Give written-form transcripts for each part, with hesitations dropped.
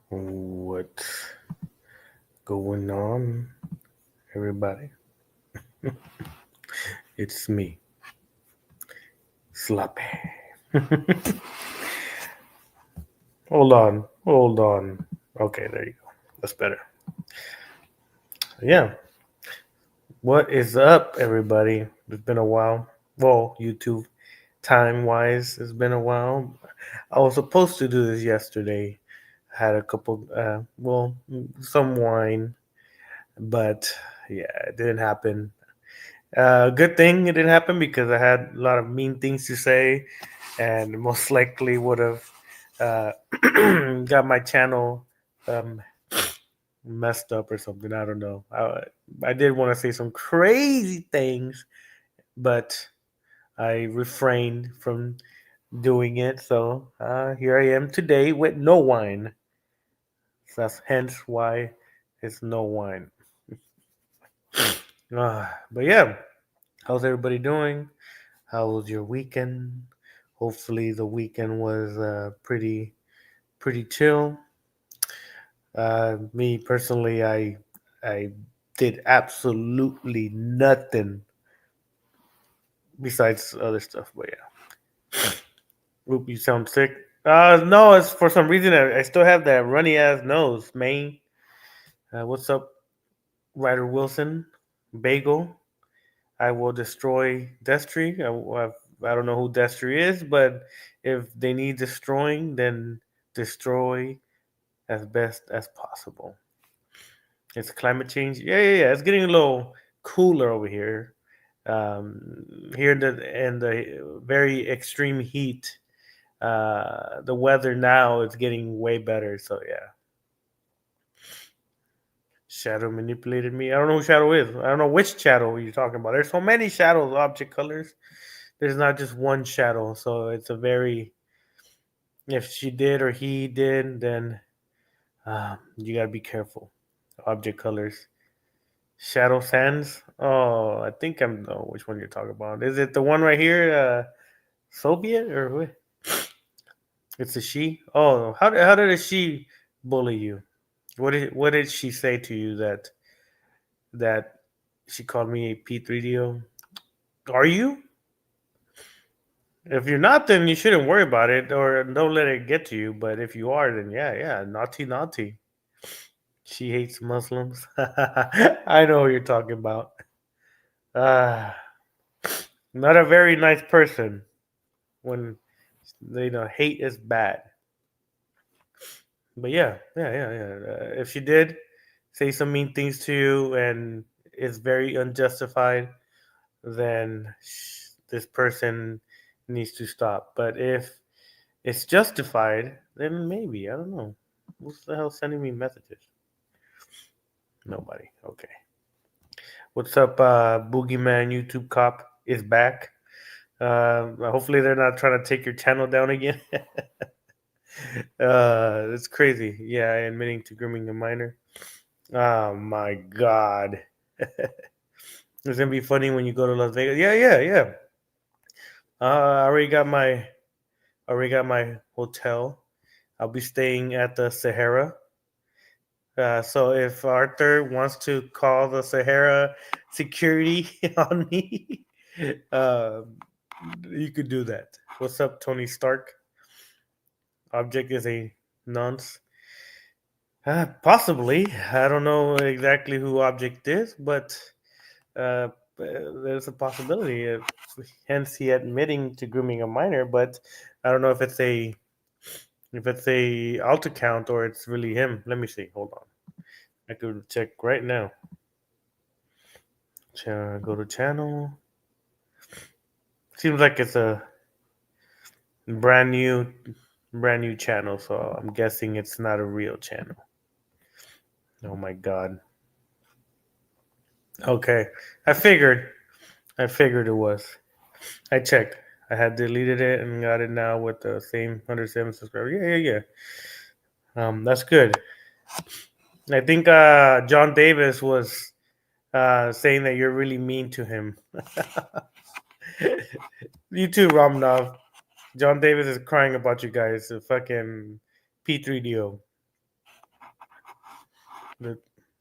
What's going on, everybody? It's me, Slappy. hold on. Okay, there you go. That's better. Yeah. What is up, everybody? It's been a while. Well, YouTube time wise, it's been a while. I was supposed to do this yesterday. Had a couple, some wine, but yeah, it didn't happen. Good thing it didn't happen because I had a lot of mean things to say, and most likely would have uh, got my channel um, messed up or something. I don't know. I did want to say some crazy things, but I refrained from doing it. So here I am today with no wine. So that's hence why it's no wine. But yeah, how's everybody doing? How was your weekend? Hopefully the weekend was pretty chill. Me personally, I did absolutely nothing besides other stuff. But yeah, oop, you sound sick. No, it's for some reason I still have that runny ass nose, man. What's up, Ryder Wilson? Bagel. I will destroy Destry. I don't know who Destry is, but if they need destroying, then destroy as best as possible. It's climate change. Yeah. It's getting a little cooler over here. Here in the very extreme heat, the weather now is getting way better. So yeah, Shadow manipulated me. I don't know who Shadow is. I don't know which Shadow you're talking about. There's so many shadows, object colors. There's not just one shadow. So it's a very if she did or he did, then you gotta be careful. Object colors. Shadow Sands. Oh, I think I know which one you're talking about. Is it the one right here? Soviet or what? It's a she. Oh, how did a she bully you? What did she say to you that she called me a P3DO? Are you? If you're not, then you shouldn't worry about it or don't let it get to you. But if you are, then yeah, naughty, naughty. She hates Muslims. I know what you're talking about. Uh, not a very nice person when hate is bad. But yeah. If she did say some mean things to you and it's very unjustified, then this person needs to stop. But if it's justified, then maybe I don't know. Who's the hell sending me messages? Nobody. Okay. What's up, Boogeyman YouTube Cop is back. Hopefully they're not trying to take your channel down again. It's crazy. Yeah, admitting to grooming a minor. Oh my god. It's gonna be funny when you go to Las Vegas. Yeah. I already got my hotel. I'll be staying at the Sahara. So if Arthur wants to call the Sahara security on me, uh, you could do that. What's up, Tony Stark? Object is a nonce. Possibly. I don't know exactly who Object is, but uh, there's a possibility. Hence, he admitting to grooming a minor, but I don't know if it's a alt account or it's really him. Let me see. Hold on. I could check right now. Go to channel. Seems like it's a brand new, brand new channel. So I'm guessing it's not a real channel. Oh my god. Okay, I figured. I figured it was. I checked. I had deleted it and got it now with the same 107 subscribers. Yeah. That's good. I think John Davis was saying that you're really mean to him. You too, Ramnav. John Davis is crying about you guys. The fucking P3DO. The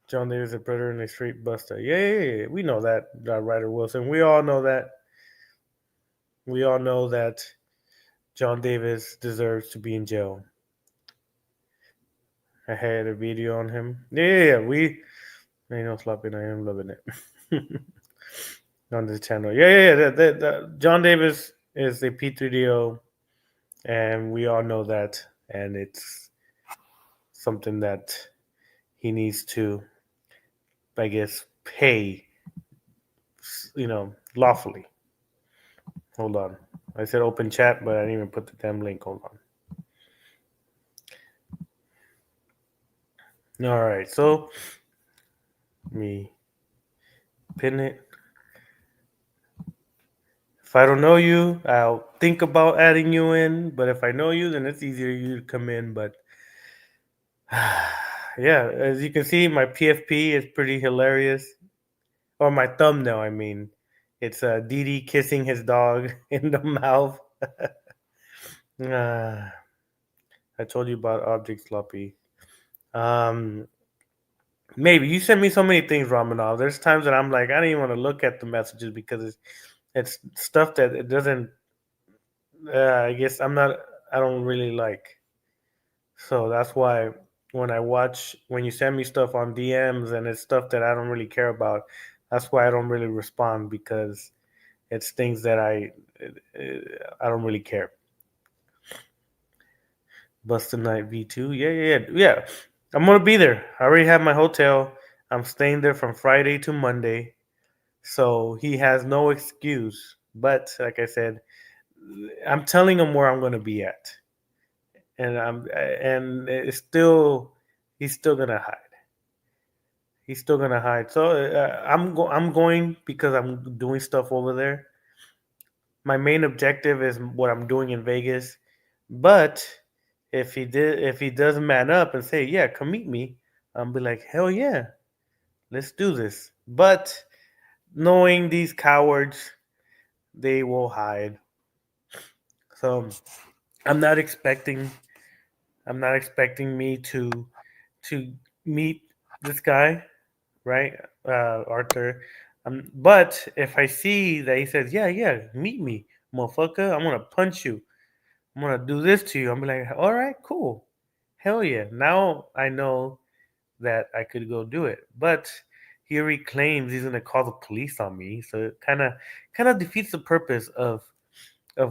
John Davis, a predator and a straight buster. Yeah. We know that, Ryder Wilson. We all know that. We all know that John Davis deserves to be in jail. I had a video on him. Yeah. We, I know, slapping. I am loving it. On the channel. Yeah. John Davis is a P3DO, and we all know that. And it's something that he needs to, I guess, pay, lawfully. Hold on. I said open chat, but I didn't even put the damn link. Hold on. All right. So, let me pin it. If I don't know you, I'll think about adding you in. But if I know you, then it's easier you to come in. But yeah, as you can see, my PFP is pretty hilarious. Or my thumbnail, I mean. It's Didi kissing his dog in the mouth. uh, I told you about Object Sloppy. Um, Maybe you send me so many things, Ramanov. There's times that I'm like, I don't even want to look at the messages because it's stuff that it doesn't. I guess I don't really like. So that's why when you send me stuff on DMs and it's stuff that I don't really care about, that's why I don't really respond because it's things that I don't really care. Busted Night V2, yeah. I'm gonna be there. I already have my hotel. I'm staying there from Friday to Monday. So he has no excuse. But like I said, I'm telling him where I'm going to be at, and it's still he's still gonna hide. He's still gonna hide. So I'm going because I'm doing stuff over there. My main objective is what I'm doing in Vegas. But if he does man up and say, yeah, come meet me, I'll be like, hell yeah, let's do this. But knowing these cowards, they will hide. So I'm not expecting me to meet this guy, right, Arthur. But if I see that he says, yeah, meet me, motherfucker, I'm gonna punch you. I'm gonna do this to you. I'm like, all right, cool, hell yeah. Now I know that I could go do it. But here he claims he's gonna call the police on me. So it kind of defeats the purpose of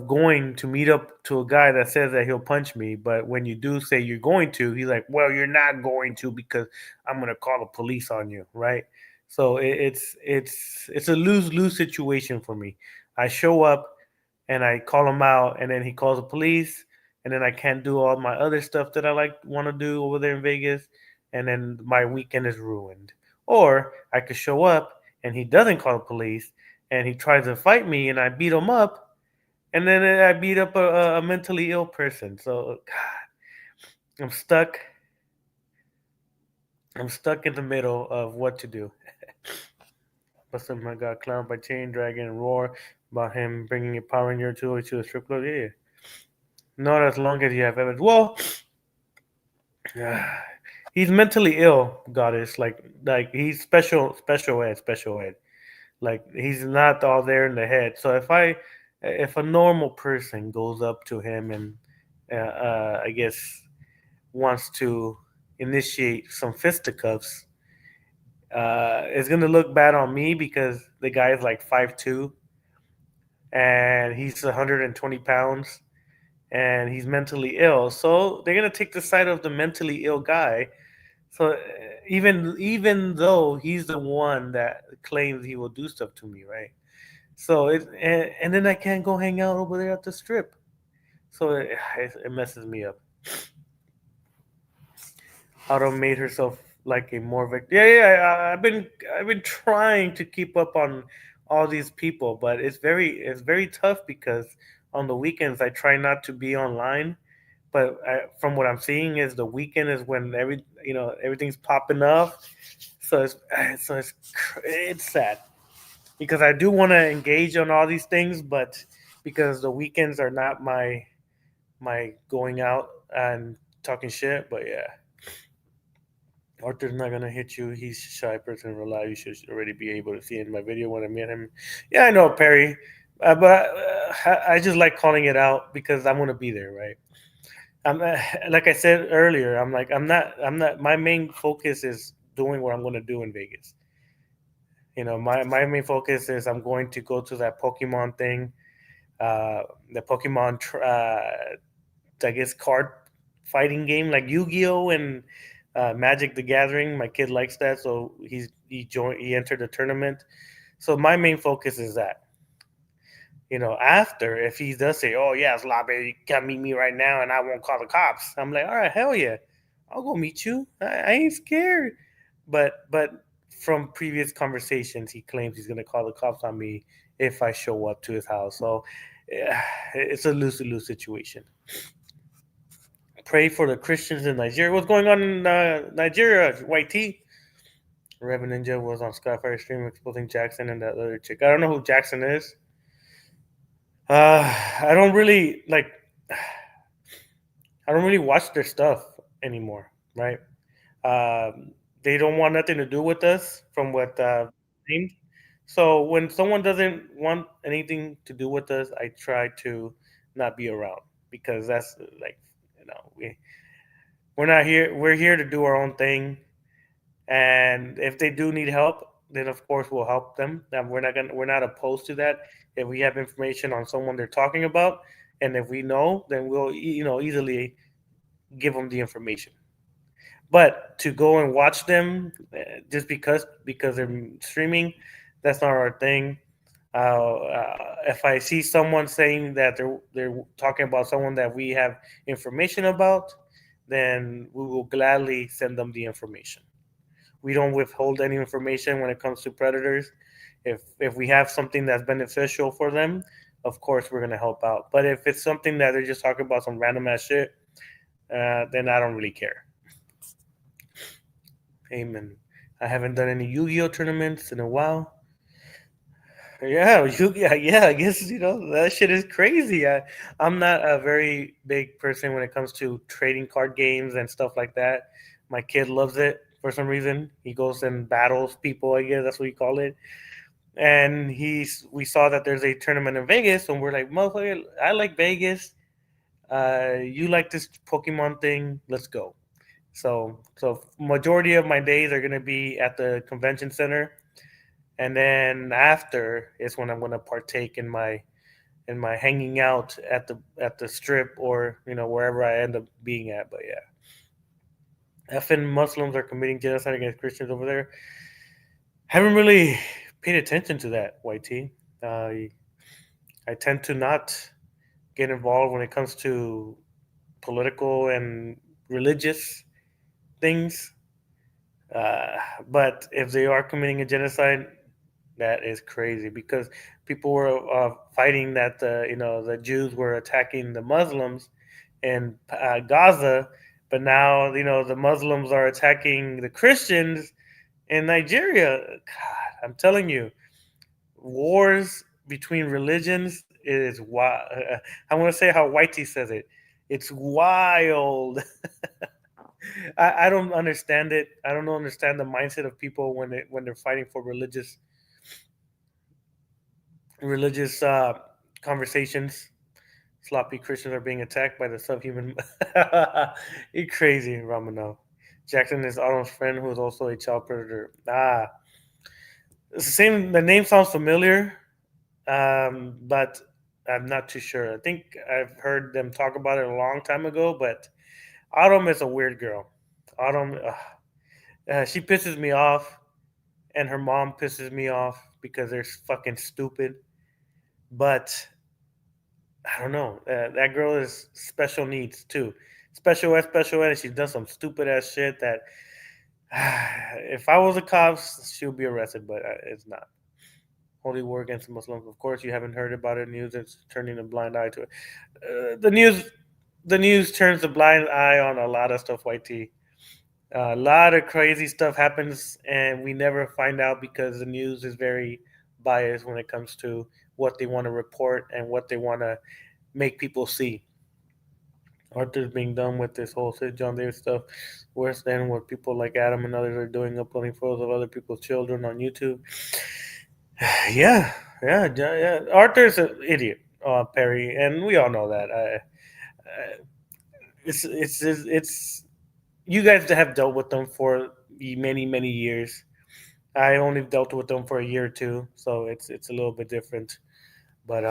going to meet up to a guy that says that he'll punch me, but when you do say you're going to, he's like, "Well, you're not going to because I'm gonna call the police on you," right? So it's a lose lose situation for me. I show up and I call him out, and then he calls the police, and then I can't do all my other stuff that I like want to do over there in Vegas, and then my weekend is ruined. Or I could show up and he doesn't call the police, and he tries to fight me, and I beat him up, and then I beat up a mentally ill person. So God, I'm stuck. I'm stuck in the middle of what to do. But someone got clowned by Chain Dragon and Roar about him bringing a Power Ranger to a strip club. Yeah, not as long as you have evidence. Well, he's mentally ill, Goddess. Like he's special ed. Like he's not all there in the head. So if a normal person goes up to him and I guess wants to initiate some fisticuffs, it's gonna look bad on me because the guy is like 5'2" and he's 120 pounds and he's mentally ill. So they're gonna take the side of the mentally ill guy. So even though he's the one that claims he will do stuff to me, right? So and then I can't go hang out over there at the strip. So it messes me up. Auto made herself like a more victim. I've been trying to keep up on all these people, but it's very tough because on the weekends I try not to be online. But from what I'm seeing is the weekend is when everything's popping up. So it's sad because I do want to engage on all these things, but because the weekends are not my going out and talking shit. But yeah. Arthur's not gonna hit you. He's a shy person in real life. You should already be able to see in my video when I met him. Yeah, I know Perry, but I just like calling it out because I'm gonna be there, right? I'm like I said earlier. I'm like I'm not. My main focus is doing what I'm gonna do in Vegas. My main focus is I'm going to go to that Pokemon thing, the Pokemon, I guess, card fighting game like Yu-Gi-Oh and Magic the Gathering. My kid likes that, so he entered the tournament. So my main focus is that. After if he does say, "Oh yeah, Slabe, you can meet me right now, and I won't call the cops," I'm like, "All right, hell yeah, I'll go meet you. I ain't scared." But from previous conversations, he claims he's gonna call the cops on me if I show up to his house. So yeah, it's a lose situation. Pray for the Christians in Nigeria. What's going on in Nigeria? White T. Reverend Ninja was on Skyfire stream exposing Jackson and that other chick. I don't know who Jackson is. I don't really like. I don't really watch their stuff anymore, right? They don't want nothing to do with us, from what seems. So when someone doesn't want anything to do with us, I try to not be around because that's like, we're not here. We're here to do our own thing, and if they do need help, then of course we'll help them. And we're not opposed to that. If we have information on someone they're talking about, and if we know, then we'll easily give them the information. But to go and watch them just because they're streaming, that's not our thing. If I see someone saying that they're talking about someone that we have information about, then we will gladly send them the information. We don't withhold any information when it comes to predators. If we have something that's beneficial for them, of course we're gonna help out. But if it's something that they're just talking about some random ass shit, then I don't really care. Amen. I haven't done any Yu-Gi-Oh tournaments in a while. Yeah, yeah. I guess that shit is crazy. I'm not a very big person when it comes to trading card games and stuff like that. My kid loves it for some reason. He goes and battles people. I guess that's what you call it. And we saw that there's a tournament in Vegas, and we're like, motherfucker, I like Vegas. You like this Pokemon thing? Let's go. So majority of my days are gonna be at the convention center, and then after is when I'm gonna partake in my hanging out at the strip, or wherever I end up being at. But yeah, effing Muslims are committing genocide against Christians over there. Haven't really paid attention to that, YT. I tend to not get involved when it comes to political and religious things. Uh, but if they are committing a genocide, that is crazy because people were fighting that the Jews were attacking the Muslims in Gaza, but now the Muslims are attacking the Christians in Nigeria. God, I'm telling you, wars between religions is wild. I want to say how Whitey says it. It's wild. I don't understand it. I don't understand the mindset of people when they're fighting for religious conversations. Sloppy Christians are being attacked by the subhuman. You're crazy, Romano. Jackson is Otto's friend, who is also a child predator. It's the same. The name sounds familiar, but I'm not too sure. I think I've heard them talk about it a long time ago. But Autumn is a weird girl. Autumn, she pisses me off, and her mom pisses me off because they're fucking stupid. But I don't know. That girl is special needs too. Special ed. She's done some stupid ass shit that if I was a cop, she would be arrested, but it's not. Holy war against the Muslims. Of course, you haven't heard about it. News is turning a blind eye to it. The news turns a blind eye on a lot of stuff. YT. A lot of crazy stuff happens, and we never find out because the news is very biased when it comes to what they want to report and what they want to make people see. Arthur's being done with this whole John Davis stuff worse than what people like Adam and others are doing, uploading photos of other people's children on YouTube. Yeah, yeah. Arthur's an idiot, Perry, and we all know that. It's you guys have dealt with them for many years. I only dealt with them for a year or two, so it's a little bit different. But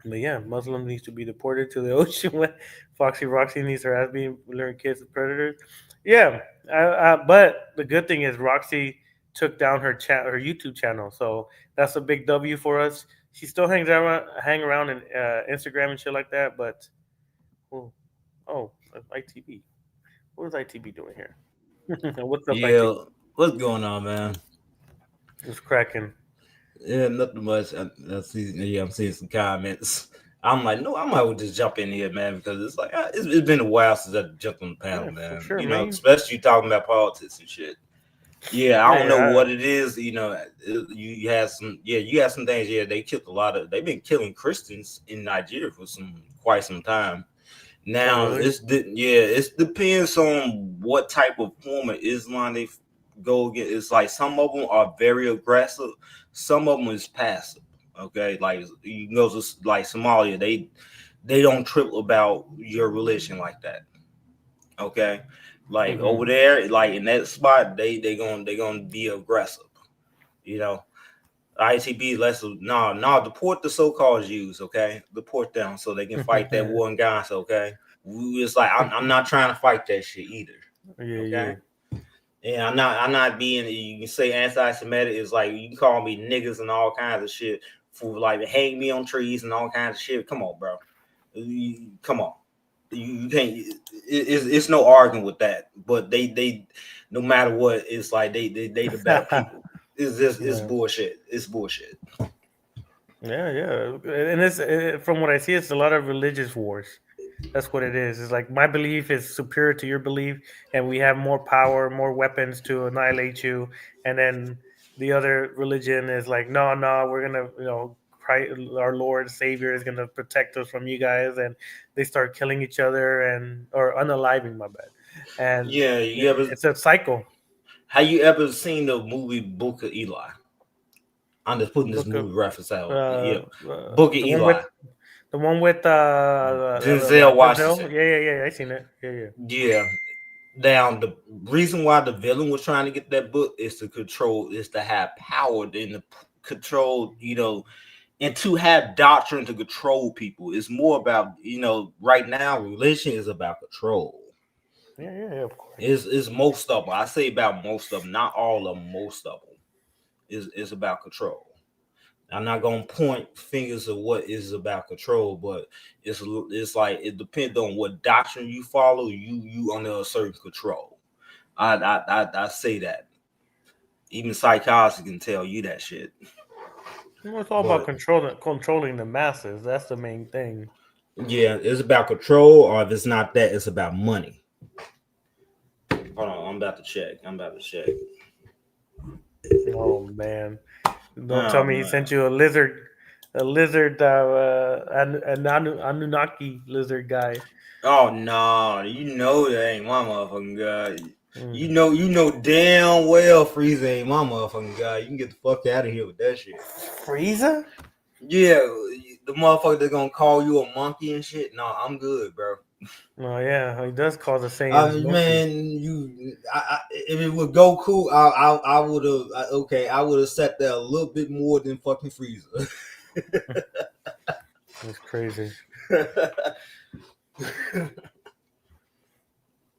but yeah, Muslims needs to be deported to the ocean. When Foxy Roxy needs her ass being luring kids with predators. Yeah, but the good thing is Roxy took down her YouTube channel, so that's a big W for us. She still hang around in Instagram and shit like that, but oh, oh, ITB. What is ITB doing here? What's up, Yeah, ITB? what's going on, man? It's cracking. Yeah, nothing much. I'm seeing some comments. I'm like, no, I might well just jump in here, man, because it's like it's been a while since I jumped on the panel, Yeah, for man. sure, man. Especially talking about politics and shit. Yeah, I Yeah, don't know yeah. what it is. You had some. Yeah, you had some things. Yeah, they killed a lot of. They've been killing Christians in Nigeria for quite some time. Oh, Now really? it depends on what type of form of Islam they go against. It's like some of them are very aggressive, some of them is passive. Okay, like you can go to like Somalia, they don't trip about your religion like that. Okay, like over Mm-hmm. there, like in that spot, they gonna be aggressive. You know, ITB less no deport the so-called Jews, okay? Deport them so they can fight that war in Gaza, okay? It's like I'm not trying to fight that shit either, Yeah, okay? yeah. And I'm not being, you can say anti-Semitic is like you can call me niggas and all kinds of shit for like hang me on trees and all kinds of shit. Come on, bro. Come on. You can't. It's no arguing with that. But they no matter what, it's like they the better people. It's Yeah. bullshit. It's bullshit. Yeah, yeah, and from what I see, it's a lot of religious wars. That's what it is. It's like my belief is superior to your belief, and we have more power, more weapons to annihilate you. And then the other religion is like, no, no, we're gonna, Christ, our Lord Savior is gonna protect us from you guys, and they start killing each other and or unaliving, my bad. And Yeah, you ever it's a cycle. have you ever seen the movie Book of Eli? I'm just putting this Book of movie reference out. uh, Yeah, Book of the one with Eli. The one with Denzel Denzel. Washington. Yeah. I seen it. Yeah, yeah. Yeah. Now the reason why the villain was trying to get that book is to have power and to control, and to have doctrine to control people. It's more about, right now religion is about control. Yeah. Of course. Is most of them. I say about most of them, not all of them. Most of them is about control. I'm not gonna point fingers of what is about control, but it's like it depends on what doctrine you follow. You under a certain control. I say that. Even psychologists can tell you that shit. Well, it's all about But controlling the masses. That's the main thing. yeah, it's about control, or if it's not that, it's about money. Hold on, I'm about to check. Oh man! Don't tell Oh me he man. sent you a lizard, an Anunnaki lizard guy. Oh no, you know that ain't my motherfucking guy. Mm. You know damn well Frieza ain't my motherfucking guy. You can get the fuck out of here with that shit. Frieza? Yeah, the motherfucker that's gonna call you a monkey and shit. No, I'm good, bro. Oh yeah, he does call the I Saiyans mean, monkeys. man, if it would Goku, I would have okay, I would have sat there a little bit more than fucking Frieza. That's crazy.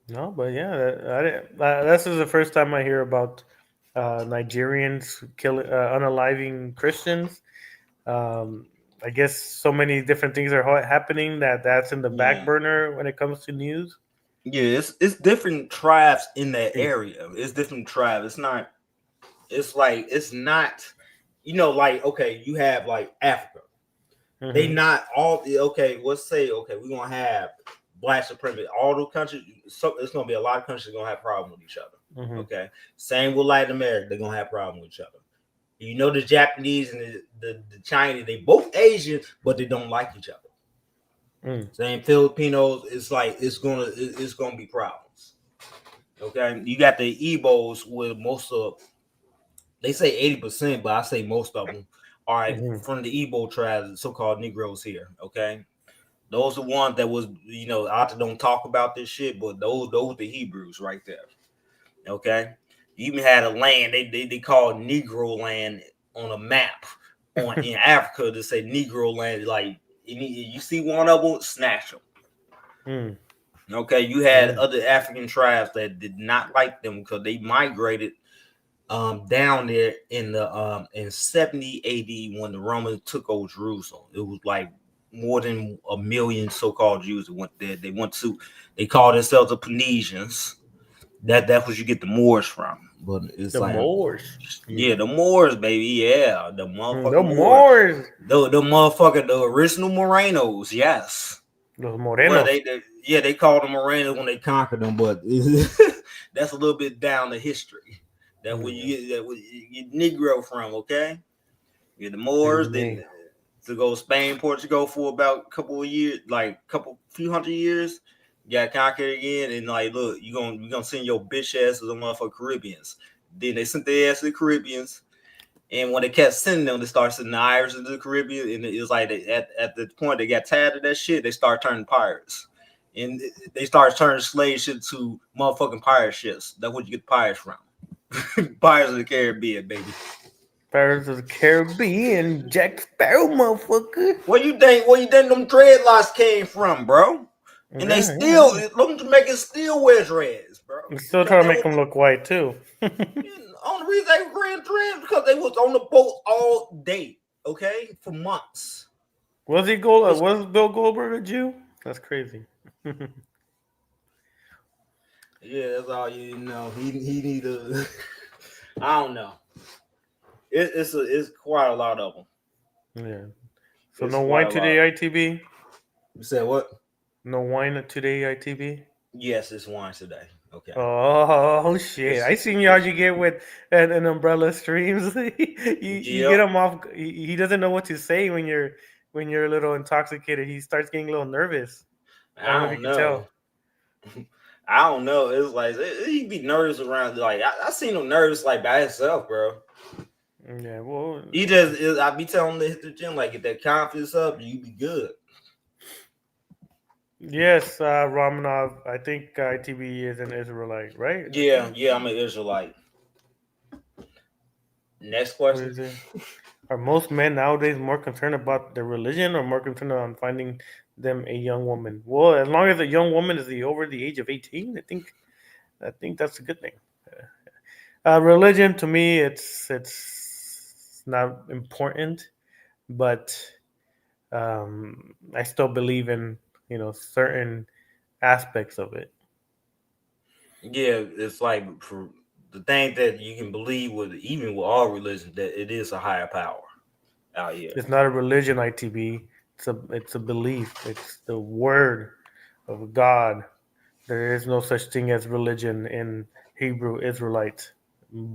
No, but yeah, this is the first time I hear about Nigerians killing, unaliving Christians. Um, I guess so many different things are happening that's in the back Yeah. burner when it comes to news. Yeah, it's different tribes in that area. It's different tribes. It's not. It's like it's not. Like okay, you have like Africa. They Mm-hmm. not all okay. Let's say okay, we're gonna have black supremacy. All the countries, so it's gonna be a lot of countries gonna have problems with each other. Mm-hmm. Okay, same with Latin America, they're gonna have problems with each other. The Japanese and the Chinese, they both Asian, but they don't like each other. Saying Filipinos, it's like it's gonna be problems. Okay, you got the Igbos with most of, they say 80%, but I say most of them are from the Igbo tribes, so-called Negroes here. Okay, those are ones that was, I don't talk about this shit, but those the Hebrews right there. Okay, you even had a land they call Negro land on a map in Africa to say Negro land. Like you see one of them, snatch them. Okay, you had other African tribes that did not like them because they migrated down there in 70 AD when the Romans took over Jerusalem. It was like more than 1 million so-called Jews that went there. They called themselves the Phoenicians. That's what you get the Moors from. But it's the like Moors. Yeah, the Moors, baby. Yeah, the motherfucking The Moors. Moors. The motherfucker, the original Morenos, yes. Los Well, Morenos. they called them Morenos when they conquered them, but that's a little bit down the history. That's where you get Negro from, okay? You get the Moors, then to go Spain, Portugal for about a couple of years, like few hundred years, got conquered again, and like, look, you gonna send your bitch ass to the motherfucking Caribbeans. Then they sent their ass to the Caribbeans, and when they kept sending them, they started sending the Irish into the Caribbean, and it was like at the point they got tired of that shit, they started turning pirates. And they started turning slave shit to motherfucking pirate ships. That's where you get pirates from. Pirates of the Caribbean, baby. Pirates of the Caribbean, Jack Sparrow, motherfucker. Where you think them dreadlocks came from, bro? And they still, them Jamaicans still wear dreads, bro. They still trying to make them look white too. Only reason they were wearing dreads because they was on the boat all day, okay, for months. Was Bill Goldberg a Jew? That's crazy. Yeah, that's all you know. He need a. I don't know. It's quite a lot of them. Yeah. So no wine today, ITB. You said what? No wine today, ITB. Yes, it's wine today. Okay. Oh shit! I seen how you get with an umbrella streams. you get him off. He doesn't know what to say when you're a little intoxicated. He starts getting a little nervous. I don't know. I don't know. It's like he'd be nervous around. Like I seen him nervous like by himself, bro. Yeah, well, I be telling him to hit the gym, like get that confidence up, you be good. Yes, Romanov. I think ITB is an Israelite, right? Yeah, I'm an Israelite. Next question. Are most men nowadays more concerned about their religion or more concerned on finding them a young woman? Well, as long as a young woman is over the age of 18, I think that's a good thing. Religion to me, it's not important, but I still believe in certain aspects of it. Yeah, it's like for the thing that you can believe with, even with all religions, that it is a higher power out here. It's not a religion, ITB. It's a belief. It's the word of God. There is no such thing as religion in Hebrew Israelite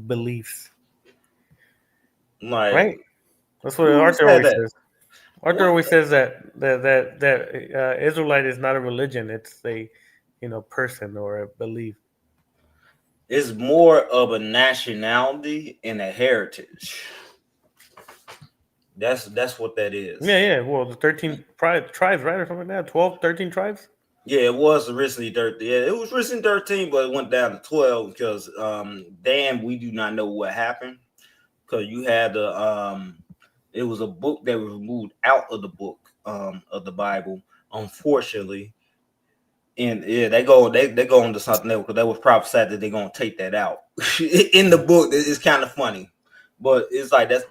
beliefs. Like, right? That's what Arthur always says. Arthur always says that Israelite is not a religion; it's a person or a belief. It's more of a nationality and a heritage. That's what that is. Yeah. Well, the 13 tribes, right, or something like that. 12, 13 tribes. Yeah, it was originally 13. Yeah, it was originally 13, but it went down to 12 because we do not know what happened. Because you had it was a book that was removed out of the book of the Bible, unfortunately. And yeah, they go into something else because that was prophesied that they're gonna take that out in the book. It's kind of funny, but it's like that's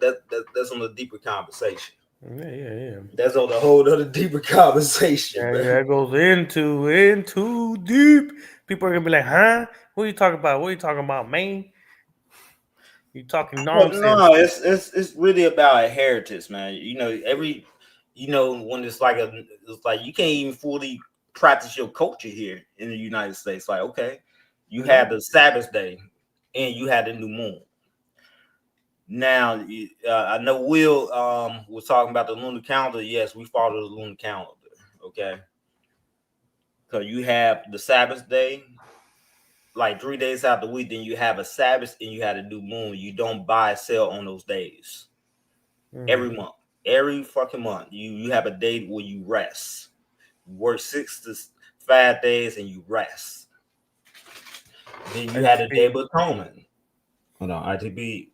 on a deeper conversation. Yeah. That's on a whole other deeper conversation. That goes into deep. People are gonna be like, "Huh? What are you talking about? What are you talking about, man? You talking nonsense?" No, it's really about a heritage, man. When it's like you can't even fully practice your culture here in the United States. Like, okay, you had the Sabbath day and you had the new moon. Now, I know Will was talking about the lunar calendar. Yes, we follow the lunar calendar. Okay, because you have the Sabbath day, like 3 days out the week. Then you have a Sabbath, and you have a new moon. You don't buy and sell on those days. Every month, every fucking month, you have a day where you rest. You work 6 to 5 days, and you rest. Then you had a day of atonement. Hold on, ITB.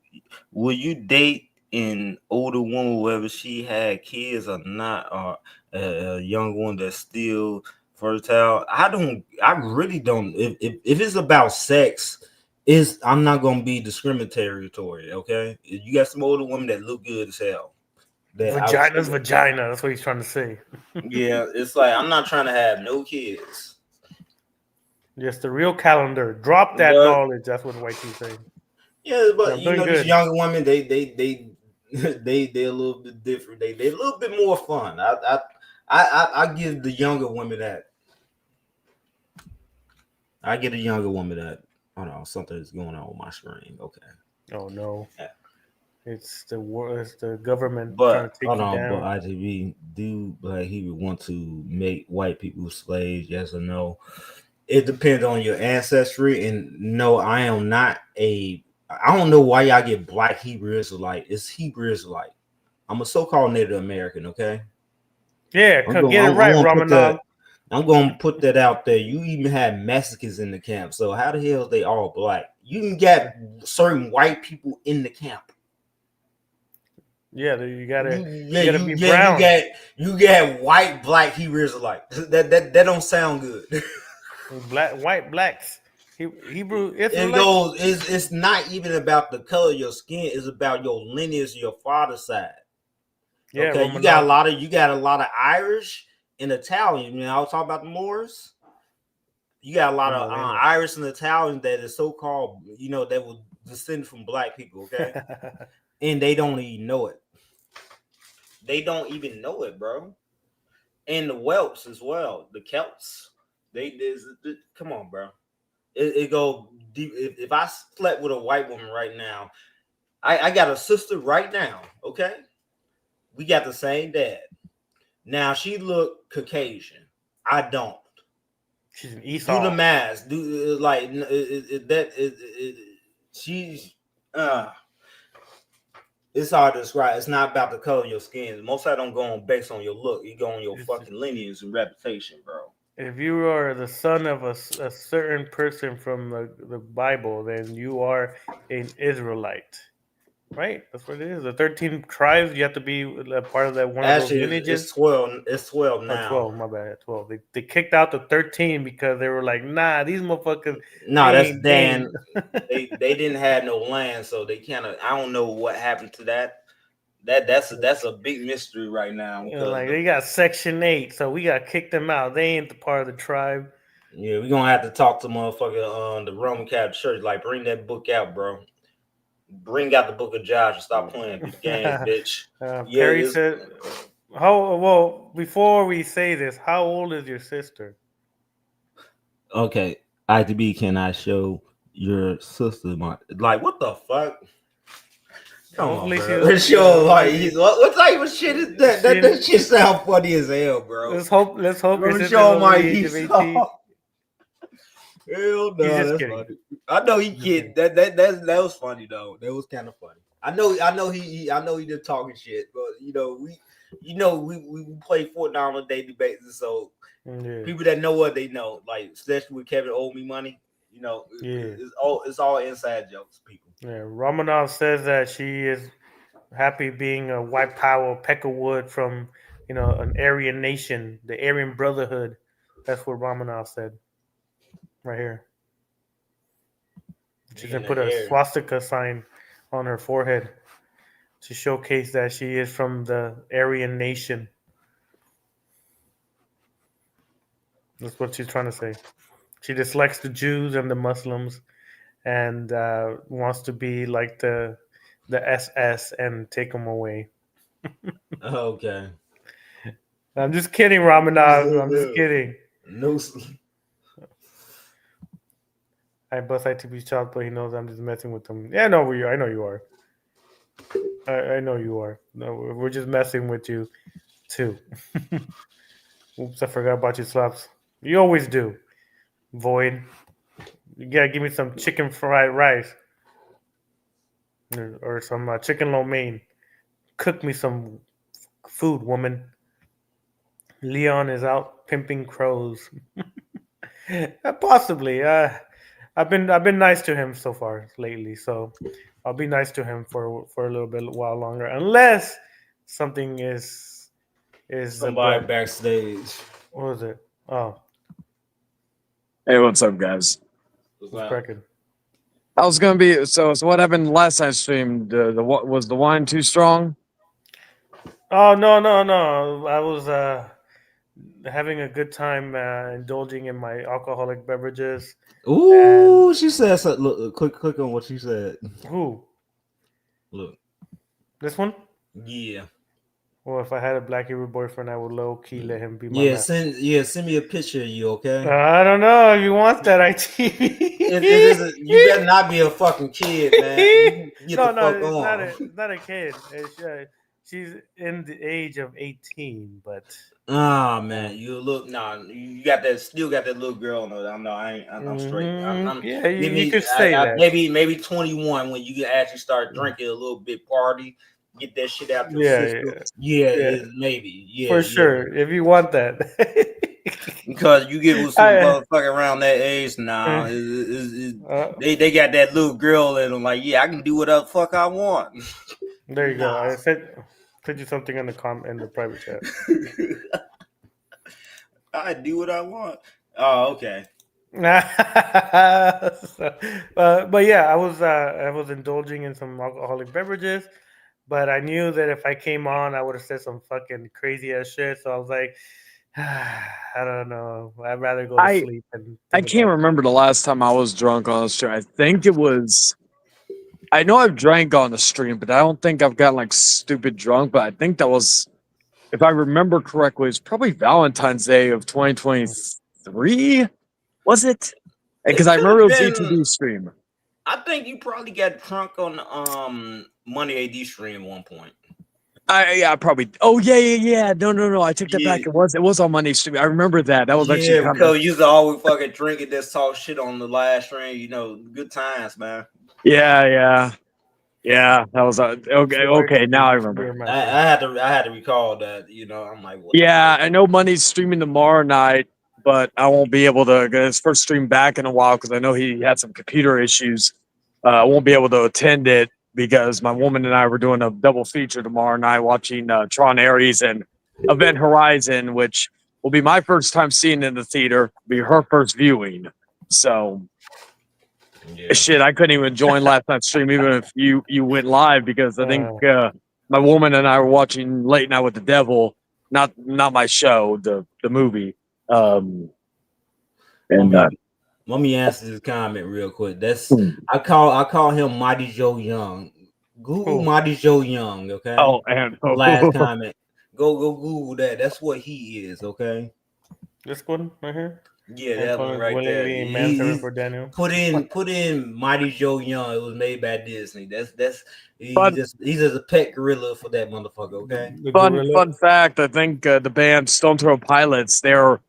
Will you date an older woman, whether she had kids or not, or a young one that's still fertile? I really don't. If it's about sex, I'm not gonna be discriminatory. Okay, you got some older women that look good as hell. Vagina's vagina. That's what he's trying to say. Yeah, it's like I'm not trying to have no kids. Yes, the real calendar. Drop that knowledge. That's what Whitey's saying. Yeah, but you know, these younger women, they they're a little bit different. They're a little bit more fun. I give the younger women that. I get a younger woman that. Oh no, something is going on with my screen. Okay. Oh no. Yeah. It's the government trying to take you down. But ITV do like he would want to make white people slaves? Yes or no? It depends on your ancestry. And no, I am not a. I don't know why y'all get Black Hebrew Israelite. It's Hebrew Israelite. I'm a so-called Native American. Okay. Yeah, get it right, Ramadan. I'm gonna put that out there. You even had Mexicans in the camp. So how the hell are they all black? You can get certain white people in the camp. Yeah, you gotta be brown. You get white, Black Hebrew Israelite. That don't sound good. White blacks. Hebrew Israelites. It's not even about the color of your skin. It's about your lineage, your father's side. Yeah, okay. You got a lot of Irish and Italian. You know, I was talking about the Moors. You got a lot of Irish and Italian that is so-called, you know, that will descend from black people. Okay, and they don't even know it. They don't even know it, bro. And the Welsh as well, the Celts. Come on, bro. It go deep. If I slept with a white woman right now, I got a sister right now. Okay, we got the same dad. Now she look Caucasian. I don't. She's an Esau. Do the math. Do like she's. It's hard to describe. It's not about the color of your skin. Most of that don't go on based on your look. You go on your fucking lineage and reputation, bro. If you are the son of a certain person from the Bible, then you are an Israelite, right? That's what it is. The 13 tribes, you have to be a part of that one of those lineages. It's 12. It's 12 now. 12. My bad. 12. They kicked out the 13 because they were like, nah, these motherfuckers. No, that's Dan. they didn't have no land, so they kind of. I don't know what happened to that. That's a big mystery right now. Like they got Section 8, so we got kicked them out. They ain't the part of the tribe. Yeah, we're gonna have to talk to motherfucker the Roman Catholic Church. Like, bring that book out, bro. Bring out the book of Josh and stop playing the games, bitch. Perry said, before we say this, how old is your sister? Okay, ITB, can I show your sister my what the fuck? Come on, bro. Let's show what type of shit is that? That shit sound funny as hell, bro. Let's hope it's show my Hell no, that's funny. I know he kid. That was funny though. That was kind of funny. I know he just talking shit, but we play $4 a day debates, so people that know what they know, like especially with Kevin owed me money. It's all inside jokes, people. Yeah, Romanov says that she is happy being a white power Peckerwood from an Aryan nation, the Aryan Brotherhood. That's what Romanov said. Right here. She's gonna put a swastika sign on her forehead to showcase that she is from the Aryan nation. That's what she's trying to say. She dislikes the Jews and the Muslims and wants to be like the SS and take them away. Okay. I'm just kidding, Ramanov. I'm just kidding. No. I bust ITB's chopped, but he knows I'm just messing with him. Yeah, no, I know you are. I know you are. No, we're just messing with you, too. Oops, I forgot about you, Slaps. You always do. Void. You gotta give me some chicken fried rice or some chicken lo mein. Cook me some food, woman. Leon is out pimping crows. Possibly. I've been nice to him so far lately, so I'll be nice to him for a little bit while longer, unless something is Somebody backstage. what was it? Oh, Hey, what's up, guys? What's it's that? cracking. I was gonna be so. What happened last time stream? Was the wine too strong? Oh no. I was having a good time indulging in my alcoholic beverages. Ooh, she said something. Look, click on what she said. Who? Look, This one? yeah, Well, if I had a Black Hebrew boyfriend, I would low key let him be my yeah. man. Send me a picture of you, okay? I don't know if you want that, It isn't. You better not be a fucking kid, man. You get no, the fuck it's on. it's not a kid. She's in the age of 18, but Ah, man, you look. Nah, you got that. Still got that little girl. No, I'm straight. Yeah, Give you me. could say that. Maybe 21 when you can actually start drinking a little bit. Party, get that shit out your system. Yeah. Maybe. Yeah, for sure. If you want that. Because you get with some motherfucker around that age now, they got that little girl in them. Like, yeah, I can do whatever the fuck I want. There you go. I sent you something in the private chat. I do what I want. Oh, okay. But yeah, I was indulging in some alcoholic beverages, but I knew that if I came on, I would have said some fucking crazy ass shit. So I was like, I don't know. I'd rather go to sleep. I can't remember the last time I was drunk on the stream. I think it was. I know I've drank on the stream, but I don't think I've gotten like stupid drunk. But I think that was, if I remember correctly, it's probably Valentine's Day of 2023. Was it? Because I remember it was ETB stream. I think you probably got drunk on Money AD stream at one point. Yeah, probably. Oh yeah. No. I took that back. It was on Monday stream. I remember that. That was actually because you used to always fucking drink it, just talk shit on the live stream. You know, good times, man. Yeah. That was okay. Now I remember. I had to recall that. You know, I'm like, what I know Money's streaming tomorrow night, but I won't be able to get his first stream back in a while because I know he had some computer issues. I won't be able to attend it because my woman and I were doing a double feature tomorrow night watching Tron Ares and Event Horizon, which will be my first time seeing in the theater, be her first viewing. So, shit, I couldn't even join last night's stream even if you went live because I think my woman and I were watching Late Night with the Devil, not my show, the movie. Let me answer this comment real quick. That's I call him Mighty Joe Young. Google Mighty Joe Young, okay? Oh, and last comment. Go Google that. That's what he is, okay? This one right here. Yeah, that one right there. He's for Daniel. Put in Mighty Joe Young. It was made by Disney. He's just a pet gorilla for that motherfucker, okay? Fun fact. I think the band Stone Throw Pilots, their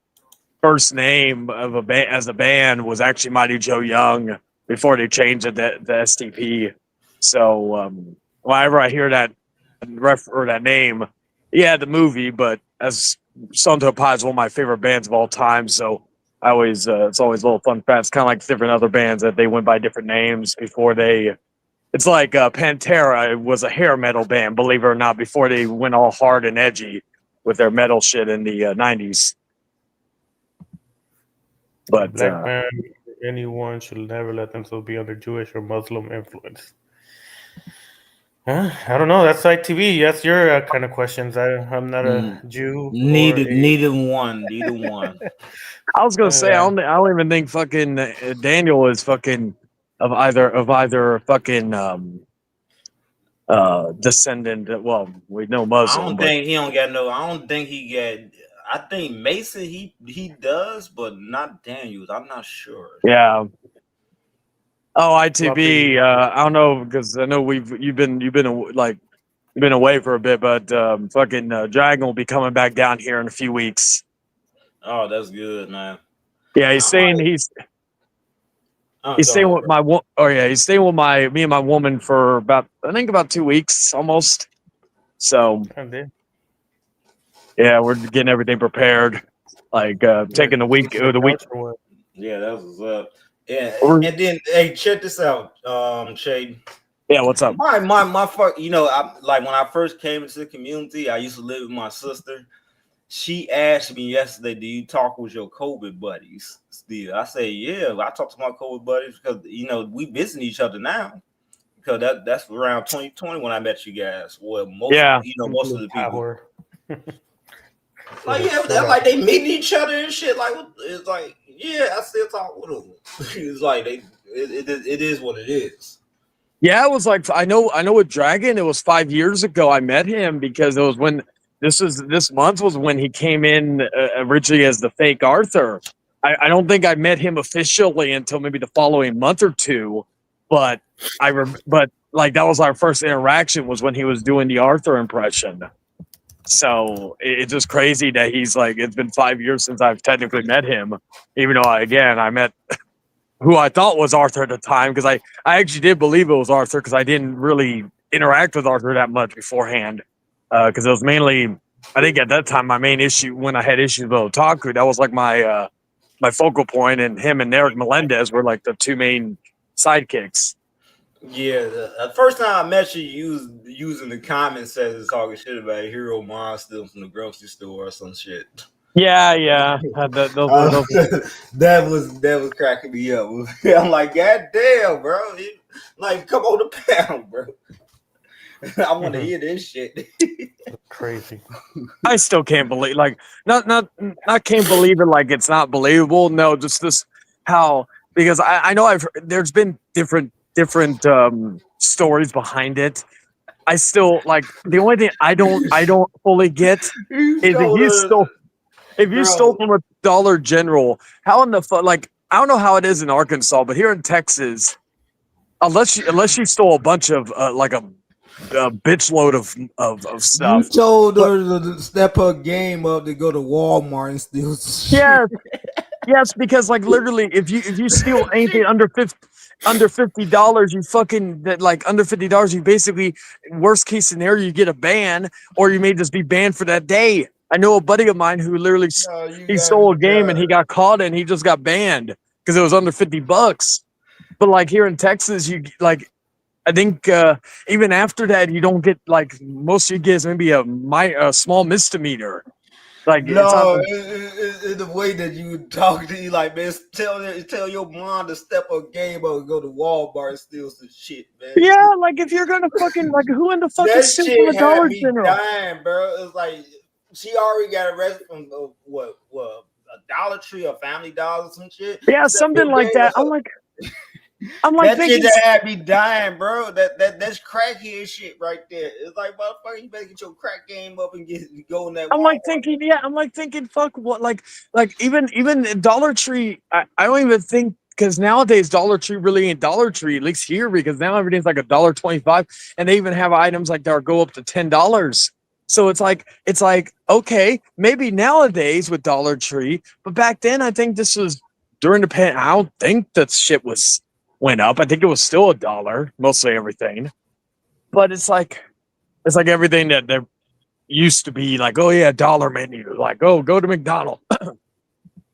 first name of as a band was actually Mighty Joe Young before they changed it to the STP. So whenever I hear that that name, the movie, but as Stone Throw Pilots is one of my favorite bands of all time, so I always it's always a little fun fact. It's kind of like different other bands that they went by different names before they. It's like Pantera was a hair metal band, believe it or not, before they went all hard and edgy with their metal shit in the 90s. But Black man, anyone should never let themselves be under Jewish or Muslim influence. I don't know. That's ITV. That's your kind of questions. I'm not a Jew. Neither one. I was gonna say I don't even think fucking Daniel is fucking of either fucking descendant. Well, we know Muslim. I don't think he don't got no. I don't think he got. I think Mason he does, but not Daniels. I'm not sure. Yeah. Oh, ITV. I don't know because I know you've been away for a bit, but fucking Dragon will be coming back down here in a few weeks. Oh, that's good, man. Yeah, he's I saying might. he's Go staying ahead, with bro. he's staying with me and my woman for about 2 weeks almost. So And then yeah, we're getting everything prepared. Like taking the week sleeping on or the the week. couch or what? Yeah, that's what's up. Yeah, Or, and then hey, check this out, Shade. yeah, what's up? My fuck. You know, I like when I first came into the community. I used to live with my sister. She asked me yesterday, "Do you talk with your COVID buddies?" Still, I say, "Yeah, I talk to my COVID buddies because we visiting each other now." Because that's around 2020 when I met you guys. Well, Yeah, most of the people. Power. Like, yeah, they're like they meeting each other and shit. Like, it's like, yeah, I still talk with them. It's like it is what it is. yeah. It was like I know with Dragon. It was 5 years ago. I met him because it was when this month was when he came in originally as the fake Arthur. I don't think I met him officially until maybe the following month or two, but but like that was our first interaction was when he was doing the Arthur impression. So it's just crazy that he's like, it's been 5 years since I've technically met him, even though I met who I thought was Arthur at the time because I actually did believe it was Arthur because I didn't really interact with Arthur that much beforehand because it was mainly I think at that time my main issue when I had issues with Otaku that was like my focal point and him and Eric Melendez were like the two main sidekicks. Yeah, the first time I met you, you was using the comment section talking shit about Hero Monster from the grocery store or some shit. Yeah. That was cracking me up. I'm like, God damn, bro! Like, come on the pound, bro. I want to hear this shit. Crazy. I still can't believe not can't believe it like it's not believable. No, just this how because I know there's been different stories behind it. I still like the only thing I don't fully get is if you stole from a Dollar General, how in the fuck like I don't know how it is in Arkansas, but here in Texas, unless you stole a bunch of like a bitch load of stuff. You told her to step her game up to go to Walmart and steal shit. Yes, because like literally, if you steal anything under $50, you fucking that like under $50, you basically worst case scenario you get a ban, or you may just be banned for that day. I know a buddy of mine who literally he stole a game and he got caught and he just got banned because it was under $50. But like here in Texas, you like. I think even after that, you don't get like most of you get is maybe a small misdemeanor. Like no, it's the way that you talk to you, like man, tell your mom to step her game up and go to Walmart and steal some shit, man. Yeah, like if you're gonna fucking like who in the fuck is stealing from a Dollar General? Dying, bro. It's like she already got arrested from what a Dollar Tree or Family Dollar or some shit. Yeah, something like that. I'm like that thinking, shit that had me dying, bro. That's crackhead shit right there. It's like, motherfucker, you better get your crack game up and go in that. I'm like thinking, fuck what, like even Dollar Tree. I don't even think because nowadays Dollar Tree really ain't Dollar Tree, at least here, because now everything's like $1.25, and they even have items like that go up to $10. So it's like okay, maybe nowadays with Dollar Tree, but back then I think this was during the pandemic. I don't think that shit went up. I think it was still $1, mostly everything. But it's like everything that there used to be like, oh yeah, dollar menu. Like, oh, go to McDonald's.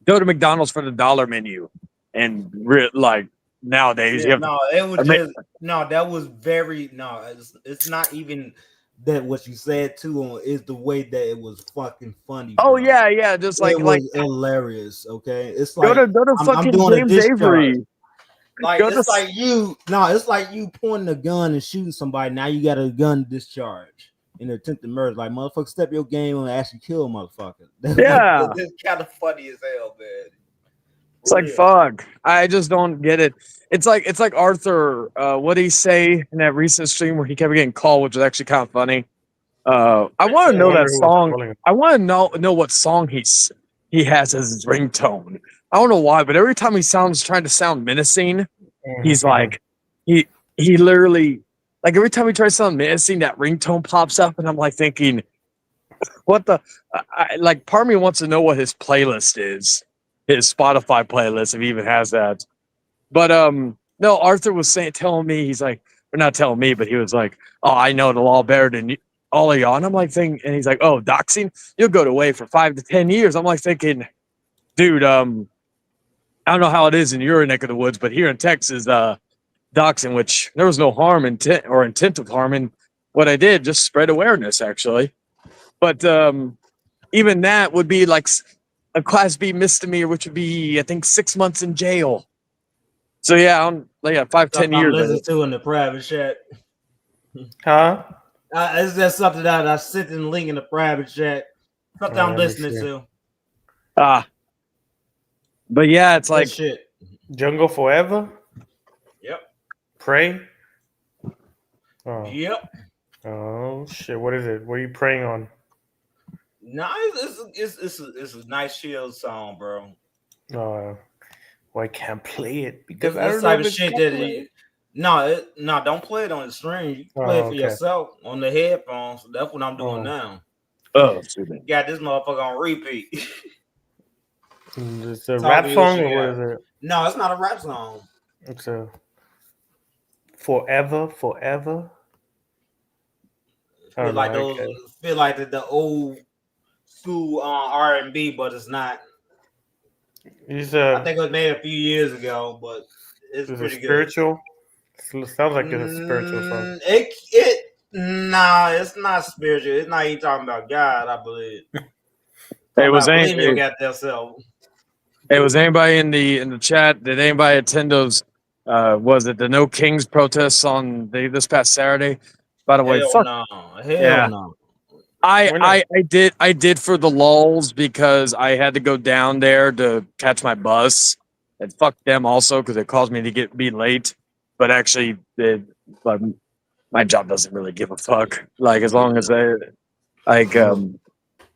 Go to McDonald's for the dollar menu. And like nowadays you have that was very it's not even that what you said too is the way that it was fucking funny. Oh bro. yeah, just like it was hilarious. Okay, it's like go to fucking James Avery. Like it's like you pointing a gun and shooting somebody. Now you got a gun discharge in attempted murder. Like motherfucker, step your game and actually kill a motherfucker. Yeah, it's kind of funny as hell, man. It's like fuck. I just don't get it. It's like Arthur. What did he say in that recent stream where he kept getting called, which was actually kind of funny. I want to know that song. I want to know what song he has as his ringtone. I don't know why, but every time he trying to sound menacing, he's like, he literally, like every time he tries to sound menacing, that ringtone pops up, and I'm like thinking, What the? Like, part of me wants to know what his playlist is, his Spotify playlist, if he even has that. But no, Arthur was telling me, he's like, or not telling me, but he was like, oh, I know the law better than all of y'all. And I'm like thinking, and he's like, oh, doxing, you'll go to away for 5 to 10 years. I'm like thinking, dude, I don't know how it is in your neck of the woods, but here in Texas, doxing, which there was no harm intent of harm in what I did, just spread awareness actually. But even that would be like a Class B misdemeanor, which would be, I think, 6 months in jail. So yeah, I'm like 5-10 years. Listen to in the private chat. Huh? It's just something that I sent in the link in the private chat. Something I'm listening to. But yeah, it's like shit. Jungle Forever. Yep. Pray. Oh. Yep. Oh shit! What is it? What are you praying on? No, it's a nice chill song, bro. Well, I can't play it because It's I don't know type if of it's shit copyrighted. no, don't play it on the stream. You can play it for okay. yourself on the headphones. That's what I'm doing now. oh, Got this motherfucker on repeat. It's a Tell rap me what song you or what got. is it? No, it's not a rap song. It's a forever. I don't know, Feel like the old school R&B, but it's not. I think it was made a few years ago, but it's pretty good. Spiritual. It sounds like it's a spiritual song. It's not spiritual. It's not even talking about God, I believe. It was anybody in the chat? Did anybody attend those? Was it the No Kings protests on this past Saturday? By the way, Hell no. I did for the lulz because I had to go down there to catch my bus, and fuck them also because it caused me to be late. But actually, my job doesn't really give a fuck. Like as long as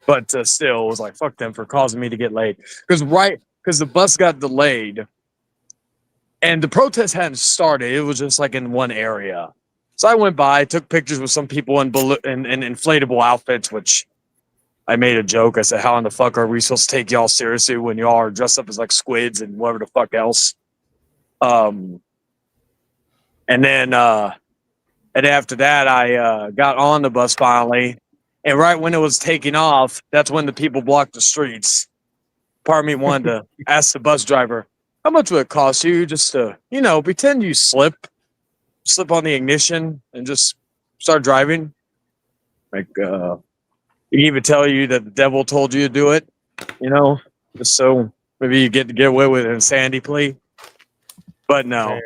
but still, it was like fuck them for causing me to get late because the bus got delayed, and the protest hadn't started. It was just like in one area. So I went by, took pictures with some people in inflatable outfits, which I made a joke. I said, how in the fuck are we supposed to take y'all seriously when y'all are dressed up as like squids and whatever the fuck else? And then and after that, I got on the bus finally. And right when it was taking off, that's when the people blocked the streets. Part of me wanted to ask the bus driver, how much would it cost you just to, pretend you slip on the ignition and just start driving? Like, he can even tell you that the devil told you to do it, just so maybe you get away with an insanity plea. But no.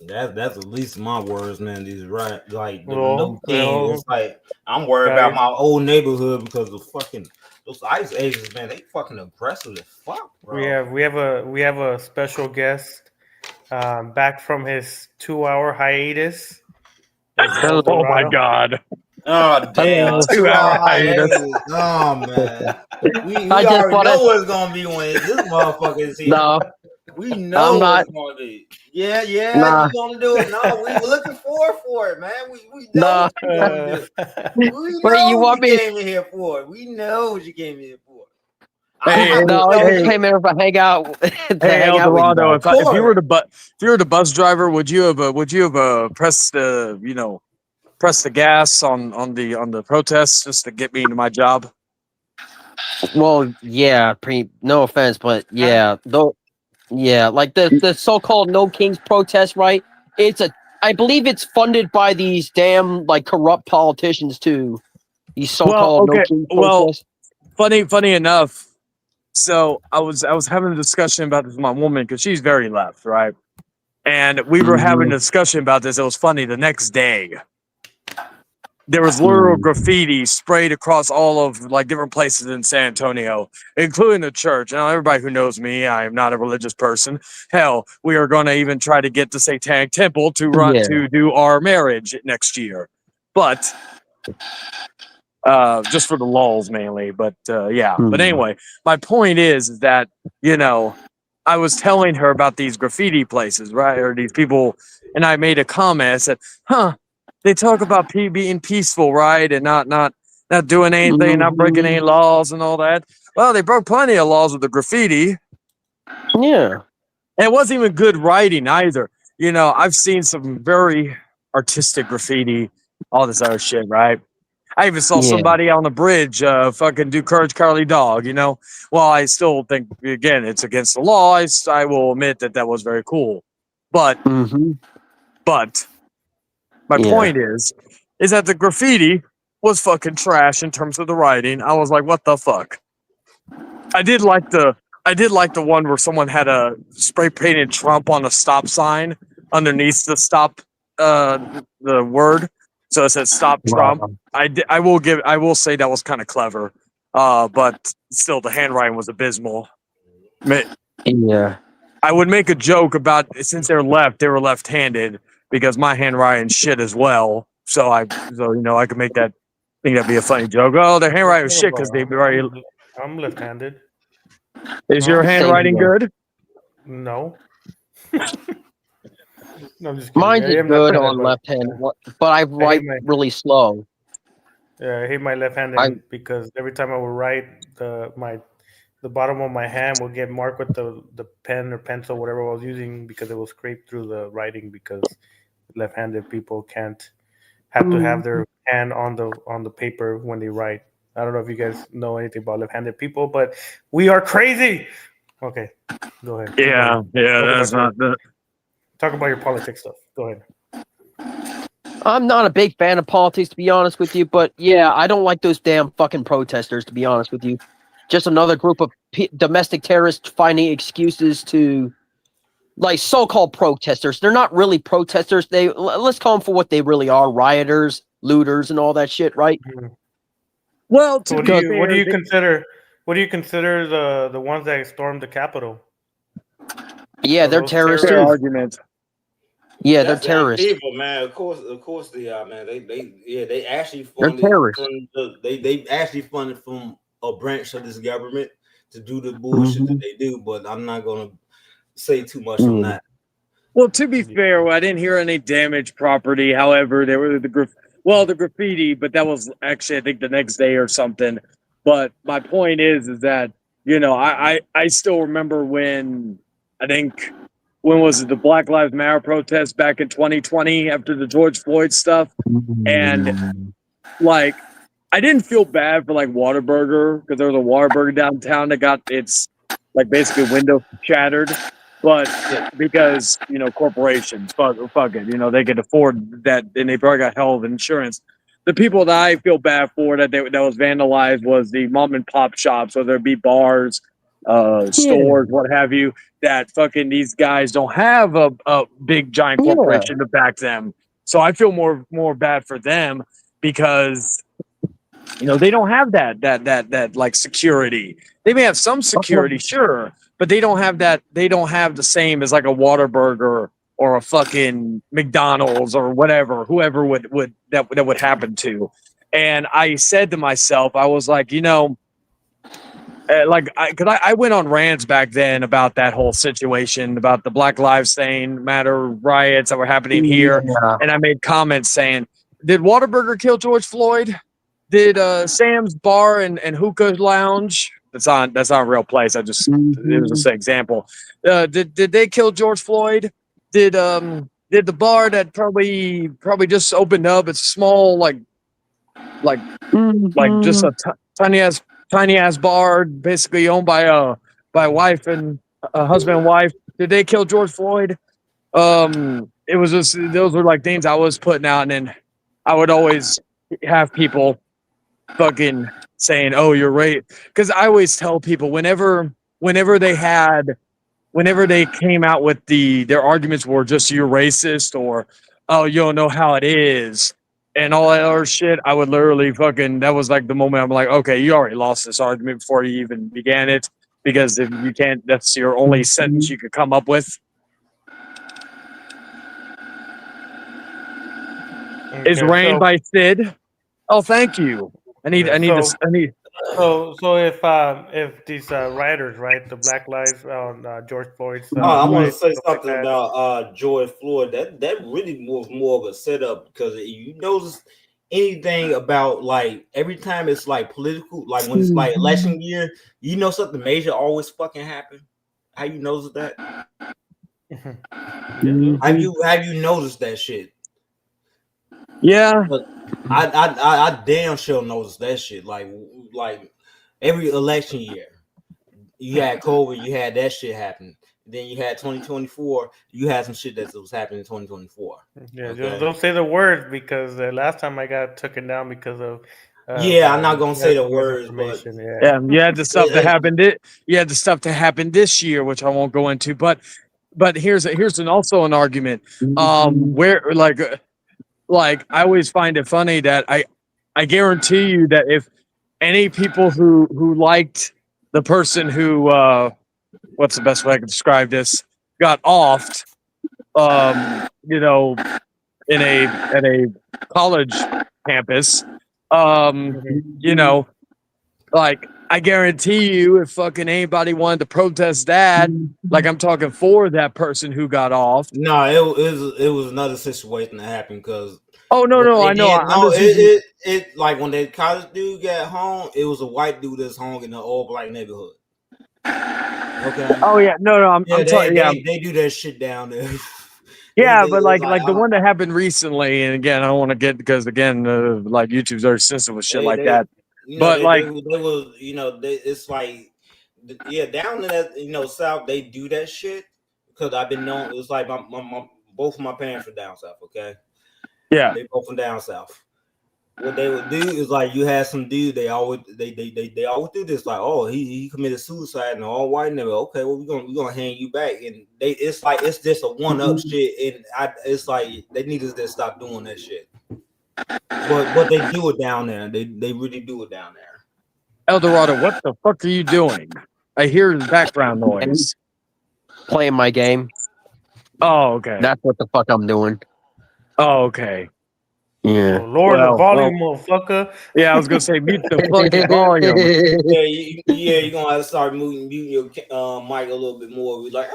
That's at least my words, man. These right, like No king. It's like I'm worried about my old neighborhood because of fucking those ICE agents, man. They fucking aggressive as fuck, bro. We have a special guest back from his 2-hour hiatus. Oh my god. Oh damn! 2-hour hiatus. Oh man, we already know what's gonna be when this motherfucker is here. No, we know what's gonna be. Yeah, nah. You gonna do it? No, we looking forward for it, man. We know. Wait, you want me? Came in here for it. We know what you came in here for. Hey, no, I came here to hang out. Hey, El Dorado, if you were the bus driver, would you have pressed the press the gas on the protest just to get me into my job? Well, yeah, no offense, but yeah, like the so-called No Kings protest, right? I believe it's funded by these damn like corrupt politicians too. These so-called No Kings protests. Funny enough, so I was having a discussion about this with my woman because she's very left, right? And we were having a discussion about this. It was funny. The next day, there was literal graffiti sprayed across all of like different places in San Antonio, including the church. Now, everybody who knows me, I am not a religious person. Hell, we are going to even try to get the Satanic Temple to to do our marriage next year, but just for the lulz mainly. But But anyway, my point is that I was telling her about these graffiti places, right, or these people, and I made a comment. I said, "Huh." They talk about being peaceful, right, and not not doing anything, not breaking any laws and all that. Well, they broke plenty of laws with the graffiti. Yeah. And it wasn't even good writing either. You know, I've seen some very artistic graffiti, all this other shit, right? I even saw Yeah. somebody on the bridge fucking do Courage Carly Dog, you know? Well, I still think, again, it's against the law. I will admit that was very cool. But But my Yeah. point is that the graffiti was fucking trash in terms of the writing. I was like, what the fuck? I did like the one where someone had a spray painted Trump on a stop sign underneath the stop the word. So it said stop Trump. Wow. I will say that was kind of clever. But still the handwriting was abysmal. Yeah. I would make a joke about since they were left-handed because my handwriting shit as well. So I could make that think that'd be a funny joke. Oh, their handwriting was shit because they very. I'm left-handed. Is your Same handwriting here. good? No. No, I'm just kidding. Mine's I is am good left-handed, on but- left hand, but I write my- really slow. Yeah, I hate my left-handed because every time I would write, the bottom of my hand will get marked with the pen or pencil, whatever I was using, because it will scrape through the writing. Because left-handed people can't have to have their hand on the paper when they write. I don't know if you guys know anything about left-handed people, but we are crazy. Okay, go ahead. Yeah, that's not the. Talk about your politics stuff. Go ahead. I'm not a big fan of politics, to be honest with you, but yeah, I don't like those damn fucking protesters, to be honest with you. Just another group of domestic terrorists finding excuses to, like, so-called protesters. They're not really protesters. Let's call them for what they really are: rioters, looters, and all that shit, right? Well, So what do you consider? What do you consider the ones that stormed the Capitol? Yeah, So they're those terrorists fair too. argument? Yeah, they're That's terrorists. Antifa, man. Of course they are, man. They actually They're funded terrorists. from they actually funded from a branch of this government to do the bullshit that they do. But I'm not gonna say too much on that. Well, to be fair, I didn't hear any damaged property. However, there were the graffiti, but that was actually I think the next day or something. But my point is that I still remember when was it the Black Lives Matter protest back in 2020 after the George Floyd stuff, and like I didn't feel bad for like Whataburger because there was a Whataburger downtown that got its like basically window shattered. But because corporations, fuck it, they could afford that, and they probably got hell of insurance. The people that I feel bad for that was vandalized was the mom and pop shops, whether it be bars, stores, what have you. That fucking these guys don't have a big giant corporation to back them, so I feel more bad for them because they don't have that like security. They may have some security, sure. But they don't have that. They don't have the same as like a Whataburger or a fucking McDonald's or whatever, whoever would that would happen to. And I said to myself, I was like, because I went on rants back then about that whole situation, about the Black Lives Matter riots that were happening here, and I made comments saying, "Did Whataburger kill George Floyd? Did Sam's Bar and Hookah Lounge?" That's not a real place. It was just an example. Did they kill George Floyd? Did the bar that probably just opened up? It's small, like just a tiny ass bar, basically owned by a wife and a husband and wife. Did they kill George Floyd? It was just those were like things I was putting out, and then I would always have people fucking saying, "Oh, you're right," because I always tell people whenever they came out with their arguments were just "you're racist" or "oh, you don't know how it is" and all that other shit, I would literally that was like the moment I'm like, okay, you already lost this argument before you even began it, because if you can't, that's your only sentence you could come up with. Okay, Is Rain by Sid? Oh, thank you. I need. So if these rioters, right, the Black Lives on George Floyd's. I want to riots, say stuff like something that. about George Floyd. That really was more of a setup, because you notice anything about like every time it's like political, like when it's like election year, you know something major always fucking happen. How you notice that? Have you noticed that shit? Yeah. I damn sure noticed that shit. Like every election year, you had COVID, you had that shit happen. Then you had 2024. You had some shit that was happening in 2024. Yeah, Okay. just don't say the words because last time I got taken down because of. Yeah, I'm not gonna say the words, but Yeah, you had the stuff that happened. You had the stuff that happened this year, which I won't go into. But here's also an argument. Where like I always find it funny that I guarantee you that if any people who liked the person who what's the best way I can describe this got offed, you know, in a college campus, you know, like I guarantee you, if fucking anybody wanted to protest that, like I'm talking for that person who got off. No, it was another situation that happened because. Oh no, I know. No, it like when the college dude got home, it was a white dude that's home in an all black neighborhood. Okay. Oh yeah, no, I'm talking. Yeah, they do that shit down there. Yeah, but like the one that happened recently, and again, I don't want to get because again, like YouTube's very sensitive with shit like that. But like, they was, it's like, yeah, down in that, South, they do that shit because I've been known. It was like both of my parents were down South. Okay. Yeah. They both from down South. What they would do is like you had some dude. They always do this. Like, oh, he committed suicide and all white. And they were, okay, well we're gonna hand you back. And it's just a one up shit. And it's like they need to just stop doing that shit. But they do it down there. They really do it down there. Eldorado, what the fuck are you doing? I hear background noise. Playing my game. Oh, okay. That's what the fuck I'm doing. Oh, okay. Yeah. Oh, Lord, the volume, motherfucker. Yeah, I was gonna say mute the fucking volume. Yeah, you're gonna have to start muting your mic a little bit more. We're like,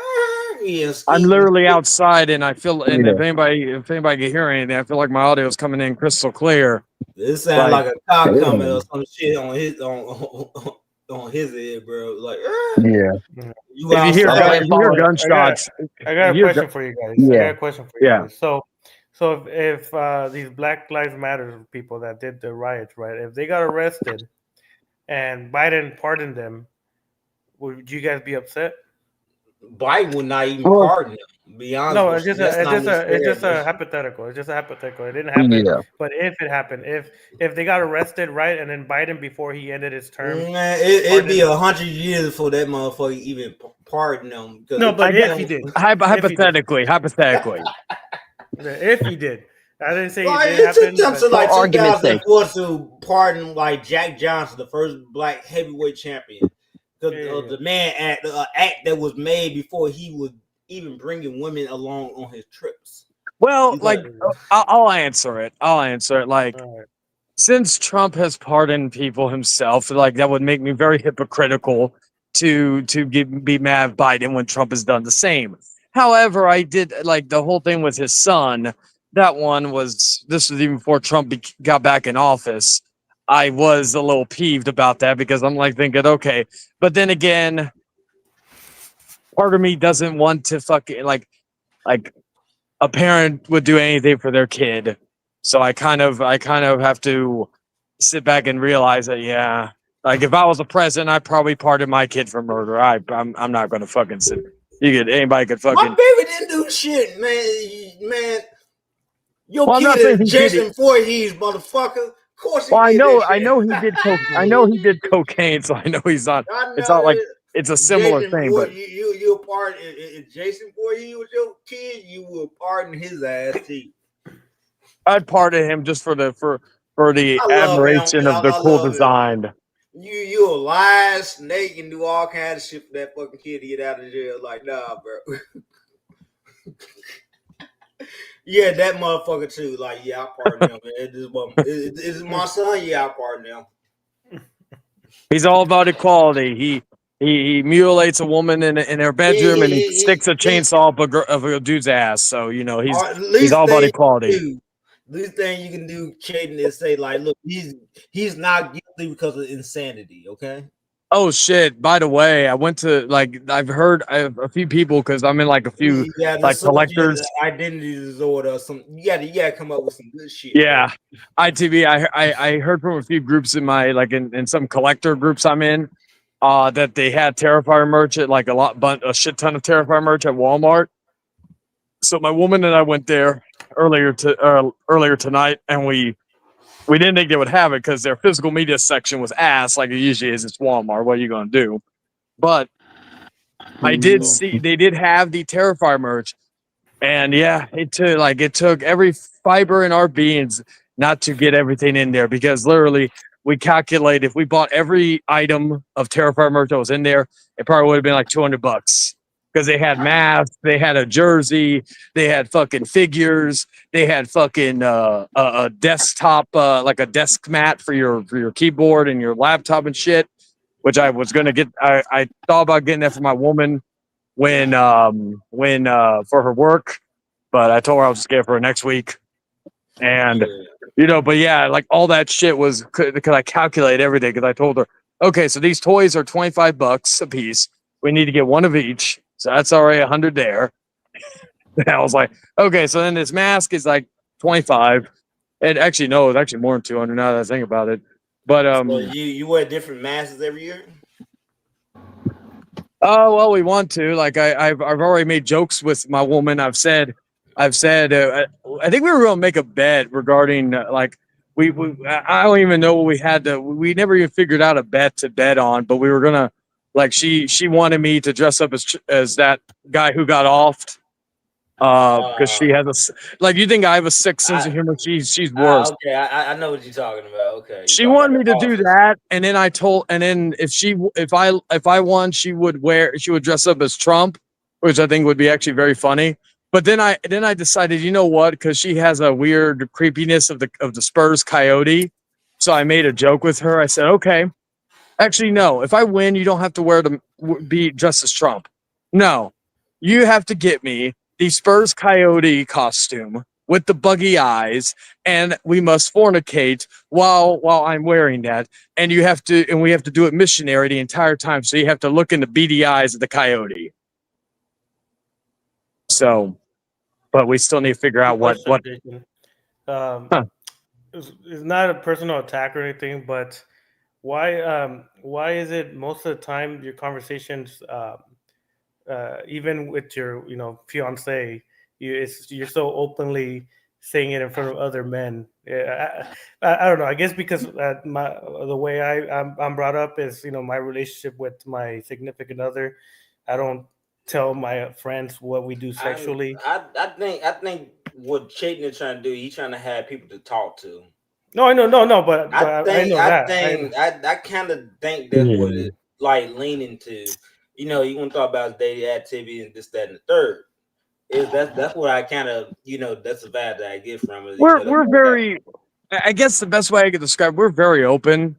yes. I'm literally outside, and I feel, and if anybody can hear anything, I feel like my audio is coming in crystal clear. It sounds like a cop coming or some shit on his head, bro. Like, yeah. If you hear gunshots, I got a question for you guys. Yeah. I got a question for you guys. So if these Black Lives Matter people that did the riots, right? If they got arrested and Biden pardoned them, would you guys be upset? Biden would not even pardon them. Be honest. No, it's just a hypothetical. It's just a hypothetical. It didn't happen. Yeah. But if it happened, if they got arrested, right, and then Biden before he ended his term, it'd be 100 years before that motherfucker even pardon them. No, but if he did, hypothetically. If he did, I didn't say it didn't happen. To like 2004 to pardon like Jack Johnson, the first black heavyweight champion, the man act that was made before he was even bringing women along on his trips. Well, I'll answer it. Like, since Trump has pardoned people himself, like that would make me very hypocritical to be mad at Biden when Trump has done the same. However, I did like the whole thing with his son. This was even before Trump got back in office. I was a little peeved about that because I'm like thinking, okay, but then again, part of me doesn't want to fucking like a parent would do anything for their kid. So I kind of have to sit back and realize that, yeah, like if I was a president, I'd probably pardon my kid for murder. I'm not going to fucking sit. Anybody could fucking. My baby didn't do shit, man. Your kid is Jason Voorhees, motherfucker. Of course he did. I know he did cocaine. I know he did cocaine, so I know he's not. It's not like it's a similar Jason thing, but you'll pardon if Jason Voorhees was your kid, you will pardon his ass too. I'd pardon him just for the admiration of the cool design. You'll lie, snake, and do all kinds of shit for that fucking kid to get out of jail. Like, nah, bro. Yeah, that motherfucker too. Like, yeah, I pardon him. It's my son. Yeah, I pardon him. He's all about equality. He mutilates a woman in her bedroom and he sticks a chainsaw up a dude's ass. So he's all about equality. This thing you can do, Chaden, is say like, look, he's not guilty because of insanity. Okay. Oh shit! By the way, I went to I've heard a few people because I'm in like a few You got like collectors. identity disorder or something. You gotta come up with some good shit. Yeah, ITV. I heard from a few groups in my in some collector groups I'm in, that they had Terrifier merch at like a shit ton of Terrifier merch at Walmart. So my woman and I went there earlier tonight, and we didn't think they would have it because their physical media section was ass, like it usually is. It's Walmart. What are you gonna do? But I did see they did have the Terrifier merch, and yeah, it took every fiber in our beings not to get everything in there, because literally we calculated if we bought every item of Terrifier merch that was in there, it probably would have been like $200 because they had masks, they had a jersey, they had fucking figures, they had fucking a desktop like a desk mat for your keyboard and your laptop and shit, which I was gonna get. I thought about getting that for my woman when for her work, but I told her I'll just get it for her next week. And but yeah, like all that shit was because I calculate everything, because I told her, okay, so these toys are $25 a piece. We need to get one of each, so that's already 100 there. And I was like, okay, so then this mask is like 25, and actually no, it's actually more than 200 now that I think about it. But so you wear different masks every year? Oh well, we want to. Like I've already made jokes with my woman. I've said I think we were going to make a bet regarding I don't even know what we had to. We never even figured out a bet to bet on, but we were gonna she wanted me to dress up as that guy who got offed. Because she has you think I have a sick sense of humor? She's worse. Okay, I know what you're talking about. Okay, she wanted me to do that, and then if I won, she would dress up as Trump, which I think would be actually very funny. But then I decided, you know what? Because she has a weird creepiness of the Spurs coyote, so I made a joke with her. I said, okay, actually no, if I win, you don't have to be dressed as Trump. No, you have to get me the Spurs coyote costume with the buggy eyes, and we must fornicate while I'm wearing that. And we have to do it missionary the entire time. So you have to look in the beady eyes of the coyote. So, but we still need to figure out what. It's not a personal attack or anything, but why is it most of the time your conversations, even with your fiance, you're so openly saying it in front of other men? I don't know. I guess because the way I'm brought up is, my relationship with my significant other. I don't tell my friends what we do sexually. I think what Chayton is trying to do, he's trying to have people to talk to. No, I know, but I kind of think that's what Hmm. it's leaning to. You want to talk about daily activity and this, that, and the third. That's what I kind of, that's the vibe that I get from it. We're very, I guess the best way I could describe, we're very open.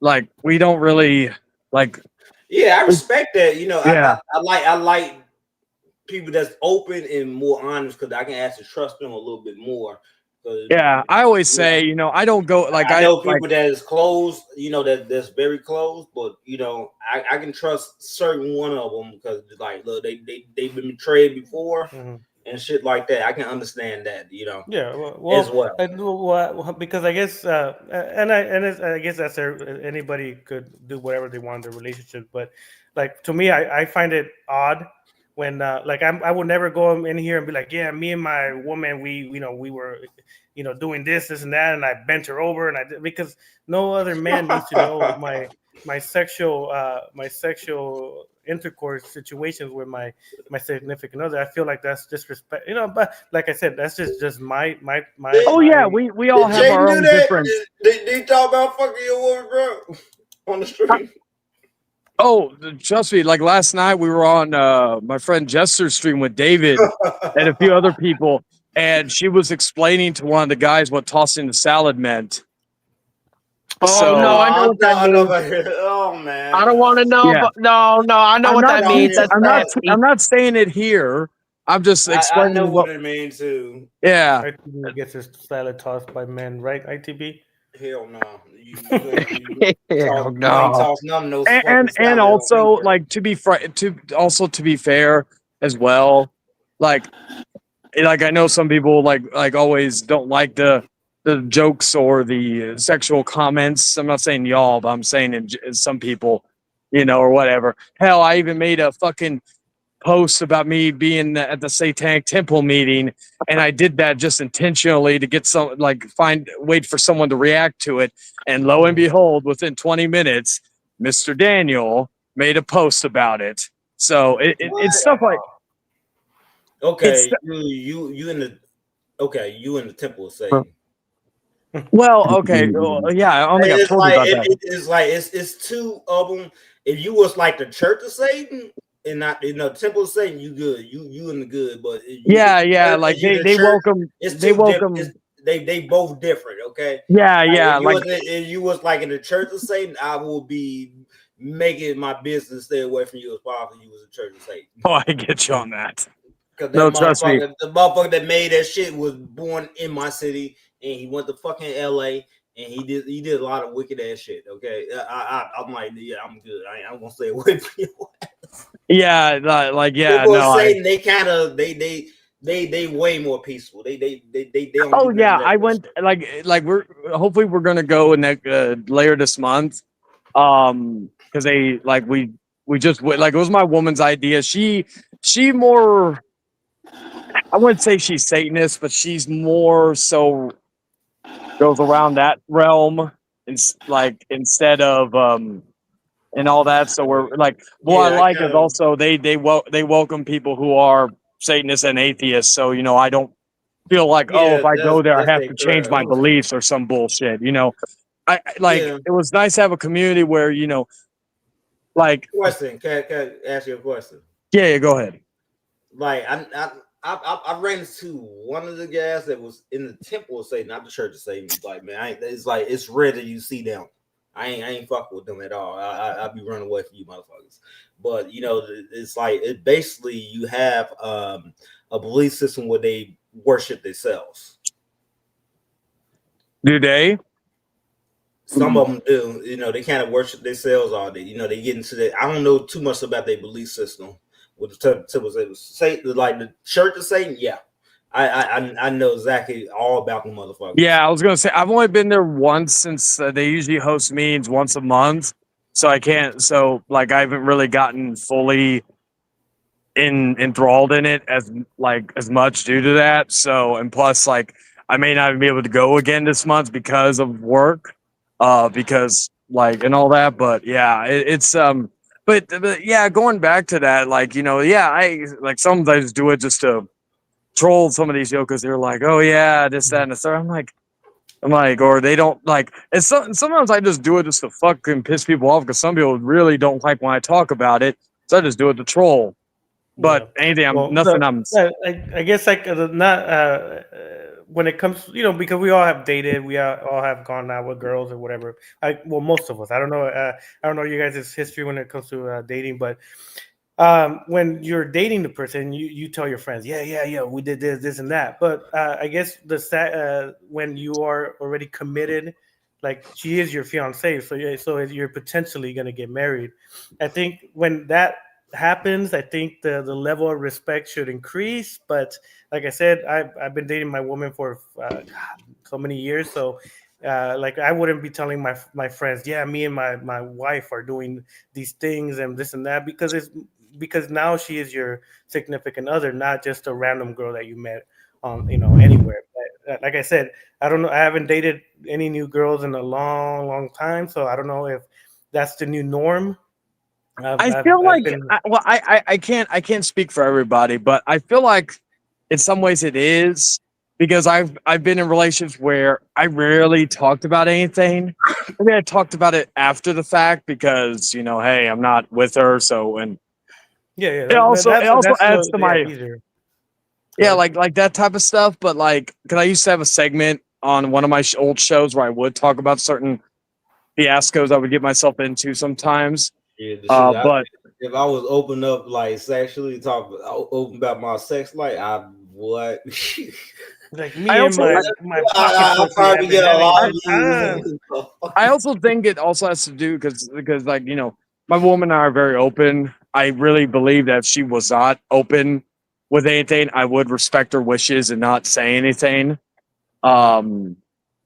Like we don't really Yeah, I respect that. Yeah. I like people that's open and more honest, because I can actually trust them a little bit more. Yeah, I always say, I don't go I know people that is closed, that's very closed, but I can trust certain one of them because look, they've been betrayed before. Mm-hmm. And shit like that. I can understand that, Yeah, as well. Because I guess, I guess that's anybody could do whatever they want in their relationship. But to me, I find it odd when I would never go in here and be like, yeah, me and my woman, we were doing this and that, and I bent her over, and because no other man needs to know my sexual intercourse situations with my significant other. I feel like that's disrespect, but like I said, that's just my Oh yeah, we all have our own different. They talk about fucking your woman, bro, on the street. Oh, trust me. Like last night, we were on my friend Jester's stream with David and a few other people, and she was explaining to one of the guys what tossing the salad meant. Oh no, I know what that means. Oh man, I don't want to know. Yeah. But no, I know what that means. I'm not saying it here, I'm just I explaining know what. what it means too. Yeah, ITB gets his salad tossed by men, right? ITB. Hell no. Hell You ain't no. tossed none of those and fucking and salad on also me. like to be fair as well, like I know some people like always don't like the jokes or the sexual comments. I'm not saying y'all, but I'm saying some people, or whatever. Hell, I even made a fucking post about me being at the Satanic Temple meeting, and I did that just intentionally to get wait for someone to react to it. And lo and behold, within 20 minutes, Mr. Daniel made a post about it. So it's stuff like it's Okay, you in the you in the temple of Satan. well, okay, yeah, I don't think I've It's told you like about that. it's like it's two of them. If you was like the Church of Satan and not Temple of Satan, you good. You in the good, but Yeah, like you the they church, welcome it's they two different. welcome. They both different. Okay. Yeah, like If you was like in the Church of Satan, I will be making my business to stay away from you as possible. You was a Church of Satan. oh, I get you on that. Because No, trust me. the motherfucker that made that shit was born in my city, and he went to fucking LA, and he did a lot of wicked ass shit. Okay, I'm like, yeah, I'm good. I'm gonna stay away from you. Yeah, like yeah, People no, say they kind of they way more peaceful. They don't oh do none yeah, of that I good went stuff. like we're gonna go later this month, because they we just went, like it was my woman's idea. She more, I wouldn't say she's Satanist, but she's more so goes around that realm, and like instead of and all that. So we're like, what I Yeah, I like kind is of also they welcome people who are Satanists and atheists. So I don't feel like, oh, if I go there, I that's have their to change my crowd. beliefs or some bullshit. Like Yeah. it was nice to have a community where like Question. Can I ask you a question? yeah, go ahead. Like I ran into one of the guys that was in the temple of Satan, not the church of Satan. Like, man, it's rare that you see them. I ain't fucking with them at all. I be running away from you motherfuckers. But it's like it basically you have a belief system where they worship themselves. Do they? Some of them do. They kind of worship themselves all day. They get into that. I don't know too much about their belief system. With the Satan, like the Church of Satan, yeah, I know exactly all about the motherfuckers. Yeah, I was gonna say I've only been there once since they usually host meetings once a month, so I can't. So like I haven't really gotten fully enthralled in it as much due to that. So and plus like I may not be able to go again this month because of work, because and all that. But yeah, it's but yeah, going back to that, yeah, I like sometimes do it just to troll some of these because they're like, oh yeah, this, that, and the third. I'm like, or they don't like. And sometimes I just do it just to fucking piss people off because some people really don't like when I talk about it. So I just do it to troll. But anything, I guess not when it comes, because we all have dated, we all have gone out with girls or whatever. Most of us. I don't know. I don't know you guys' history when it comes to dating, but when you're dating the person, you tell your friends, yeah, we did this, and that. But I guess when you are already committed, like she is your fiance, so you're potentially gonna get married. I think when that happens, I think the level of respect should increase. But like I said, I've been dating my woman for so many years, so like I wouldn't be telling my friends, yeah, me and my wife are doing these things and this and that, because now she is your significant other, not just a random girl that you met on anywhere. But like I said, I don't know, I haven't dated any new girls in a long time, so I don't know if that's the new norm. I can't speak for everybody, but I feel like in some ways it is, because I've been in relationships where I rarely talked about anything. Maybe I talked about it after the fact because hey, I'm not with her, so and yeah, it also adds to my easier. like that type of stuff. But because I used to have a segment on one of my old shows where I would talk about certain fiascos I would get myself into sometimes. Yeah, the shit But if I was open up like sexually open about my sex life, I what? Like me I and also my I pocket pussy probably have been get a having lot good times. of I also think it also has to do because like my woman and I are very open. I really believe that if she was not open with anything, I would respect her wishes and not say anything. Um,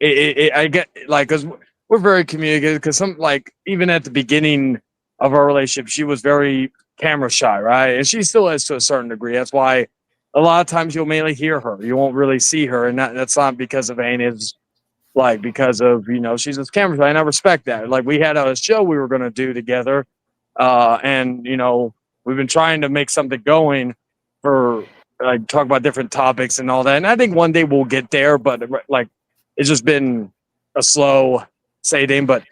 I get like because we're very communicative. Because some like even at the beginning of our relationship, she was very camera shy, right? And she still is to a certain degree. That's why a lot of times you'll mainly hear her. You won't really see her, and that's not because of anything like because of she's this camera shy, and I respect that. Like we had a show we were going to do together, and we've been trying to make something going for like talk about different topics and all that, and I think one day we'll get there, but like it's just been a slow stating. But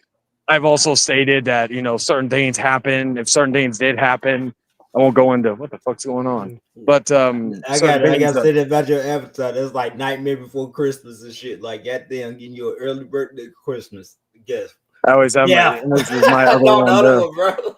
I've also stated that certain things happen. If certain things did happen, I won't go into what the fuck's going on, but I certain got things to say that about your avatar. That's like Nightmare Before Christmas and shit. Like that damn getting you an early birthday Christmas gift. I always have Yeah, this is my other no, the one other there. one, bro.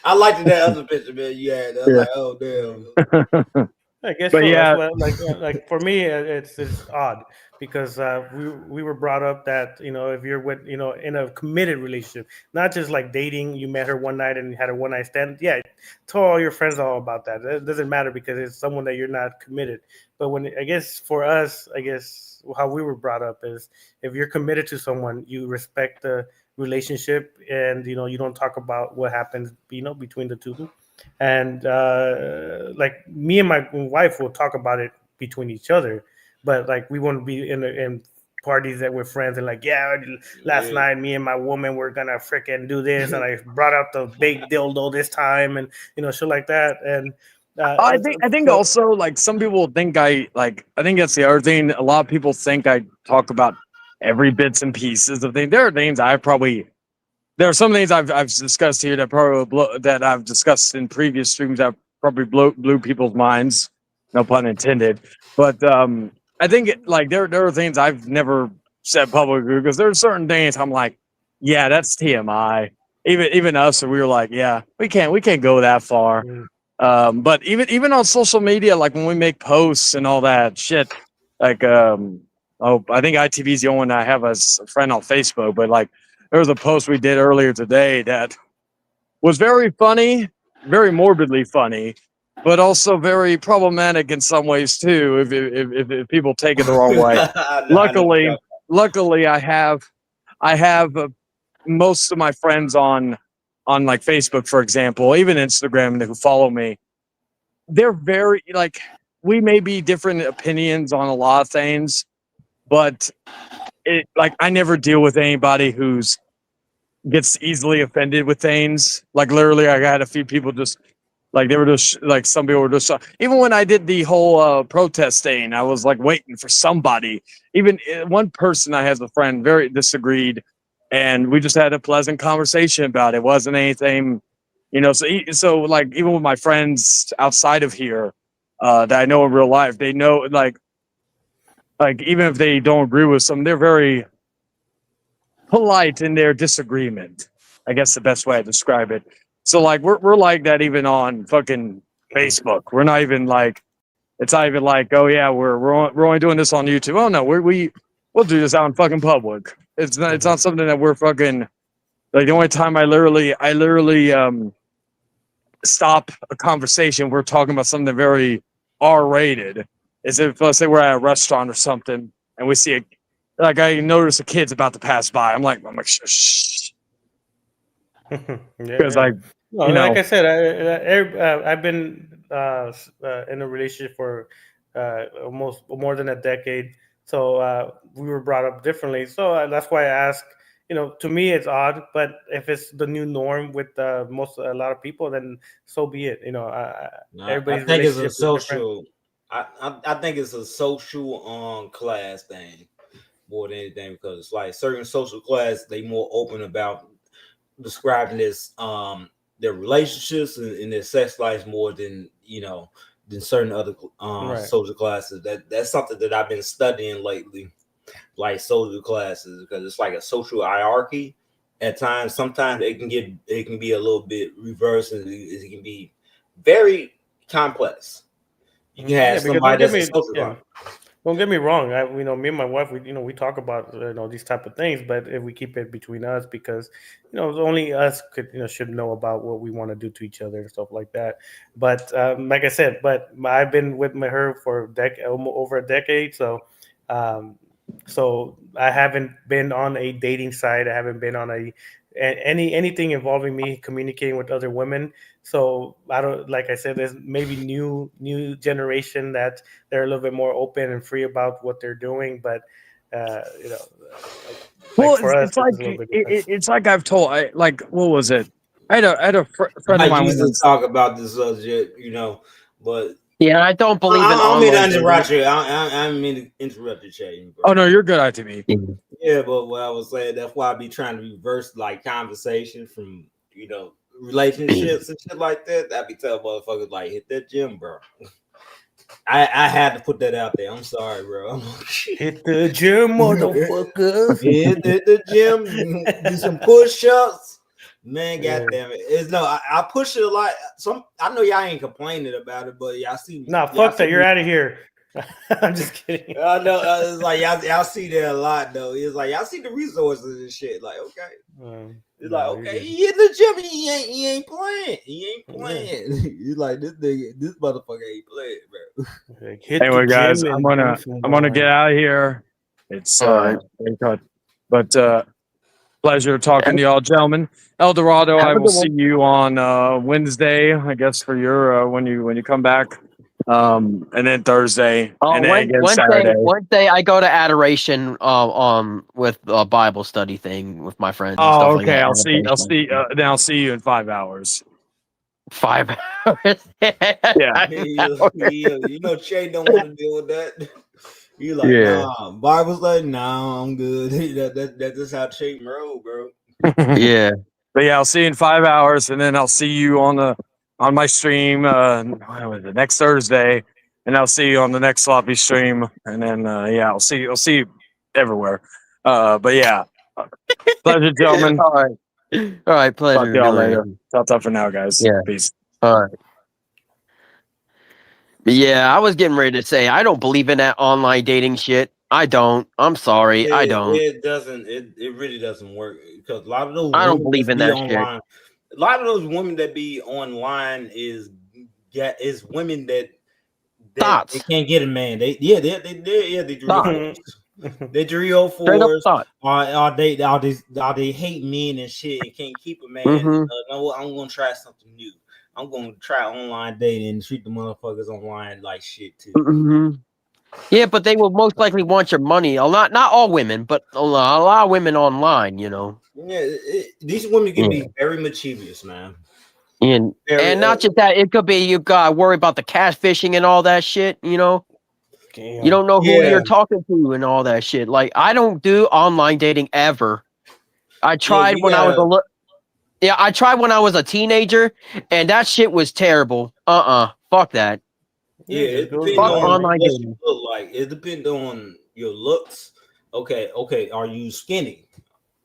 I liked that other picture, man. You had. I was like, oh damn. I guess But so. That's yeah, what like for me, it's odd because we were brought up that if you're with in a committed relationship, not just like dating. You met her one night and had a one night stand. Yeah, tell all your friends all about that. It doesn't matter because it's someone that you're not committed. But when I guess for us, I guess how we were brought up is if you're committed to someone, you respect the relationship and you don't talk about what happens between the two, and like me and my wife will talk about it between each other, but like we won't be in parties that we're friends and like, yeah, last night me and my woman were gonna freaking do this and I brought out the big dildo this time and shit like that. And I think so also like some people think I think that's the other thing. A lot of people think I talk about every bits and pieces of things. There are things there are some things I've discussed here that that I've discussed in previous streams that probably blew people's minds. No pun intended. But I think like there are things I've never said publicly because there are certain things I'm like, yeah, that's TMI. Even us, we were like, yeah, we can't go that far. mm, But even on social media, like when we make posts and all that shit, like I think ITV is the only one I have as a friend on Facebook, but like there was a post we did earlier today that was very funny, very morbidly funny, but also very problematic in some ways too. If people take it the wrong way. I know. Luckily, I have most of my friends on like Facebook, for example, even Instagram, who follow me. They're very like we may be different opinions on a lot of things, but it like I never deal with anybody who's gets easily offended with things. Like literally, I had a few people just like they were just like some people were just even when I did the whole protest thing, I was like waiting for somebody. Even one person I had a friend very disagreed, and we just had a pleasant conversation about it. It wasn't anything, So like even with my friends outside of here that I know in real life, they know like even if they don't agree with some, they're very polite in their disagreement. I guess the best way to describe it. So like we're like that even on fucking Facebook. We're not even like it's not even like, oh yeah, we're only doing this on YouTube. Oh no, we'll do this out in fucking public. It's not something that we're fucking like the only time I literally stop a conversation we're talking about something very R-rated is if let's say we're at a restaurant or something and we see like I notice a kid's about to pass by. I'm like shh. yeah, Because yeah. like No, like I said, I've been in a relationship for almost more than a decade. So we were brought up differently. So that's why I ask. To me, it's odd, but if it's the new norm with a lot of people, then so be it. I Everybody's think it's a relationship is different. social. I think it's a social class thing more than anything because it's like certain social class they more open about describing this their relationships and their sex lives more than than certain other Right. social classes. That's something that I've been studying lately, like social classes, because it's like a social hierarchy, at times. Sometimes it can be a little bit reversed, and it can be very complex. You can have because somebody that's a social yeah, don't get me wrong. Me and my wife, we talk about these type of things, but if we keep it between us, because only us should know about what we want to do to each other and stuff like that. But like I said, I've been with her for over a decade, so so I haven't been on a dating site. I haven't been on anything involving me communicating with other women. So I don't, like I said, there's maybe new generation that they're a little bit more open and free about what they're doing, but Well, for us, it's like a little bit different. it's like I've told. What was it? I had a friend of I mine. used to once- talk about this subject, but Yeah, I don't believe in I don't mean to online interrupt dating. you. I don't mean to interrupt you, Shane. Oh no, you're good, ITV. Yeah, but what I was saying, that's why I be trying to reverse like conversation from relationships and shit like that. I be telling motherfuckers like hit that gym, bro. I had to put that out there. I'm sorry, bro. Hit the gym, motherfuckers. Hit the gym, do some push-ups. Man, Yeah. goddamn it! I push it a lot. I know y'all ain't complaining about it, but y'all see. Nah, y'all fuck see that. You're out of here. I'm just kidding. I know it's like y'all see that a lot though. It's like y'all see the resources and shit. Like okay, it's like okay, he in the gym, he ain't playing. He ain't playing. He's like this motherfucker ain't playing, bro. Like, hit Anyway, the guys, gym I'm and gonna do some I'm gonna get more. out of here. It's All right. but pleasure talking to y'all, gentlemen. Eldorado, Have I a will good see one. you on Wednesday, I guess, for your when you come back. And then Thursday, and then again Saturday. Wednesday, I go to adoration with a Bible study thing with my friends and Oh, stuff like okay. that. Then I'll see you in 5 hours. 5 hours. Yeah. Shane don't want to deal with that. You like, Yeah. nah, Bible's like, nah, I'm good. That's just how Shane roll, bro. Yeah. But yeah, I'll see you in 5 hours, and then I'll see you on my stream next Thursday, and I'll see you on the next sloppy stream, and then I'll see you everywhere. But yeah, pleasure, gentlemen. All right. All right. Talk Pleasure to y'all doing later. it. Talk for now, guys. Yeah. Peace. All right. Yeah, I was getting ready to say I don't believe in that online dating shit. I don't. I'm sorry. I don't. It doesn't. It really doesn't work because a lot of those I don't women believe that in be that shit. online, a lot of those women that be online is women that they Thoughts. can't get a man. They 304s. They Straight up 304s. thought. Are they hate men and shit and can't keep a man? Mhm. No, I'm gonna try something new. I'm gonna try online dating and treat the motherfuckers online like shit too. Mhm. Yeah, but they will most likely want your money. Not all women, but a lot of women online. Yeah, these women can be very mischievous, man. And not just that, it could be you got to worry about the catfishing and all that shit. You don't know who you're talking to and all that shit. Like I don't do online dating ever. I tried when I was I tried when I was a teenager, and that shit was terrible. Fuck that. Yeah, it depends Fuck on online what dating. you look like. It depends on your looks. Okay. Are you skinny?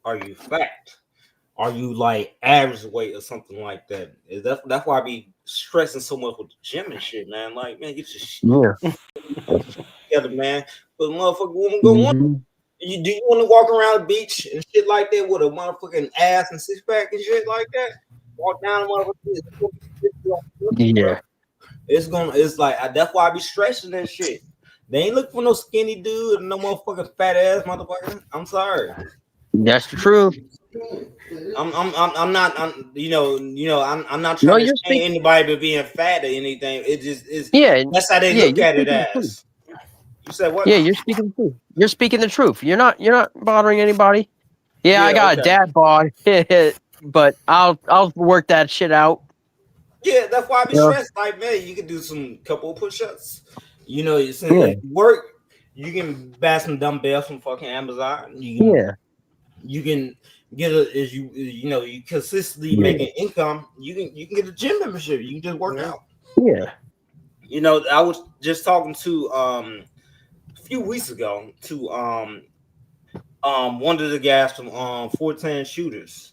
Are you fat? Are you like average weight or something like that? That's why I be stressing so much with the gym and shit, man. Like, man, get your shit together, man. But motherfucker woman go want do you want to walk around the beach and shit like that with a motherfucking ass and six pack and shit like that? Walk down the motherfucker. Yeah. It's like that's why I be stressing that shit. They ain't looking for no skinny dude and no motherfucking fat ass motherfucker. I'm sorry. That's true. I'm not. I'm not No, trying to you're shame anybody for being fat or anything. It just is. Yeah. That's how they Yeah, look you're at it speaking the as. You said what? Yeah, you're speaking the truth. You're speaking the truth. You're not bothering anybody. Yeah, I Yeah, got a okay. dad bod, but I'll work that shit out. Yeah, that's why I be Yeah. stressed. Like, man, you can do some couple of push-ups. Since if you work, you can buy some dumbbells from fucking Amazon. You can get you consistently making income. You can get a gym membership. You can just work out. Yeah. I was just talking to a few weeks ago to One of the guys from 410 Shooters.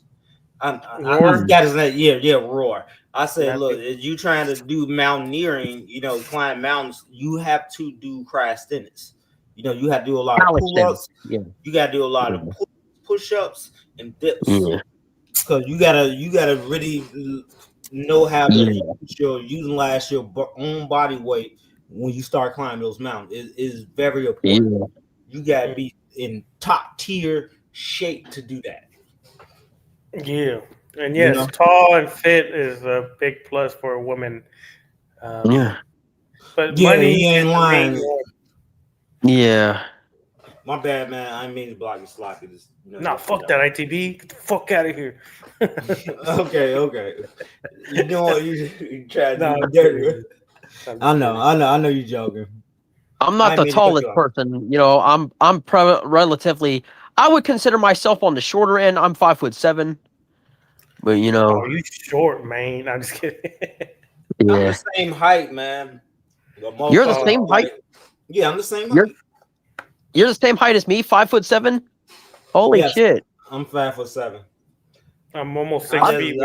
I Roar? forgot his name. Yeah, Roar. I said, Matthew. look, if you trying to do mountaineering, climb mountains, you have to do calisthenics. You have to do a lot of pull-ups. Yeah. You got to do a lot of push-ups and dips. Yeah. Because you gotta really know how to utilize your own body weight when you start climbing those mountains. It is very important. You gotta be in top tier shape to do that. Yeah, and yes, tall and fit is a big plus for a woman. But money he ain't lying. Yeah. My bad, man. I mean to block you sloppy. Fuck that ITB. Get the fuck out of here. Okay. You know what you try to do dirty. I know you're joking. I'm not the tallest person. I'm relatively. I would consider myself on the shorter end. I'm 5'7", but Oh, you short, man. I'm just kidding. I'm the same height, man. You're the same height. Yeah, I'm the same height. You're the same height as me, 5'7". Holy shit! I'm 5'7". I'm almost 6 feet.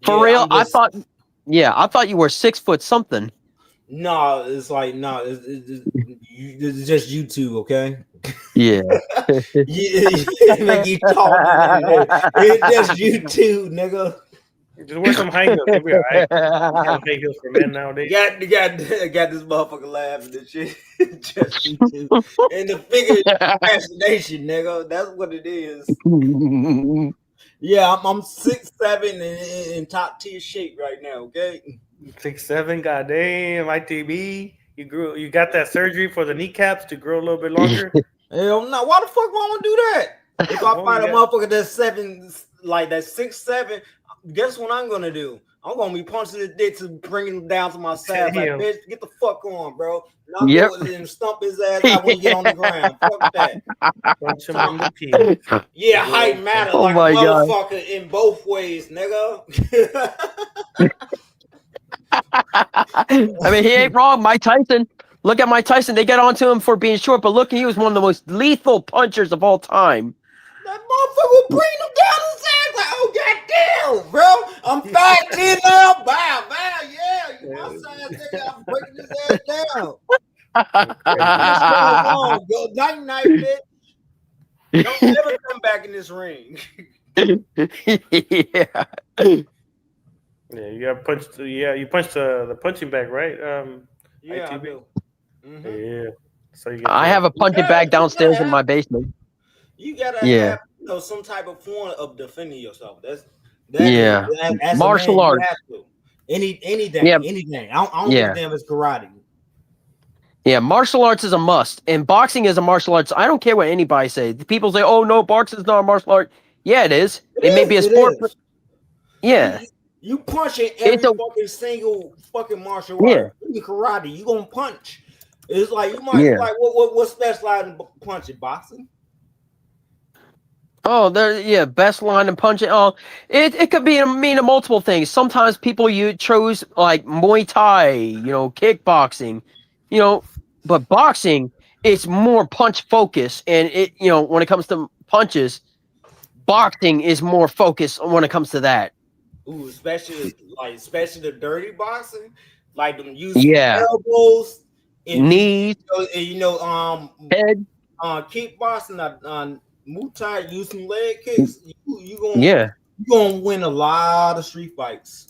For real, I thought you were 6 foot something. No, it's just you two, okay? Yeah. Make you talk. It's just you two, nigga. Just wear some high heels. It'll be all right. High heels for men nowadays. Got this motherfucker laughing and shit. Just you two. And the figure is fascination, nigga. That's what it is. Yeah, I'm 6'7" in top tier shape right now, okay? 6'7", goddamn, ITB. You got that surgery for the kneecaps to grow a little bit longer? Hell no. Why the fuck would I want to do that? If I find a motherfucker that's 6'7", guess what I'm gonna do? I'm gonna be punching his dick to bring him down to my side. Like, bitch, get the fuck on, bro. And I'm going to stump his ass out when he get on the ground. Fuck that. Punch him in the teeth. Yeah, height matter like a motherfucker in both ways, nigga. I mean, he ain't wrong. Mike Tyson. Look at Mike Tyson. They get onto him for being short, but look, he was one of the most lethal punchers of all time. That motherfucker will bring him down his ass like, oh goddamn, bro. I'm 5'10" now. Bow, yeah. You my size, nigga. I'm breaking his ass down. Go night, bitch. Don't ever come back in this ring. Yeah, you got punched. Yeah, you punched the punching bag, right? Yeah, ITB? I do. Mm-hmm. Yeah. So I have a punching bag downstairs in my basement. You gotta have some type of form of defending yourself. That's martial arts. Anything. I don't give a damn if it's karate. Yeah, martial arts is a must, and boxing is a martial arts. I don't care what anybody says. People say, "Oh no, boxing is not a martial art." Yeah, it is. It may be a sport. But yeah. You punch in every fucking single fucking martial art. Even karate, you gonna punch. It's like you might like what's specialized in punching? Boxing? Oh, best line and punching. Oh, it could mean multiple things. Sometimes people chose like Muay Thai, kickboxing, but boxing it's more punch focused, and it when it comes to punches, boxing is more focused when it comes to that. Ooh, especially the dirty boxing, like them using elbows, and knees, head. Kickboxing on Muay Thai using leg kicks. You gonna win a lot of street fights.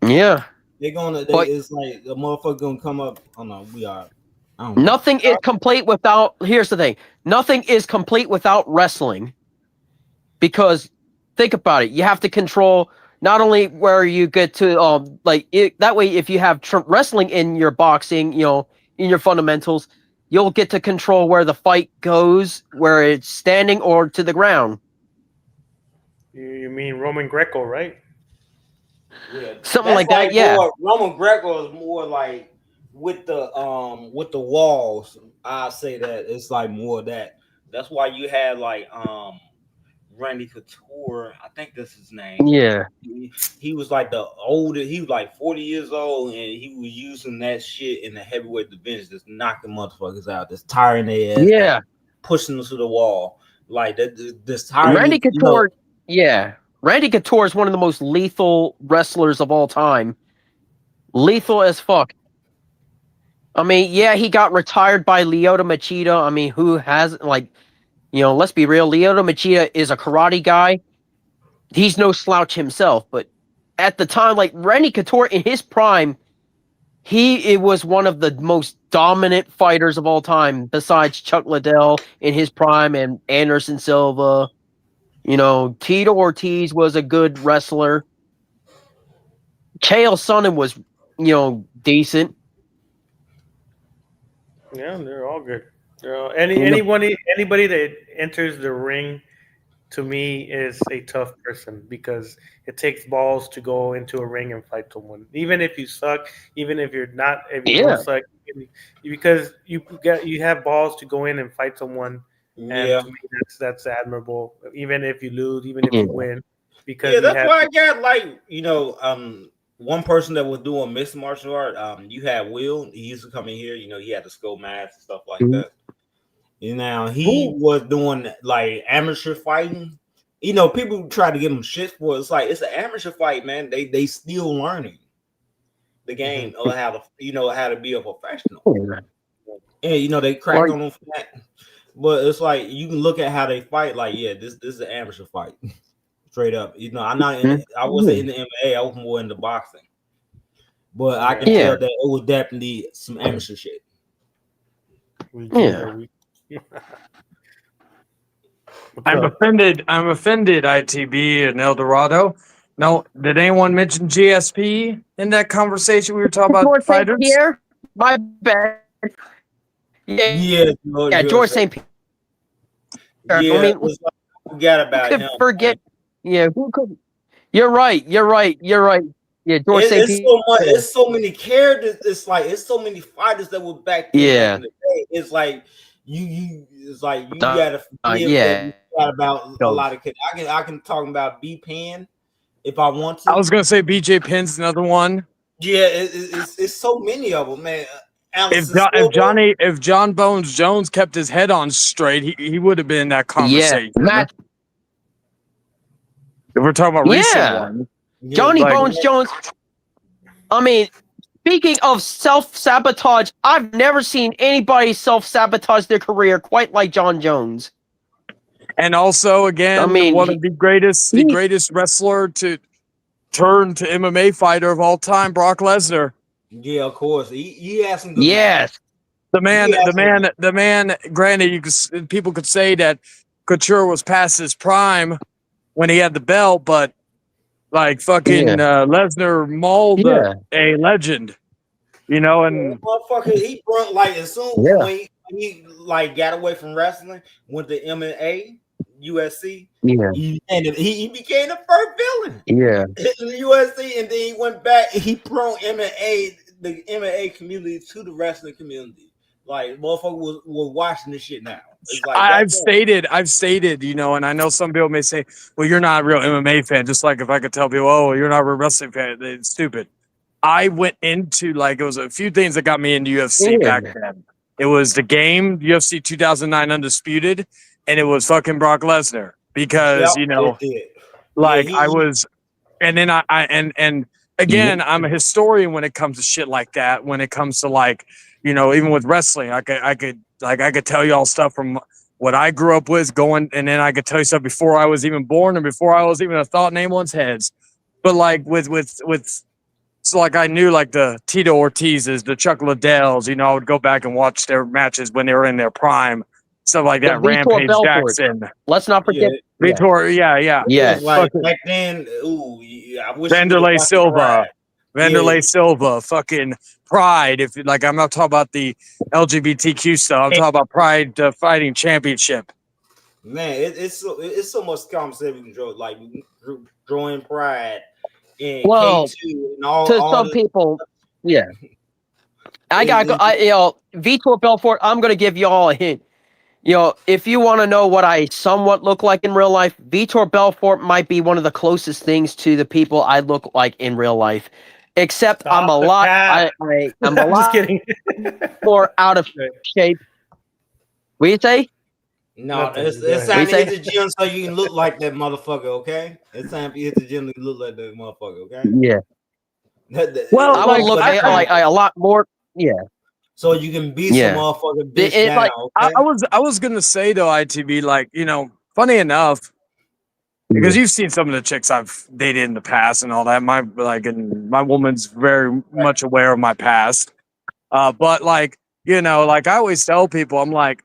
Yeah, it's like the motherfucker gonna come up. Oh no, we are. Nothing is complete without. Here's the thing: nothing is complete without wrestling. Because think about it, you have to control. Not only where you get to, that way, if you have wrestling in your boxing, in your fundamentals, you'll get to control where the fight goes, where it's standing or to the ground. You mean Roman Greco, right? Yeah, something like that. Yeah, Roman Greco is more like with the walls. I say that it's like more of that. That's why you had like Randy Couture, I think that's his name. Yeah, he was like the oldest. He was like 40 years old, and he was using that shit in the heavyweight division, just knocking motherfuckers out, just tiring their ass. Yeah, pushing them to the wall. Like that, this time, Randy Couture, yeah. Randy Couture is one of the most lethal wrestlers of all time. Lethal as fuck. I mean, yeah, he got retired by Lyoto Machida. I mean, who has, like, let's be real. Lyoto Machida is a karate guy. He's no slouch himself, but at the time, like, Randy Couture in his prime, it was one of the most dominant fighters of all time, besides Chuck Liddell in his prime and Anderson Silva. Tito Ortiz was a good wrestler. Chael Sonnen was, decent. Yeah, they're all good. Anybody that enters the ring, to me, is a tough person because it takes balls to go into a ring and fight someone. Even if you suck, even if you're not, if you don't suck, because you have balls to go in and fight someone. And to me, that's admirable. Even if you lose, even if you win, because that's why I got one person that was doing mixed martial art. You had Will. He used to come in here. He had the skull mask and stuff like that. Now he was doing like amateur fighting. People try to get him shit for it. It's like it's an amateur fight, man. They still learning the game of how to be a professional. And they crack on them for that. But it's like you can look at how they fight. Like, yeah, this is an amateur fight, straight up. I'm not. I wasn't in the MMA. I was more into boxing. But I can tell that it was definitely some amateur shit. Yeah. I'm offended, ITB and El Dorado. No, did anyone mention GSP in that conversation we were talking about George fighters? St. Pierre? My bad. George St. Pierre. Yeah, I mean, forget about him. Forget. Man. Yeah, who could? You're right. Yeah, George St. Pierre. It's so many characters. It's like it's so many fighters that were back then. In the day. It's like you gotta forget about a lot of kids. I can talk about B Pan if I want to. I was gonna say BJ Penn's another one. Yeah, it's so many of them, man. If John Bones Jones kept his head on straight, he would have been in that conversation. Yeah, if we're talking about recent ones. Johnny Bones Jones. I mean, speaking of self-sabotage, I've never seen anybody self-sabotage their career quite like John Jones. And also, again, one of the greatest wrestler to turn to MMA fighter of all time, Brock Lesnar. Yeah, of course. He has some good Yes. The man. Granted, people could say that Couture was past his prime when he had the belt, but like fucking Lesnar mauled a legend, and motherfucker, he brought like as soon when he like got away from wrestling, went to MMA, USC, he became the first villain, in the USC, and then he went back. He brought the MMA community to the wrestling community. Like motherfucker was watching this shit now. Like, I've stated, and I know some people may say, well, you're not a real MMA fan. Just like if I could tell people, oh, you're not a real wrestling fan, it's stupid. I went into it was a few things that got me into UFC back then. It was the game, UFC 2009 Undisputed, and it was fucking Brock Lesnar because, I was, and then again, I'm a historian when it comes to shit like that. When it comes to even with wrestling, I could tell you all stuff from what I grew up with going, and then I could tell you stuff before I was even born and before I was even a thought in anyone's heads. But I knew the Tito Ortizes, the Chuck Liddells, I would go back and watch their matches when they were in their prime, stuff like that. Rampage Jackson. Let's not forget Vitor. Yeah. Back then, I wish Vanderlei Silva, fucking Pride. If I'm not talking about the LGBTQ stuff, I'm talking about Pride Fighting Championship. Man, it's so much conversation we can drawing Pride and K2 and all. To some people, I got Vitor Belfort. I'm gonna give y'all a hint. If you want to know what I somewhat look like in real life, Vitor Belfort might be one of the closest things to the people I look like in real life. Except I'm a lot. I'm a lot just kidding. more out of shape. What do you say? No, Nothing. it's Go it's ahead. time to What hit the gym so you can look like that motherfucker. Okay, it's time to hit the gym to look like that motherfucker. Okay. Yeah, Well, I would like, look But at like a lot more. Yeah, so you can be some yeah. motherfucking It, bitch it now. like Okay. I was gonna say though, ITB, like, you know, funny enough, because you've seen some of the chicks I've dated in the past and all that. And my woman's very much aware of my past. But like, you know, like I always tell people, I'm like,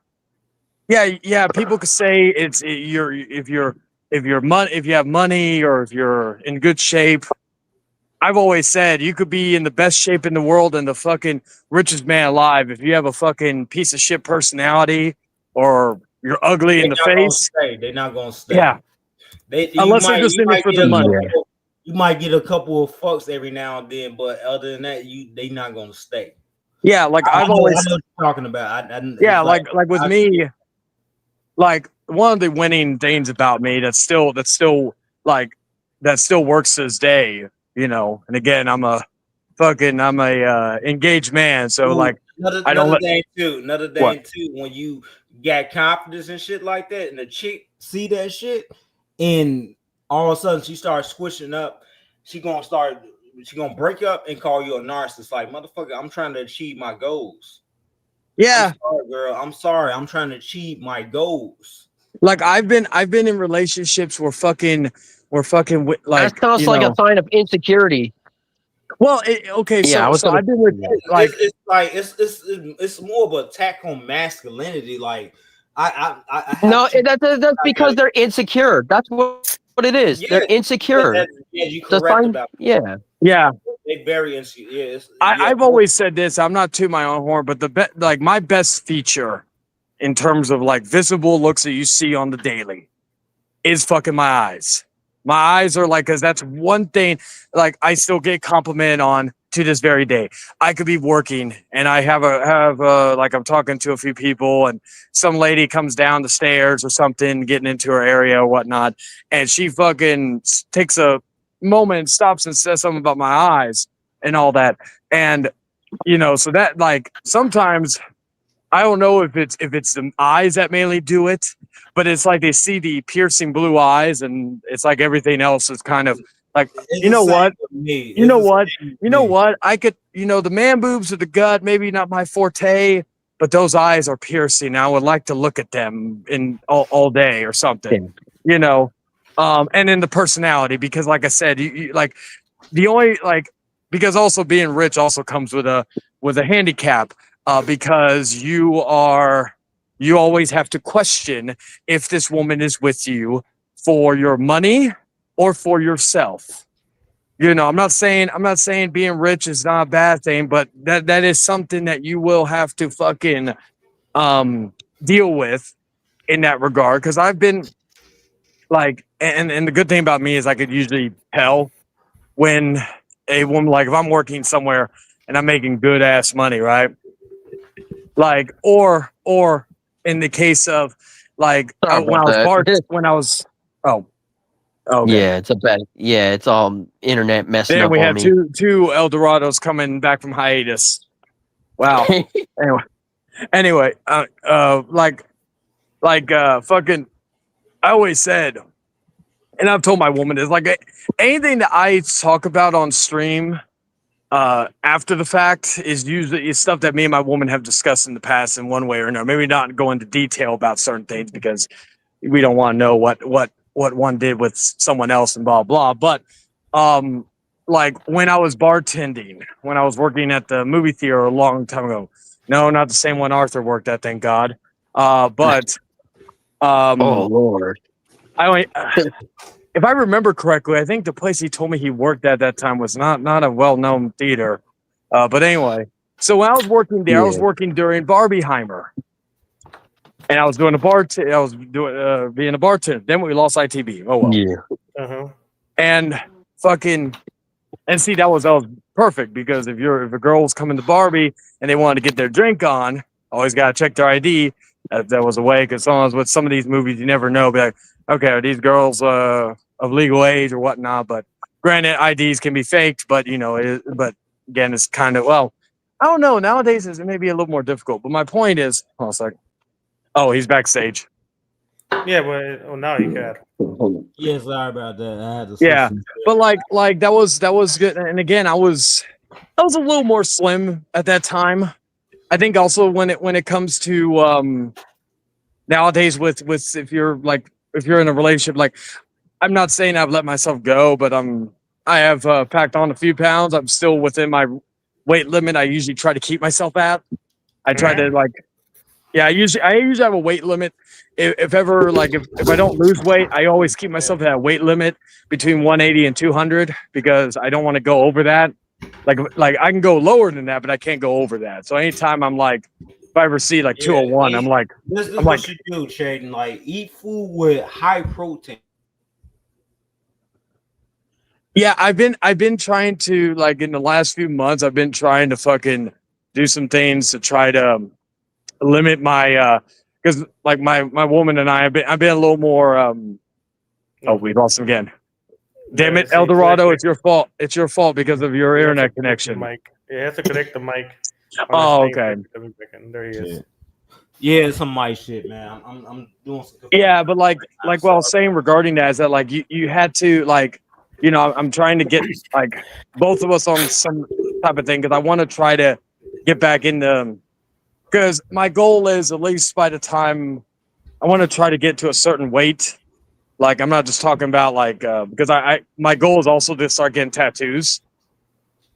yeah, people could say you're if you have money or if you're in good shape. I've always said you could be in the best shape in the world and the fucking richest man alive. If you have a fucking piece of shit personality or you're ugly in They're the not gonna face, stay. They're not gonna stay. yeah, unless they're just You in it might for get the a money. couple. You might get a couple of fucks every now and then, but other than that, they not gonna stay. Yeah, like I I've know always, what you're talking about. yeah, It's like with me, like one of the winning things about me like that still works to this day, you know. And again, I'm a engaged man, so Ooh, like I don't let, another what? thing too. When you got confidence and shit like that, and the chick see that shit, and all of a sudden she starts switching up, she gonna break up and call you a narcissist. Like, motherfucker, I'm trying to achieve my goals. Yeah, I'm sorry, girl. I'm sorry. I'm trying to achieve my goals. like I've been in relationships where like, That sounds you like a know. sign of insecurity. Well, okay, Yeah, I was so gonna. I've been with Yeah. like, It's more of an attack on masculinity. Like I have No, to. that's I because gotta, they're insecure. That's what it is. yeah, They're insecure. yeah, you The correct sign. about. Yeah. yeah, They very insecure. Yeah, I've always said this. I'm not to my own horn, but like my best feature in terms of like visible looks that you see on the daily is fucking my eyes. My eyes are like, cause that's one thing like I still get complimented on to this very day. I could be working and I have like I'm talking to a few people and some lady comes down the stairs or something, getting into her area or whatnot, and she fucking takes a moment, stops and says something about my eyes and all that. And you know, so that like sometimes I don't know if it's the eyes that mainly do it, but it's like they see the piercing blue eyes, and it's like everything else is kind of like, It's you the know same what, with me. you It's know the what, same with you know me. what. I could, you know, the man boobs or the gut, maybe not my forte, but those eyes are piercing. I would like to look at them in all day or something, you know. And then the personality, because like I said, you like the only like because also being rich also comes with a handicap, because you always have to question if this woman is with you for your money or for yourself. You know, I'm not saying being rich is not a bad thing, but that is something that you will have to fucking deal with in that regard. Because I've been like, and the good thing about me is I could usually tell when a woman, like if I'm working somewhere and I'm making good ass money, right? Like, or in the case of like Sorry when I about was that. when I was, oh, okay. Yeah, it's a bad. Yeah, it's internet messing Then up we on had me. two Eldorados coming back from hiatus. Wow. Anyway, fucking. I always said, and I've told my woman is like anything that I talk about on stream after the fact is usually stuff that me and my woman have discussed in the past in one way or another. Maybe not go into detail about certain things because we don't want to know what one did with someone else and blah blah. But like when I was bartending, when I was working at the movie theater a long time ago. No, not the same one Arthur worked at, thank God. But Oh Lord. I only, if I remember correctly, I think the place he told me he worked at that time was not a well-known theater. But anyway, so when I was working there, I was working during Barbieheimer, and I was doing I was doing being a bartender. Then we lost ITB. Oh well. Yeah. Uh-huh. And fucking, and see that was perfect because if a girl's coming to Barbie and they wanted to get their drink on, always gotta check their ID. That was a way, because sometimes with some of these movies you never know. Be like, okay, are these girls of legal age or whatnot? But granted, IDs can be faked, but you know, but again, it's kind of, well, I don't know. Nowadays, it may be a little more difficult. But my point is, hold on a second. Oh, he's backstage. Yeah, but now you can. Yeah, sorry about that. I had to Yeah, switch. but like that was good. And again, I was a little more slim at that time. I think also when it comes to nowadays with if you're in a relationship, like I'm not saying I've let myself go, but I have packed on a few pounds. I'm still within my weight limit. I usually try to keep myself at. I try to like, yeah. I usually have a weight limit. If ever like if I don't lose weight, I always keep myself at that weight limit between 180 and 200 because I don't want to go over that. Like I can go lower than that, but I can't go over that. So anytime I'm like, if I ever see like 201, I'm like, This is I'm what like, you do, Shaden. Like, eat food with high protein. yeah, I've been trying to like in the last few months, I've been trying to fucking do some things to try to limit my because like my woman and I've been a little more oh, we lost him again. Damn Yeah, it, see, El Dorado, exactly. it's your fault. It's your fault because of your You have to internet connect the connection. mic. Yeah, you have to connect the mic. Oh, okay. There he is. Yeah, it's some my shit, man. I'm doing some. Yeah, but like what I was saying regarding that is that like you had to like, you know, I'm trying to get like both of us on some type of thing because I want to try to get back into because my goal is at least by the time I want to try to get to a certain weight. Like I'm not just talking about like because I my goal is also to start getting tattoos.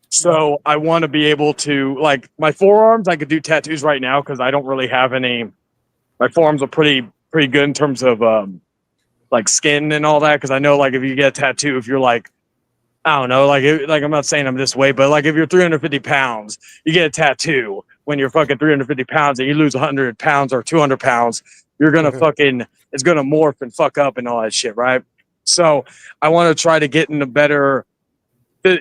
So I want to be able to like my forearms. I could do tattoos right now because I don't really have any. My forearms are pretty good in terms of like skin and all that. Because I know like if you get a tattoo, if you're like I don't know, like I'm not saying I'm this way, but like if you're 350 pounds, you get a tattoo when you're fucking 350 pounds and you lose 100 pounds or 200 pounds, you're gonna fucking it's gonna morph and fuck up and all that shit, right? So I want to try to get in a better.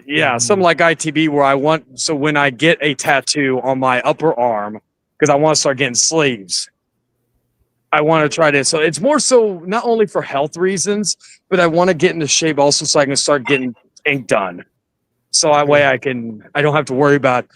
Yeah, something like ITB where I want so when I get a tattoo on my upper arm, because I want to start getting sleeves. I want to try to so it's more so not only for health reasons, but I want to get into shape also so I can start getting ink done. So that way I don't have to worry about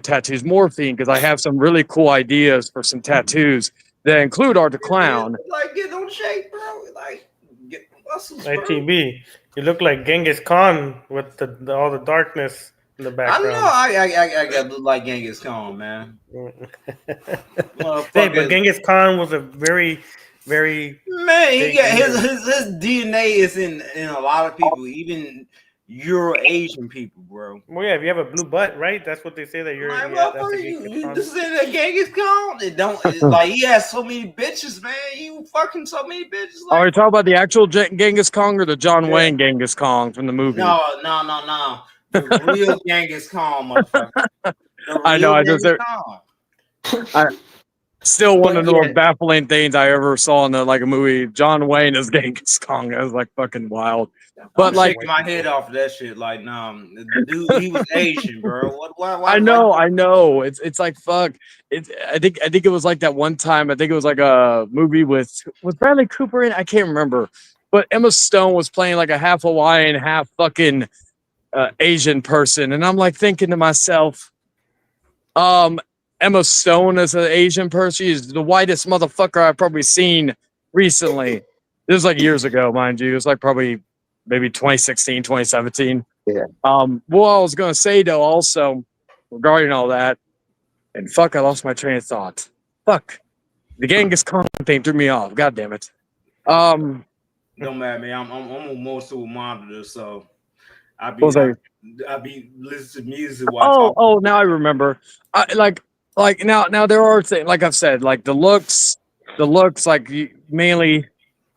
tattoos morphine because I have some really cool ideas for some tattoos that include Art the Clown. Like, get on shape, bro. Like, get muscles, bro. ITB, you look like Genghis Khan with all the darkness in the I background. know. I got to look like Genghis Khan, man. Hey, but Genghis Khan was a very, very man. He big got leader. his DNA is in a lot of people, even Euro Asian people, bro. Well, yeah, if you have a blue butt, right? That's what they say that you're. Like, Yeah, that's motherfucker, a Genghis you Khan. just saying that Genghis Khan? It don't it's like he has so many bitches, man. You fucking so many bitches. Like, Are you talking about the actual Genghis Khan or the John Wayne Genghis Khan from the movie? No. The real Genghis Khan, motherfucker. I know. I just still one of the more baffling things I ever saw in like a movie. John Wayne as Genghis Khan. That was like fucking wild. But I'm like shaking my head off that shit. Like, the dude, he was Asian, bro. Why, I know. It's like fuck. I think it was like that one time. I think it was like a movie with Bradley Cooper in. I can't remember, but Emma Stone was playing like a half Hawaiian, half fucking Asian person, and I'm like thinking to myself, Emma Stone as an Asian person is the whitest motherfucker I've probably seen recently. This was like years ago, mind you. It was like probably maybe 2016, 2017. Yeah. What I was gonna say though, also regarding all that, and fuck, I lost my train of thought. Fuck, the Genghis Khan thing threw me off. God damn it. Don't matter, man. I'm a Mosul monitor, so I be listening to music. Oh, now I remember. Like now there are things like I've said, like the looks like mainly.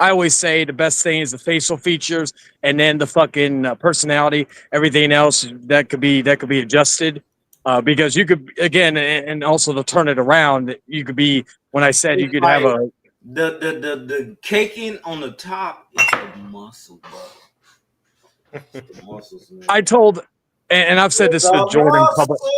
I always say the best thing is the facial features, and then the fucking personality. Everything else that could be adjusted, because you could again, and also to turn it around. You could be when I said you could have a the caking on the top is a muscle, bro. The muscles, man. I told, and I've said this to Jordan publicly.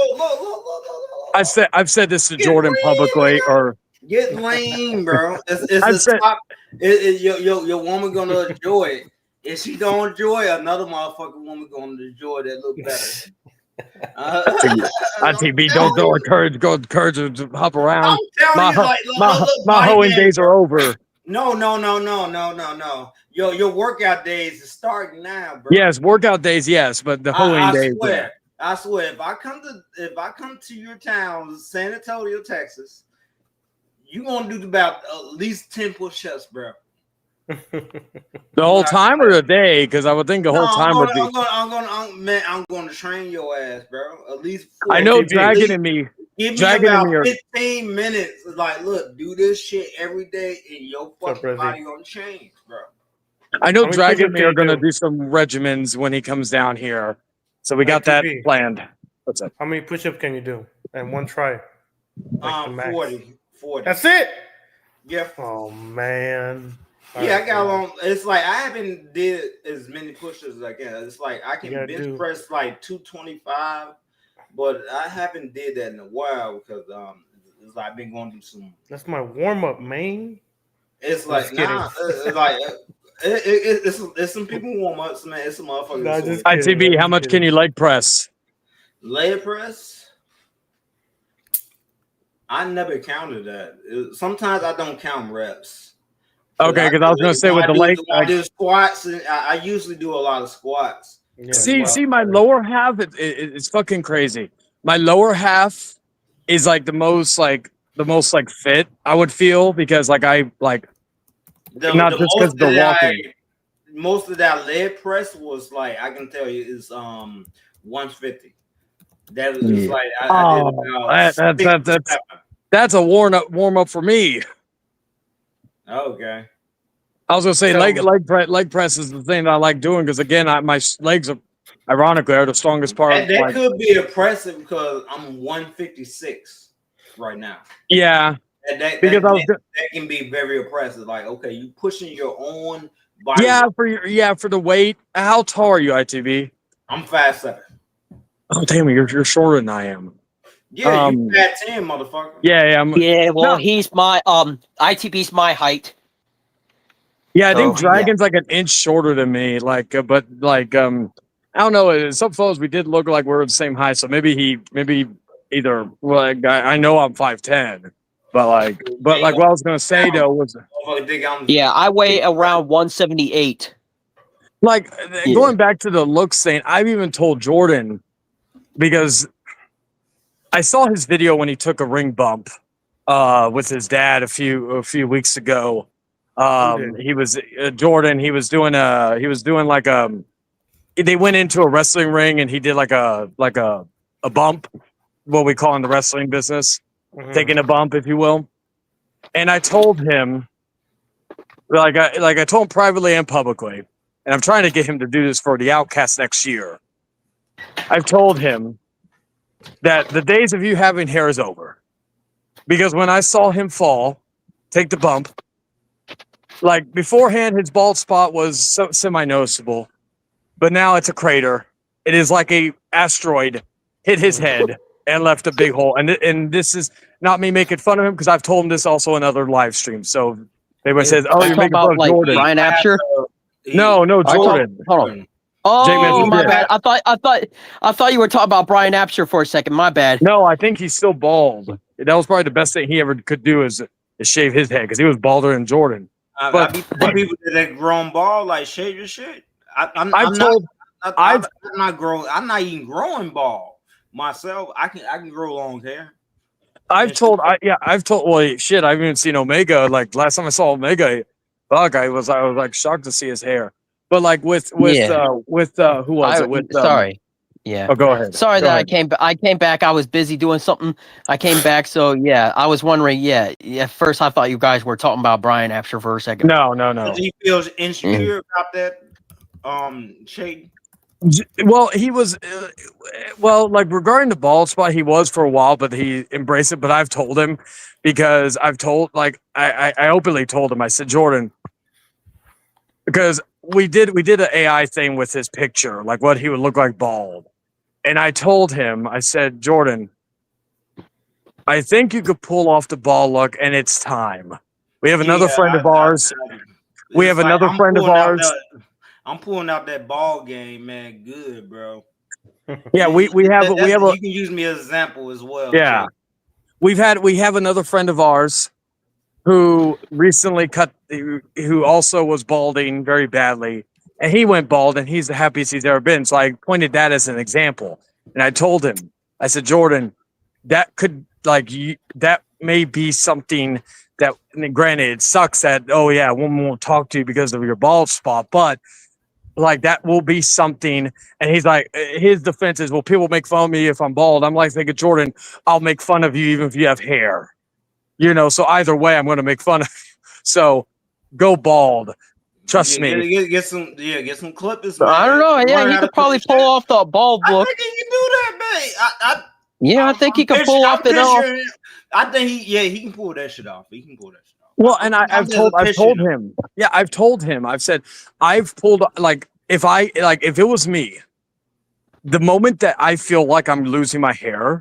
I've said this to Jordan publicly, or get lame, bro. It's the top. Your woman gonna enjoy it. If she don't enjoy it, another motherfucking woman gonna enjoy that little better. ITB, don't encourage to hop around. I'm telling you, My hoeing days are over. No. Your workout days is starting now, bro. Yes, workout days, yes, but the holding I days. swear. I swear, if I come to your town, San Antonio, Texas, you gonna do about at least 10 push-ups, bro. The whole time or the day? Because I would think the whole time would be. I'm going to train your ass, bro. At least 4. I know TV. Dragon and me. Give me Dragon and about me are- 15 minutes. Like, look, do this shit every day, and your fucking Brizzy? body gonna change, bro. I know How many Dragon and push-ups me can are you going to do? do some regimens when he comes down here. So we got that ITV. planned. What's up? How many push-ups can you do in one try? Like the max. 40. That's it. Yeah. Oh man. Yeah, I got along. It's like I haven't did as many push-ups as I can. It's like I can Yeah, bench dude. press like 225, but I haven't did that in a while because it's like I've been going through some. That's my warm-up, man. It's like Just kidding. nah, it's like it's some people warm ups, man. It's some motherfuckers. Nah, that just sweat. kidding. ITB, how much can you leg press? Leg press. I never counted that. Sometimes I don't count reps. Okay, because I was going to say with the leg. I do squats, and I usually do a lot of squats. Yeah, See, my lower half, it's fucking crazy. My lower half is like the most fit I would feel because like I like not just because the walking. Most of that leg press was like I can tell you is 150. That was Yeah. like I did about That's a warm up for me. Okay. I was gonna say So- leg press is the thing that I like doing because again my legs are ironically are the strongest part. That like- could be impressive because I'm 156 right now. yeah, That because I was can be very impressive. Like, okay, you pushing your own body. for the weight. How tall are you, ITB? I'm 5'7". Oh damn, you're shorter than I am. Yeah, you fat 10, motherfucker. Yeah, I'm, Yeah, well, No. he's my ITB's my height. yeah. I think So, Dragon's like an inch shorter than me. Like, but like I don't know. Some photos we did look like we were the same height, so maybe either like I know I'm 5'10", but like what I was gonna say though was Motherfucker think I'm Yeah, I weigh around 178. like Yeah. going back to the looks thing. I've even told Jordan because I saw his video when he took a ring bump with his dad a few weeks ago. He was Jordan. He was doing like they went into a wrestling ring and he did like a bump, what we call in the wrestling business, Mhm. taking a bump, if you will. And I told him, I told him privately and publicly, and I'm trying to get him to do this for the Outcast next year. I've told him that the days of you having hair is over, because when I saw him fall, take the bump, like beforehand, his bald spot was semi-noticeable, but now it's a crater. It is like a asteroid hit his head and left a big hole. And this is not me making fun of him because I've told him this also in other live streams. So if anybody says, "Oh, Are you you're talking making fun about of like Jordan," Brian Apsher? no, Are you talking- Jordan. Hold on. Oh, mentioned my it. bad. I thought you were talking about Brian Apsher for a second. My bad. No, I think he's still bald. That was probably the best thing he ever could do is shave his head because he was balder than Jordan. I be people that grown bald like shave your shit. I'm not growing. I'm not even growing bald myself. I can grow long hair. I've told. Well, shit. I've even seen Omega. Like last time I saw Omega, fuck, I was like shocked to see his hair. But like with who was it? With sorry. Yeah. Oh, go ahead. Sorry Go that ahead. I came back. I was busy doing something. I came back, so yeah. I was wondering. Yeah. At first, I thought you guys were talking about Brian Apsher for a second. No. Do you feel insecure about that? Shade. Well, he was. Like regarding the bald spot, he was for a while, but he embraced it. But I've told him because I openly told him. I said, Jordan, because we did an AI thing with his picture, like what he would look like bald. And I told him, I said, Jordan, I think you could pull off the bald look, and it's time. We have another friend of ours. We have another friend of ours. I'm pulling out that ball game, man. Good, bro. Yeah, we have You can use me as an example as well. Yeah. Jay. We have another friend of ours who recently who also was balding very badly, and he went bald, and he's the happiest he's ever been. So I pointed that as an example, and I told him, I said, Jordan, that could that may be something that, and granted, it sucks that, oh yeah, woman won't talk to you because of your bald spot, but like that will be something. And he's like, his defense is, well, people make fun of me if I'm bald. I'm like thinking, Jordan, I'll make fun of you even if you have hair. You know, so either way, I'm going to make fun of you. So go bald. Trust me. Get some clippers, man. I don't know. Yeah, he could probably pull off the bald look. I think he can do that, man. I think he can pull off it off. I think he can pull that shit off. He can pull that shit off. Well, and I've told him. Yeah, I've told him. I've said I've pulled if it was me, the moment that I feel like I'm losing my hair,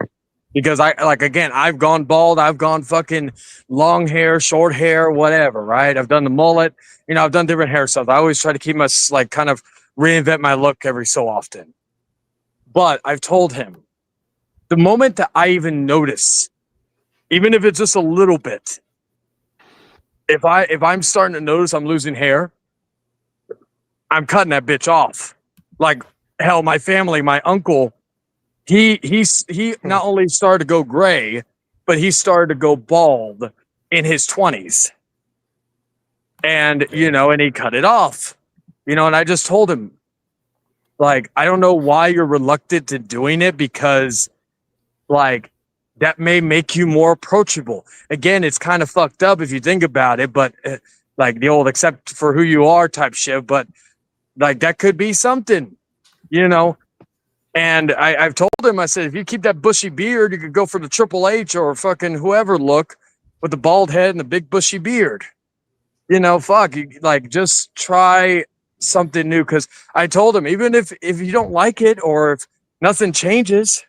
because I've gone bald, I've gone fucking long hair, short hair, whatever, right? I've done the mullet, I've done different hairstyles. I always try to keep my kind of reinvent my look every so often. But I've told him, the moment that I even notice, even if it's just a little bit, if I'm starting to notice I'm losing hair, I'm cutting that bitch off. Like hell, my family, my uncle, he not only started to go gray, but he started to go bald in his 20s. And and he cut it off. And I just told him, like, I don't know why you're reluctant to doing it, because like that may make you more approachable. Again, it's kind of fucked up if you think about it, but like the old accept for who you are type shit, but like that could be something, And I've told him, I said, if you keep that bushy beard, you could go for the Triple H or fucking whoever look with the bald head and the big bushy beard. Fuck, just try something new. Because I told him, even if you don't like it or if nothing changes,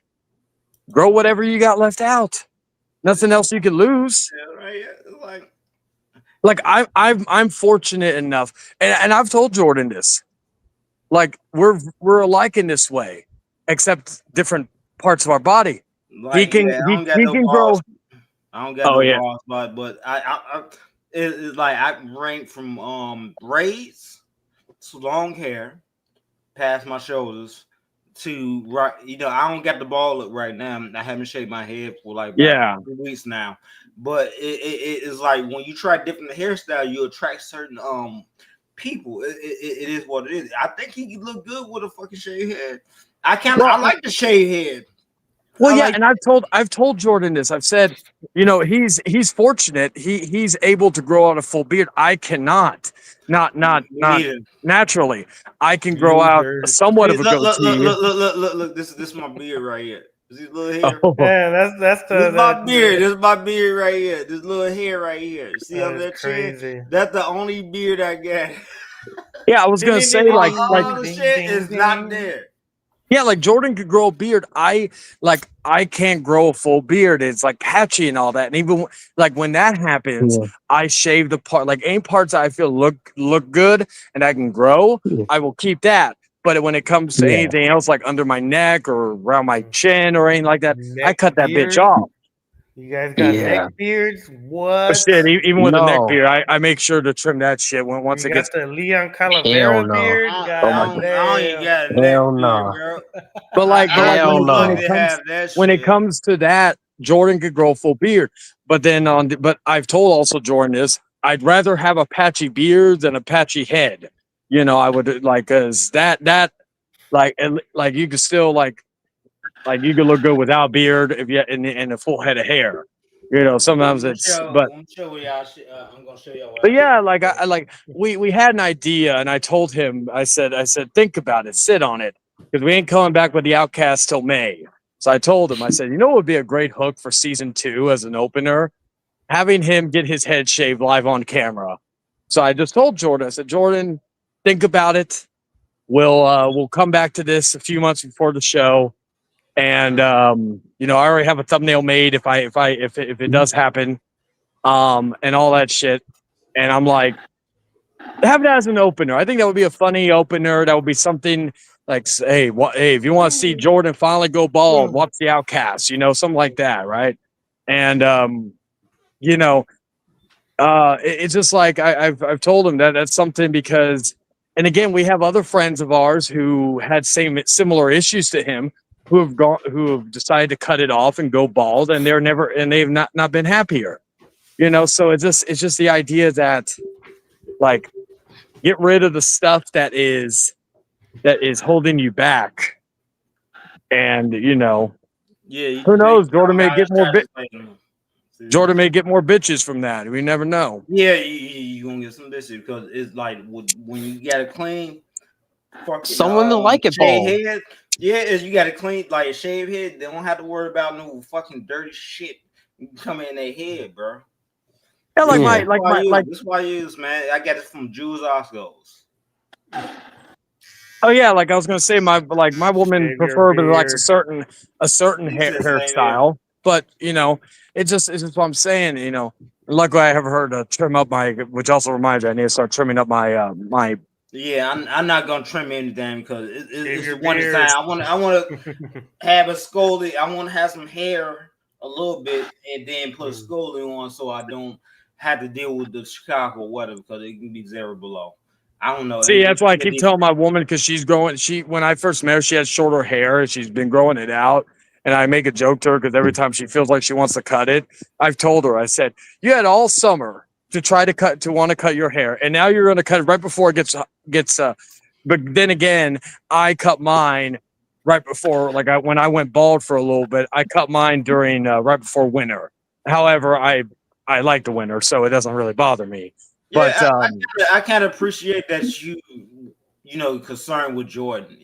grow whatever you got left out. Nothing else you can lose. Yeah, right. Like I'm fortunate enough, and I've told Jordan this. Like we're alike in this way, except different parts of our body. Like, he can grow. I don't got no balls, but it's like I rank from braids to long hair past my shoulders to right. I don't got the ball look right now. I haven't shaved my head for like 2 weeks now. But it is like when you try different hairstyle, you attract certain people. It is what it is. I think he can look good with a fucking shaved head. I like the shaved head. Well, and I've told Jordan this. I've said, he's fortunate. He's able to grow out a full beard. I cannot. Not naturally. I can grow out somewhat of a goatee. Look. This is my beard right here. This little hair. Oh. Yeah, that's my beard. This is my beard right here. This little hair right here. You see on that chin? That's the only beard I got. Yeah, I was gonna say like the shit is not there. Yeah, like Jordan could grow a beard. I can't grow a full beard. It's like patchy and all that. And even like when that happens, I shave the part. Like any parts I feel look good and I can grow, I will keep that. But when it comes to anything else, like under my neck or around my chin or anything like that, I cut that bitch off. You guys got neck beards? What? But shit, even with a neck beard, I make sure to trim that shit once it gets. The Leon Calavera beard? Hell no. But when it comes to that, Jordan could grow a full beard. But then but I've told also Jordan this, I'd rather have a patchy beard than a patchy head. I would cause that you could still like you could look good without beard if you and a full head of hair. Sometimes it's I'm gonna show y'all. But yeah, we had an idea, and I told him, I said, think about it, sit on it, because we ain't coming back with the Outcast till May. So I told him, I said, it would be a great hook for season 2 as an opener, having him get his head shaved live on camera. So I just told Jordan, I said, Jordan, think about it. We'll come back to this a few months before the show. And I already have a thumbnail made if it does happen, and all that shit. And I'm like, have it as an opener. I think that would be a funny opener. That would be something like, hey, if you want to see Jordan finally go bald, watch the Outcast, something like that, right? And It's just like I've told him that that's something because, and again, we have other friends of ours who had similar issues to him who have decided to cut it off and go bald, and they've not been happier. So it's just the idea that like get rid of the stuff that is holding you back, and Yeah. who knows? Jordan may get more See? Jordan may get more bitches from that. We never know. Yeah, you gonna get some bitches because it's like when you got a clean fucking Some women like it shaved bald. head. Yeah, is you got a clean like a shaved head. They don't have to worry about no fucking dirty shit coming in their head, bro. Yeah, Yeah. That's why you use, man. I got it from Jules Oscos. Oh yeah, like I was gonna say, my woman Shave your preferably likes a beard. certain He said same hairstyle, but it's just what I'm saying. Luckily I have her to trim up my, which also reminds me I need to start trimming up my my. Yeah, I'm not gonna trim anything because Shave it's your one beard. time. I want to have a scoldy. I want to have some hair a little bit and then put a scoldy on so I don't have to deal with the Chicago weather because it can be 0 below. I don't know. See, that's why I keep telling my woman because she's growing. When I first met her, she had shorter hair and she's been growing it out. And I make a joke to her because every time she feels like she wants to cut it, I've told her, I said, you had all summer to want to cut your hair, and now you're going to cut it right before it gets. But then again, I cut mine right before, when I went bald for a little bit, I cut mine during right before winter. However, I like the winter, so it doesn't really bother me. Yeah, But I kind of appreciate that you concerned with Jordan.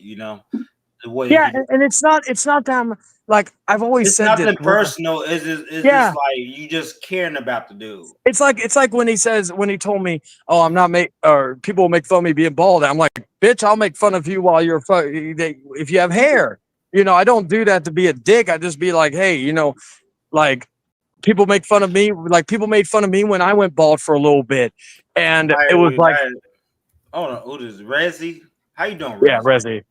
The way. yeah, and it's not that like I've always It's said nothing this. personal. It's just like you just caring about the dude. It's like when he told me, "Oh, I'm not or people make fun of me being bald." I'm like, "Bitch, I'll make fun of you while you're if you have hair." I don't do that to be a dick. I just be like, "Hey, like people make fun of me. Like people made fun of me when I went bald for a little bit, and it was like, oh no, who is Rezzy? How you doing, Rezzy? Yeah, Rezzy.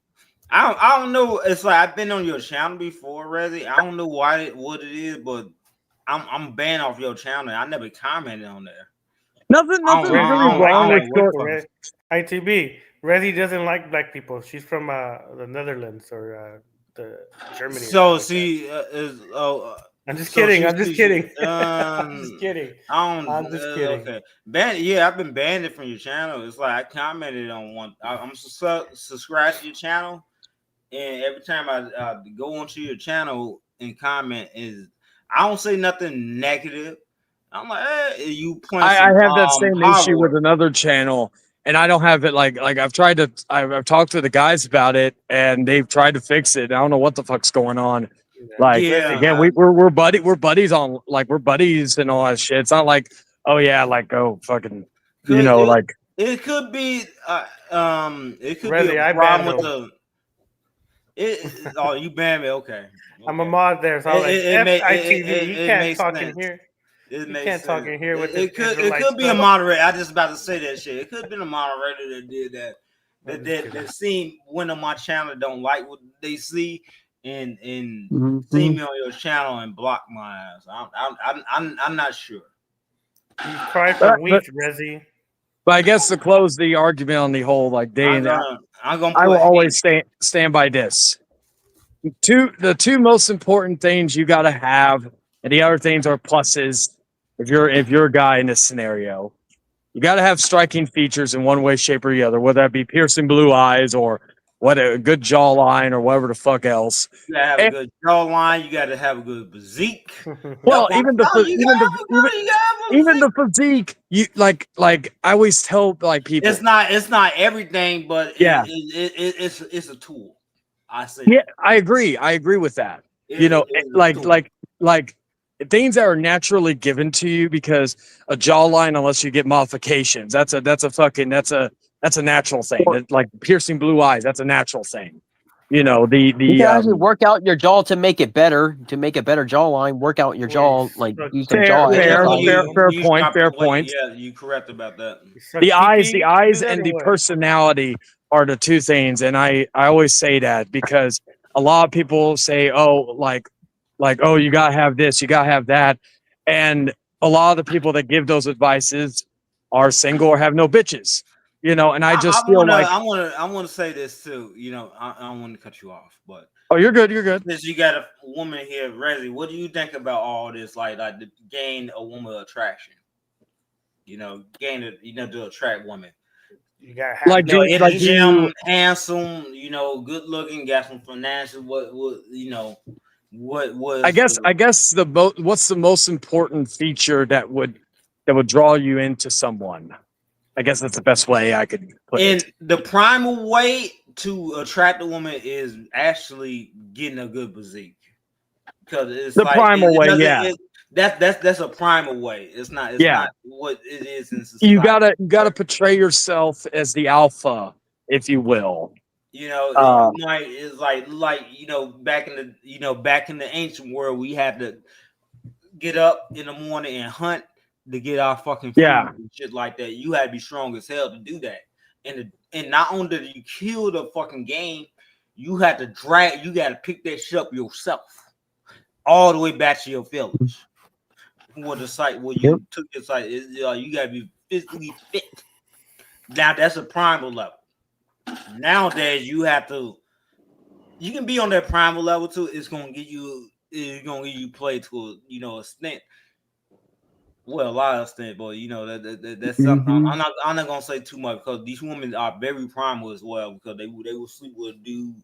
I don't know. It's like I've been on your channel before, Rezzy. I don't know what it is, but I'm banned off your channel. I never commented on there. Nothing really wrong with your ITB. Rezzy doesn't like black people. She's from the Netherlands or the Germany. So see, I'm just kidding. I'm just kidding. I'm just kidding. I'm just kidding. Okay. I've been banned from your channel. It's like I commented on one. I'm subscribed to your channel, and every time I go onto your channel and comment, I don't say nothing negative. I'm like, hey, you playing? I have that same issue with another channel, and I don't have it like I've I've talked to the guys about it, and they've tried to fix it. I don't know what the fuck's going on. Like again, we're buddies on we're buddies and all that shit. It's not like, oh yeah, fucking it could be it could Rezzy, be a problem with oh, you banned me, okay. I'm a mod there, so I'm like, ITV, you can't talk in here. You can't talk in here with it could be a moderator. I just about to say that shit. It could have been a moderator that did that. That seen when on my channel don't like what they see and see me on your channel and block my ass. I'm not sure. You cry for weeks, Rezzy. But I guess to close the argument on the whole day and I will always stand by this. The two most important things you got to have, and the other things are pluses. If you're a guy in this scenario, you got to have striking features in one way, shape, or the other, whether that be piercing blue eyes or a good jawline or whatever the fuck else. You gotta have a good jawline. You gotta have a good physique. Well, even the physique, you like I always tell people, it's not everything, but yeah, it's a tool. I say. Yeah, I agree with that. Like things that are naturally given to you, because a jawline, unless you get modifications, that's a natural thing. Like piercing blue eyes, that's a natural thing. You can actually work out your jaw to make it better, jawline. Work out your jaw, use the jaw. Fair point. Yeah, you correct about that. The eyes, and the personality are the two things, and I always say that because a lot of people say, oh, oh, you gotta have this, you gotta have that, and a lot of the people that give those advices are single or have no bitches, you know. And I just feel like, I wanna say this too. You know, I don't want to cut you off, but oh, you're good, you're good. since you got a woman here, Rezzy, what do you think about all this? Like to gain a woman attraction, you know, to attract women. You got Like, You know, in like the gym, handsome, you know, good looking, got some finances. What, you know, what was? I guess what's the most important feature that would draw you into someone? I guess that's the best way I could put And it. the primal way to attract a woman is actually getting a good physique, because it's The like primal way, doesn't- yeah. That's a primal way. It's not. It's Yeah. not what it is in society. You gotta portray yourself as the alpha, if you will. You know, you might is like you know, back in the ancient world, we had to get up in the morning and hunt to get our fucking food and shit like that. You had to be strong as hell to do that. And not only did you kill the fucking game, you had to pick that shit up yourself all the way back to your village. Where the site where you took your site, you gotta be physically fit. Now that's a primal level. Nowadays you can be on that primal level too. It's gonna get you play to a extent. Well, a lot of extent, but you know that's something. I'm not gonna say too much, because these women are very primal as well, because they will sleep with a dude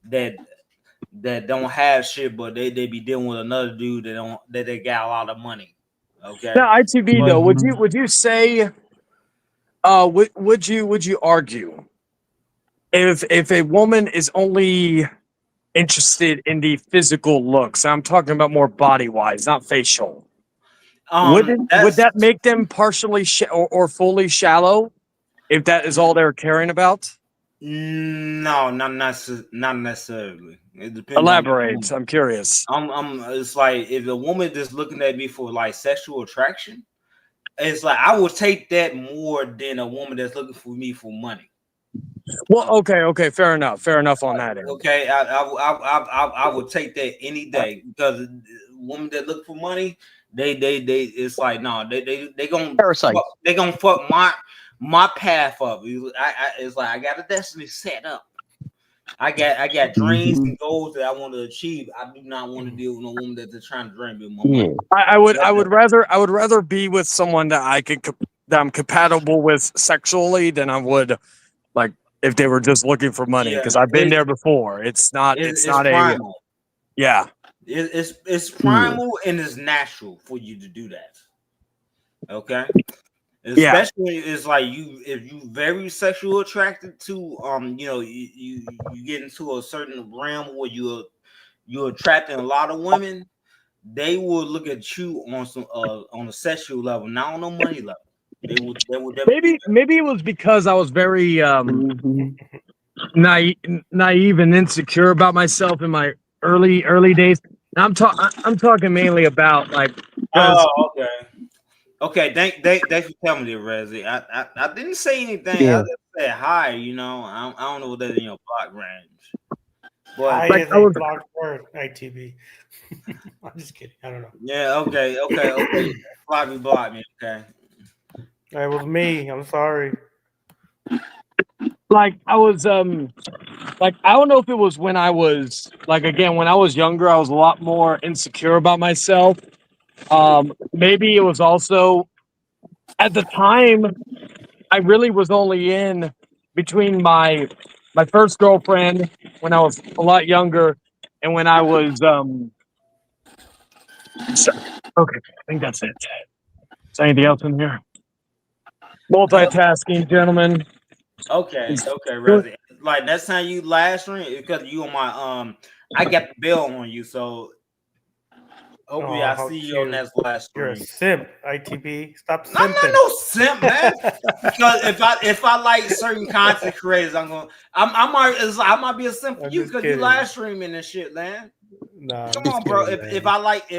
that don't have shit, but they be dealing with another dude that they got a lot of money. Okay. Now, ITV though, would you say, would you argue if a woman is only interested in the physical looks, I'm talking about more body wise, not facial, would that make them partially or fully shallow, if that is all they're caring about? No, not necessarily. It depends. Elaborate. I'm curious. It's like, if a woman just looking at me for like sexual attraction, it's like I would take that more than a woman that's looking for me for money. Well, okay, fair enough on that end. Okay, I would take that any day, because a woman that look for money, they it's like, no, they gonna Parasite. they gonna fuck my path up. It's like I got a destiny set up. I got dreams and goals that I want to achieve. I do not want to deal with a woman that's trying to drain me with my money. I would rather be with someone that that I'm compatible with sexually than I would, like, if they were just looking for money, because I've been there before. It's not primal. It's primal, and it's natural for you to do that. Okay. Especially, it's like if you very sexually attracted to you get into a certain realm where you're attracting a lot of women, they will look at you on a sexual level, not on a money level. They would maybe it was because I was very naive and insecure about myself in my early days. I'm talking mainly about, like, okay. Okay, thanks for telling me, Rezzy. I didn't say anything. Yeah. I just said hi. You know, I don't know what that's in your block range. But I is a block word, ITB. I'm just kidding. I don't know. Yeah. Okay. Block me. Okay. It was me. I'm sorry. like I was like, I don't know if it was when I was, like, again, when I was younger, I was a lot more insecure about myself. Maybe it was also, at the time, I really was only in between my first girlfriend when I was a lot younger, and when I was okay, I think that's it. Is there anything else in here? Multitasking, gentlemen. Okay, Rezzy. Like, next time you live stream, because you on my I got the bell on you, so hopefully I see you on that live stream. You're a simp, ITB. Stop simping. I'm not no simp, man. Because if I like certain content creators, I might be a simp for you, because you live streaming and shit, man. Nah, come on, bro. If I like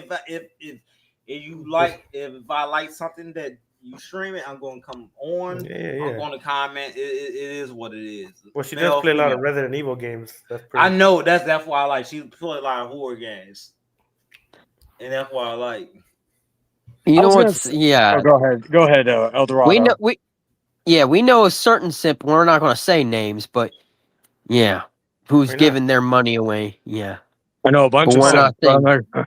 something that you streaming, I'm gonna come on. Yeah. I'm gonna comment. It is what it is. Well, she does play a lot of Resident Evil games. That's pretty. I know that's why I like. She play a lot of horror games, and that's why I like. You I know was gonna what's s- yeah. Oh, go ahead, Eldorado. We know a certain simp. We're not going to say names, but yeah, who's Why not? giving their money away? Yeah, I know a bunch but of we're simps, not but I'm saying like,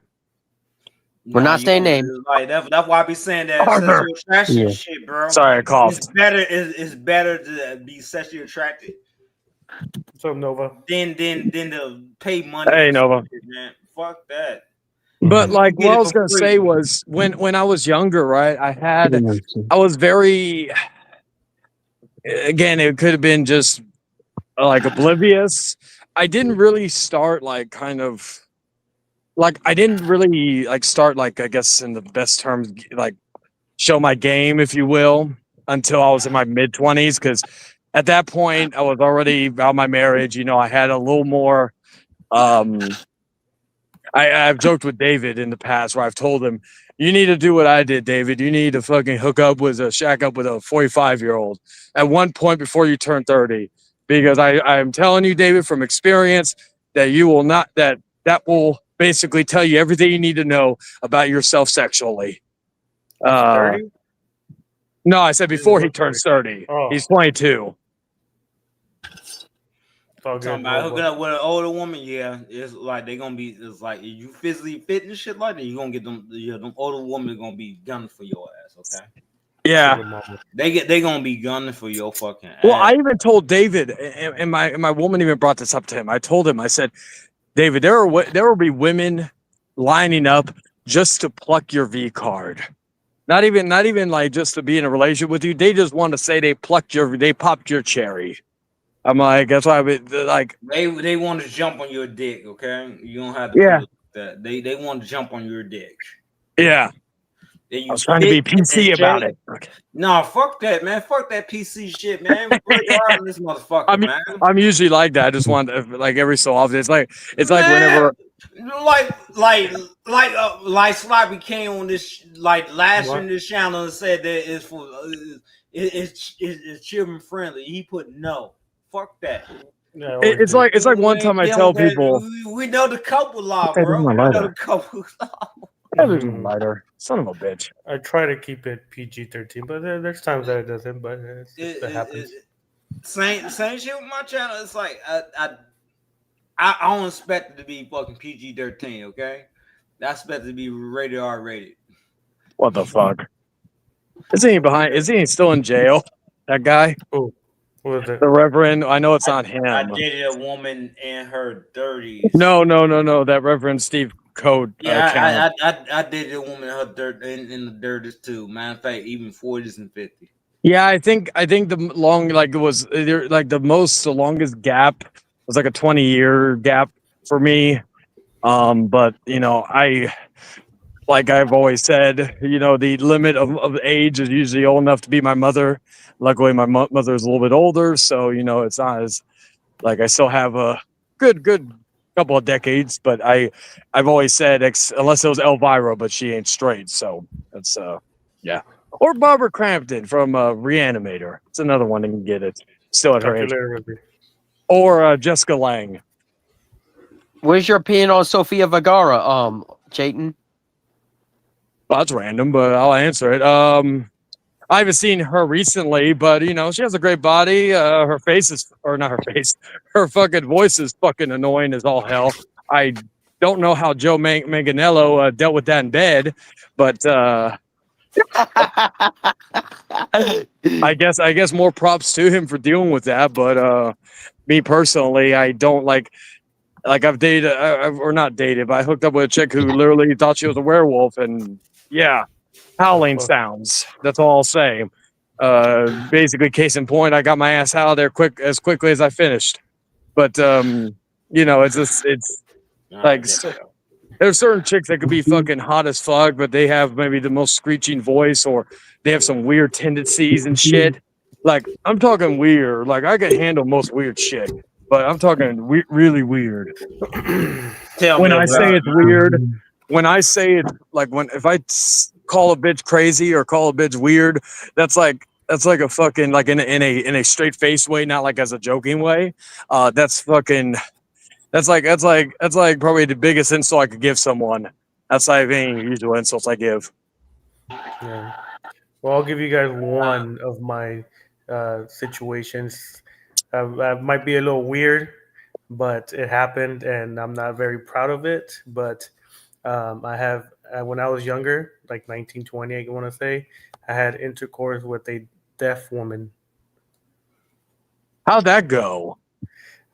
we're not you saying know, names. it's like that's why I be saying that Arthur. sexual attraction Yeah. shit, bro. sorry, I coughed. It's better to be sexually attracted What's up, Nova? than to pay money Hey, for Nova. shit, man. Fuck that. But You like, get what I it was for gonna free. say was when I was younger, right? I was very. Again, it could have been just like oblivious. I didn't really start like kind of like I didn't really like start like I guess in the best terms like show my game, if you will, until I was in my mid 20s. Because at that point, I was already about my marriage. You know, I had a little more. Um, I've joked with David in the past where I've told him, "You need to do what I did, David. You need to fucking shack up with a 45-year-old at one point before you turn 30." Because I'm telling you, David, from experience, that you will not that will basically tell you everything you need to know about yourself sexually. 30? No, I said before he turns 30. Oh. He's 22. It's all good, Talking about hooking Nova. up with an older woman, yeah, it's like they're gonna be. It's like if you physically fit and shit like that, you're gonna get them. Yeah, them older women gonna be gunning for your ass. Okay, Yeah. Sugar mama. they gonna be gunning for your fucking ass. Well, I even told David, and my woman even brought this up to him. I told him, I said, David, there will be women lining up just to pluck your V card. Not even like just to be in a relationship with you. They just want to say they popped your cherry. I'm like, that's why like They want to jump on your dick. Okay, you don't have to Yeah. put it like that. They want to jump on your dick. yeah. Then you I was trying to be fit in PC about shape. it. Okay. Nah, fuck that, man. Fuck that PC shit, man. Break out in this motherfucker, man. I'm usually like that. I just want like every so often. It's like Man, whenever like Sloppy came on this like last year What? in this channel and said that it's for it's children friendly. He put no. Fuck that. Yeah, I always it's do. like one time I tell people, we know the couple law, Hey, bro. this is my We know lighter. the couple law. "Yeah, there's no lighter, son of a bitch." I try to keep it PG-13, but there's times that it doesn't. But it happens. Same shit with my channel. It's like I don't expect it to be fucking PG-13. Okay, I expect it to be rated R rated. What the fuck? Is he still in jail? That guy, Oh, what was it? the Reverend. I know it's not him. I dated a woman in her 30s. No. That Reverend Steve Code. Yeah, I dated a woman in her in the 30s too. Matter of fact, even 40s and 50s. Yeah, I think the long like it was like the longest gap was like a 20-year gap for me. But you know, like I've always said, you know, the limit of age is usually old enough to be my mother. Luckily, my mother is a little bit older, so you know, it's not as like I still have a good couple of decades. But I've always said unless it was Elvira, but she ain't straight, so that's yeah. Or Barbara Crampton from Reanimator. It's another one that can get it still at her Talk to you age. later, Ruby. Or Jessica Lange. Where's your opinion on Sofia Vergara, Chayton? Well, that's random, but I'll answer it. I haven't seen her recently, but you know, she has a great body. Her face is, or not her face, her fucking voice is fucking annoying as all hell. I don't know how Joe Manganiello dealt with that in bed, but I guess more props to him for dealing with that. But me personally, I don't like I've dated or not dated, but I hooked up with a chick who literally thought she was a werewolf, and yeah, howling fuck? sounds. That's all I'll say. Basically, case in point, I got my ass out of there as quickly as I finished. But you know, it's like there's certain chicks that could be fucking hot as fuck, but they have maybe the most screeching voice, or they have some weird tendencies and shit. Like I'm talking weird. Like I can handle most weird shit, but I'm talking really weird. When I say it's weird, when I say it, like if I call a bitch crazy or call a bitch weird, that's like a fucking like in a straight face way, not like as a joking way. That's fucking. That's like probably the biggest insult I could give someone. That's not any usual insults I give. Yeah. Well, I'll give you guys one of my situations. Might be a little weird, but it happened, and I'm not very proud of it. But I have, when I was younger, like 19, 20, I want to say, I had intercourse with a deaf woman. How'd that go?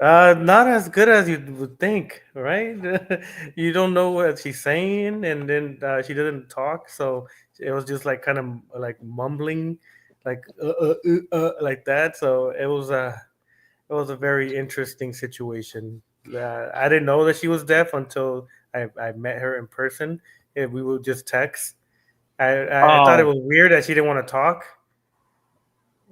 Not as good as you would think, right? You don't know what she's saying, and then she didn't talk, so it was just like kind of like mumbling, like like that. So it was a very interesting situation. I didn't know that she was deaf until I met her in person. And we would just text. I thought it Oh, was weird that she didn't want to talk,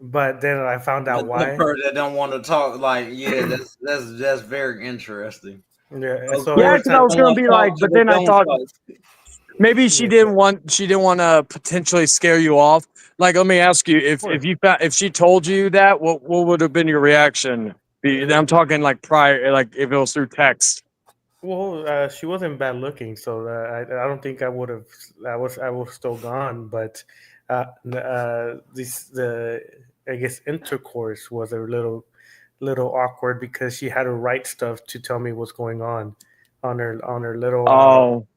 but then I found out The why. person that don't want to talk, like, yeah, that's very interesting. Yeah, so Of yeah, every course, because I they time. was don't gonna want to be talk, like, so but they then I don't thought talk. maybe Yeah, she didn't want to potentially scare you off. Like, let me ask you, if you found, if she told you that, what would have been your reaction? I'm talking like prior, like if it was through text. well, she wasn't bad looking, so I don't think I would have. I was still gone, but the I guess intercourse was a little awkward because she had to write stuff to tell me what's going on her little Oh,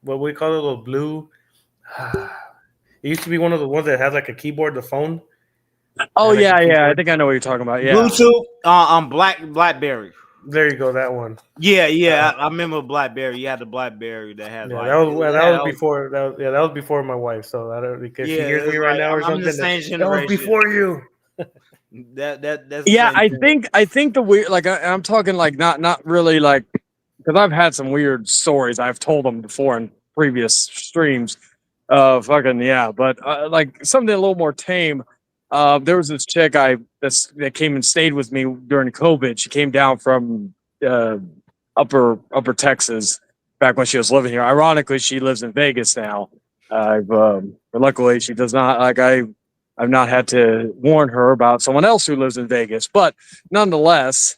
what we call it, little blue. It used to be one of the ones that has like a keyboard, the phone, oh and like a yeah, yeah. I keyboard. think I know what you're talking about. Yeah. Bluetooth, BlackBerry. There you go, that one. Yeah, Uh, yeah, I remember BlackBerry. You had the BlackBerry that had Yeah, like, that was yeah, before that was before my wife. So I don't because she yeah, hears me it's right like now or I'm in the something. same That was generation. before you. That's the Yeah, same thing. I think the weird, like I'm talking like not really like, because I've had some weird stories. I've told them before in previous streams. Fucking yeah, but like something a little more tame. There was this chick that came and stayed with me during COVID. She came down from uh, upper Texas back when she was living here. Ironically, she lives in Vegas now. But luckily she does not like I've not had to warn her about someone else who lives in Vegas. But nonetheless,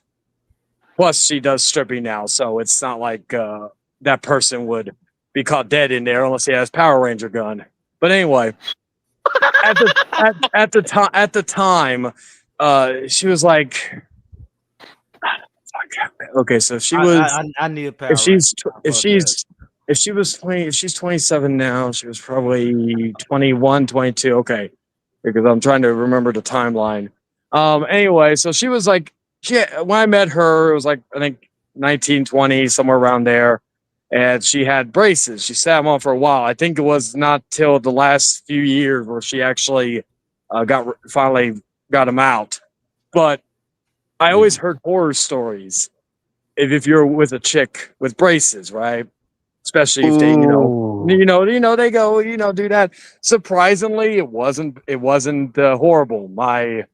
plus she does stripping now, so it's not like that person would be caught dead in there unless he has Power Ranger gun. But anyway, at the time, she was like, okay, so she was I need a if Power Ranger. she's tw- Fuck that. if she was 20, if she's 27 now, she was probably 21, 22. Okay, because I'm trying to remember the timeline. Anyway, so she was like, when I met her, it was like I think 1920, somewhere around there, and she had braces. She sat them on for a while. I think it was not till the last few years where she actually finally got them out. But I always heard horror stories if you're with a chick with braces, right? Especially if they, Ooh. they go, do that. Surprisingly, it wasn't horrible. My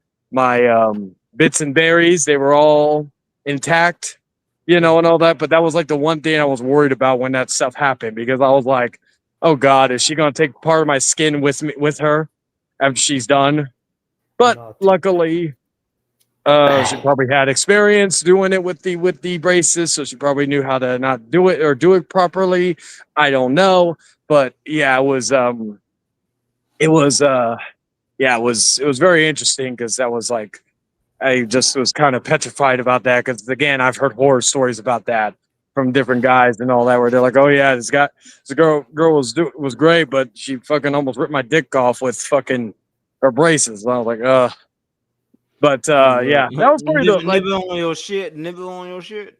bits and berries, they were all intact, and all that. But that was like the one thing I was worried about when that stuff happened, because I was like, oh God, is she gonna take part of my skin with her after she's done? But Not. luckily, she probably had experience doing it with the braces, so she probably knew how to not do it or do it properly. I don't know, but yeah, it was yeah, it was very interesting because that was like I just was kind of petrified about that because again, I've heard horror stories about that from different guys and all that where they're like, oh yeah, this girl was great, but she fucking almost ripped my dick off with fucking her braces. And I was like, but yeah, that was probably the like, Nibble on your shit. Nibble on your shit.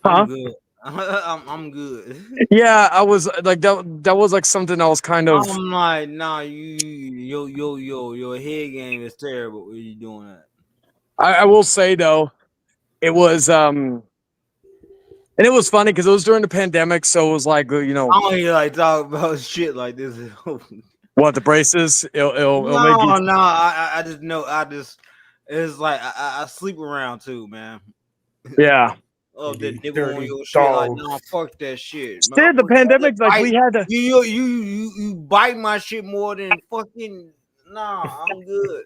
I'm huh? good. I'm good. Yeah, I was like that was like something I was kind of I'm like, nah, your head game is terrible. What are you doing that? I will say though, it was and it was funny because it was during the pandemic, so it was like I don't even like talk about shit like this. what the braces, it'll make you No, I just know it's like I sleep around too, man. yeah. Oh, You that nigga on dirty your shit, like, dog. nah, fuck that shit, man. Instead, the Fuck that. pandemic, like we had to You bite my shit more than fucking. Nah, I'm good.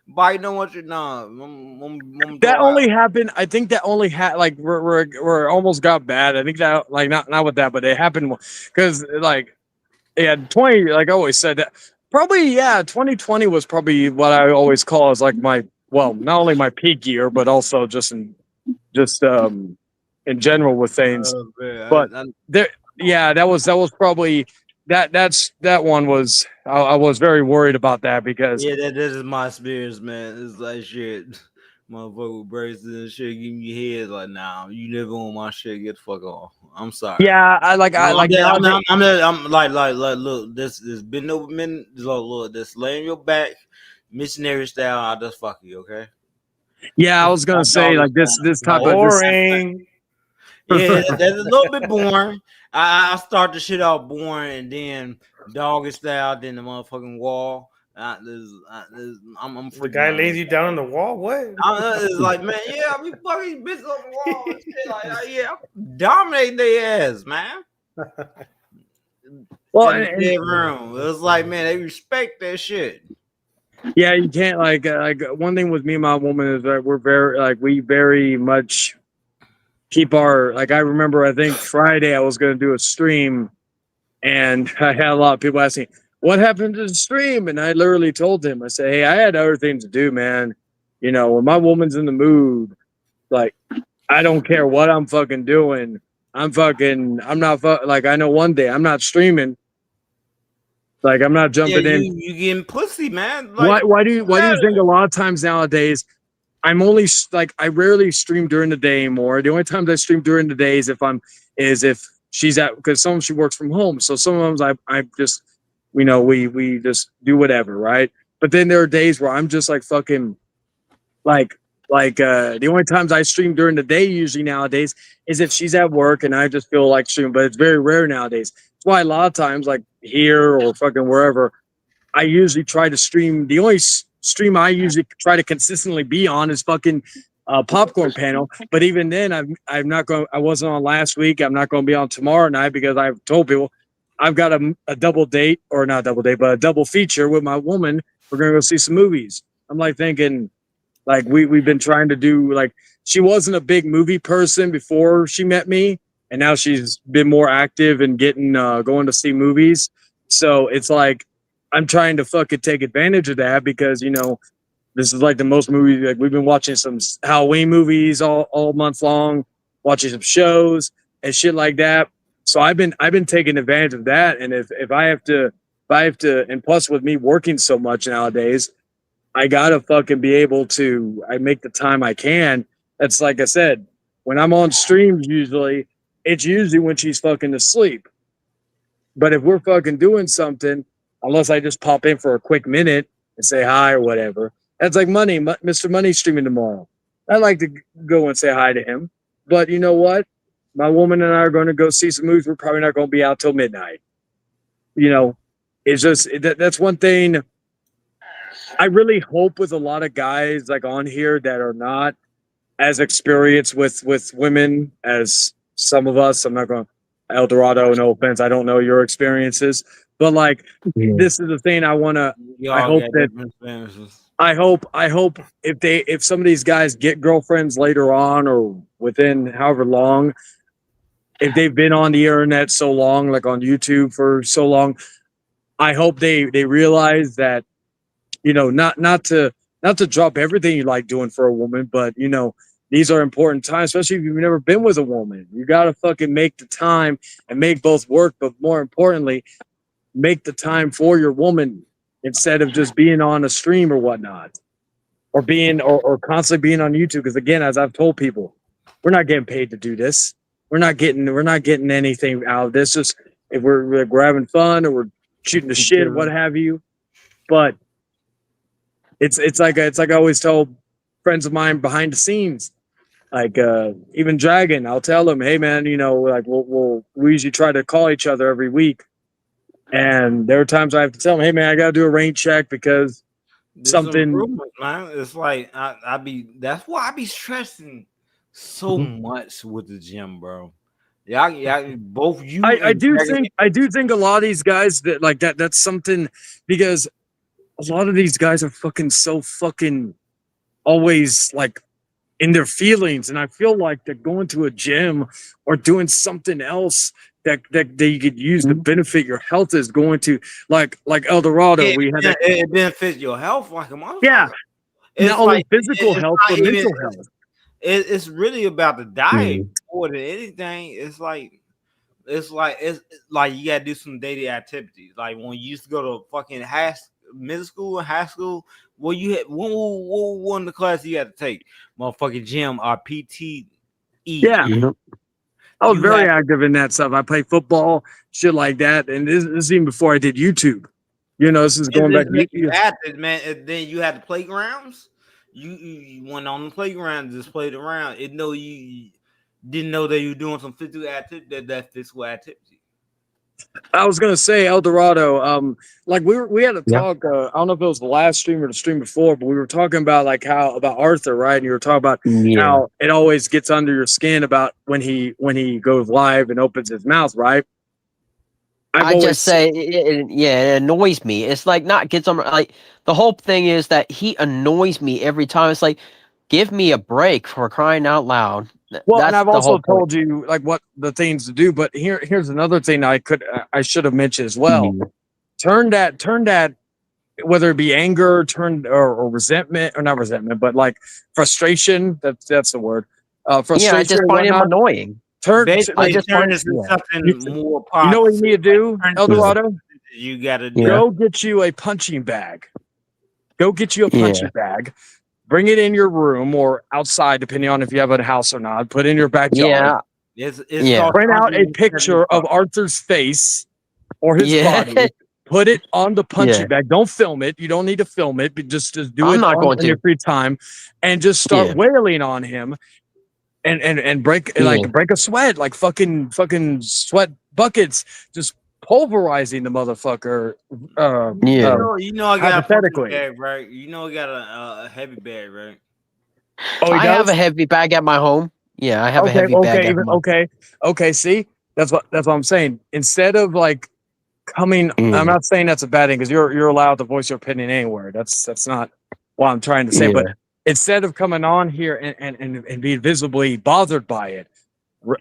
Bite no much. Nah, I'm that throw out. only happened. I think that only had like we're almost got bad. I think that like not with that, but it happened because like Yeah, 20, like I always said, that probably, yeah, 2020 was probably what I always call as like my, well, not only my peak year, but also just in general with things. Oh, man, But there, yeah, that was probably that one was I was very worried about that because yeah, that is my experience, man. It's like shit, motherfucker with braces and shit, giving you head like, nah, you never on my shit. Get the fuck off. I'm sorry. yeah, I like nowadays. I'm like, look, this been over men. Look, this laying your back, missionary style. I'll just fuck you, okay? Yeah, I was gonna say like this type of this. Boring. Yeah, that's a little bit boring. I start the shit out boring, and then doggy style, then the motherfucking wall. I'm The freaking guy out. lays you down on the wall. What? It's like, man, yeah, I be fucking bitches on the wall and shit. Like, yeah, I'm dominating their ass, man. Well, In the bedroom. It was like, man, they respect that shit. yeah, you can't like one thing with me and my woman is that we very much keep our like. I remember I think Friday I was gonna do a stream, and I had a lot of people asking what happened to the stream, and I literally told them, I said, hey, I had other things to do, man. You know, when my woman's in the mood, like I don't care what I'm fucking doing. I'm not like I know one day I'm not streaming. Like I'm not Yeah, jumping in. you getting pussy, man. Like, Why do you think a lot of times nowadays I'm only like I rarely stream during the day anymore. The only times I stream during the day is if she's at because sometimes she works from home. So sometimes I just we just do whatever, right? But then there are days where I'm just like fucking like the only times I stream during the day usually nowadays is if she's at work and I just feel like streaming, but it's very rare nowadays. That's why a lot of times like here or fucking wherever I usually try to stream. The only stream I usually try to consistently be on is fucking popcorn panel. But even then, I'm not going. I wasn't on last week. I'm not going to be on tomorrow night because I've told people I've got a double date or not double date, but a double feature with my woman. We're going to go see some movies. I'm like thinking, like we've been trying to do like she wasn't a big movie person before she met me, and now she's been more active and getting going to see movies. So it's like. I'm trying to fucking take advantage of that because this is like the most movies. Like we've been watching some Halloween movies all month long, watching some shows and shit like that. So I've been taking advantage of that. And if I have to, and plus with me working so much nowadays, I gotta fucking be able to. I make the time I can. That's like I said, when I'm on streams, it's usually when she's fucking asleep. But if we're fucking doing something. Unless I just pop in for a quick minute and say hi or whatever. That's like Mr. Money streaming tomorrow. I'd like to go and say hi to him. But you know what? My woman and I are going to go see some movies. We're probably not going to be out till midnight. It's just that's one thing I really hope with a lot of guys like on here that are not as experienced with women as some of us. I'm not going to El Dorado, no offense. I don't know your experiences. But like this is the thing I want to. I hope if some of these guys get girlfriends later on or within however long, if they've been on the internet so long, like on YouTube for so long, I hope they realize that not to drop everything you like doing for a woman, but these are important times, especially if you've never been with a woman. You gotta fucking make the time and make both work, but more importantly. Make the time for your woman instead of just being on a stream or whatnot, or being or constantly being on YouTube. Because again, as I've told people, we're not getting paid to do this. We're not getting anything out of this. Just if we're having fun or we're shooting the shit, what have you. But it's like I always tell friends of mine behind the scenes. Like even Dragon, I'll tell him, hey man, like we usually try to call each other every week. And there are times I have to tell him, hey man, I gotta do a rain check because there's something man. It's like that's why I be stressing so much with the gym, bro. Yeah, both you I do think a lot of these guys that like that's something because a lot of these guys are fucking so fucking always like in their feelings, and I feel like they're going to a gym or doing something else that you could use to benefit your health is going to like El Dorado. Yeah, We had that, it benefits your health like a motherfucker. yeah, It's not only like physical it's health not but even. mental health. It's really about the diet more than anything. It's like you gotta do some daily activities. Like when you used to go to fucking middle school and high school, what one of the classes you had to take? Motherfucking gym or PTE. Yeah. I was You very had- active in that stuff. I played football, shit like that, and this is even before I did YouTube. You know, this is going back. You active, man. And then you had the playgrounds. You went on the playground, just played around. It know you didn't know that you were doing some physical activity. That physical activity. I was gonna say El Dorado. Like we had a talk. I don't know if it was the last stream or the stream before, but we were talking about like about Arthur, right? And you were talking about how it always gets under your skin about when he goes live and opens his mouth, right? I just say, it annoys me. It's like not gets on like the whole thing is that he annoys me every time. It's like, give me a break for crying out loud. Well, That's and I've the also whole point. told you like what the things to do, but here's another thing I should have mentioned as well. Turn that whether it be anger, or resentment, or not resentment, but like frustration. That's the word. Frustration. Yeah, I just find him annoying. Basically, I just turn find this into something more positive. You know what you need to do, El Dorado? You gotta do. Go get you a punching bag. Go get you a punching bag. Bring it in your room or outside, depending on if you have a house or not. Put it in your backyard. Print out a picture of Arthur's face or his body. Put it on the punching bag. Don't film it. You don't need to film it. But just do it in your free time, and just start wailing on him, and break break a sweat, like fucking sweat buckets, just pulverizing the motherfucker. You know I got hypothetically. a bag, right? You know I got a heavy bag, right? Oh, I have a heavy bag at my home. Yeah, I have a heavy bag at my home. Okay, see? That's what I'm saying. Instead of like coming, I'm not saying that's a bad thing because you're allowed to voice your opinion anywhere. That's not what I'm trying to say. But instead of coming on here and being visibly bothered by it,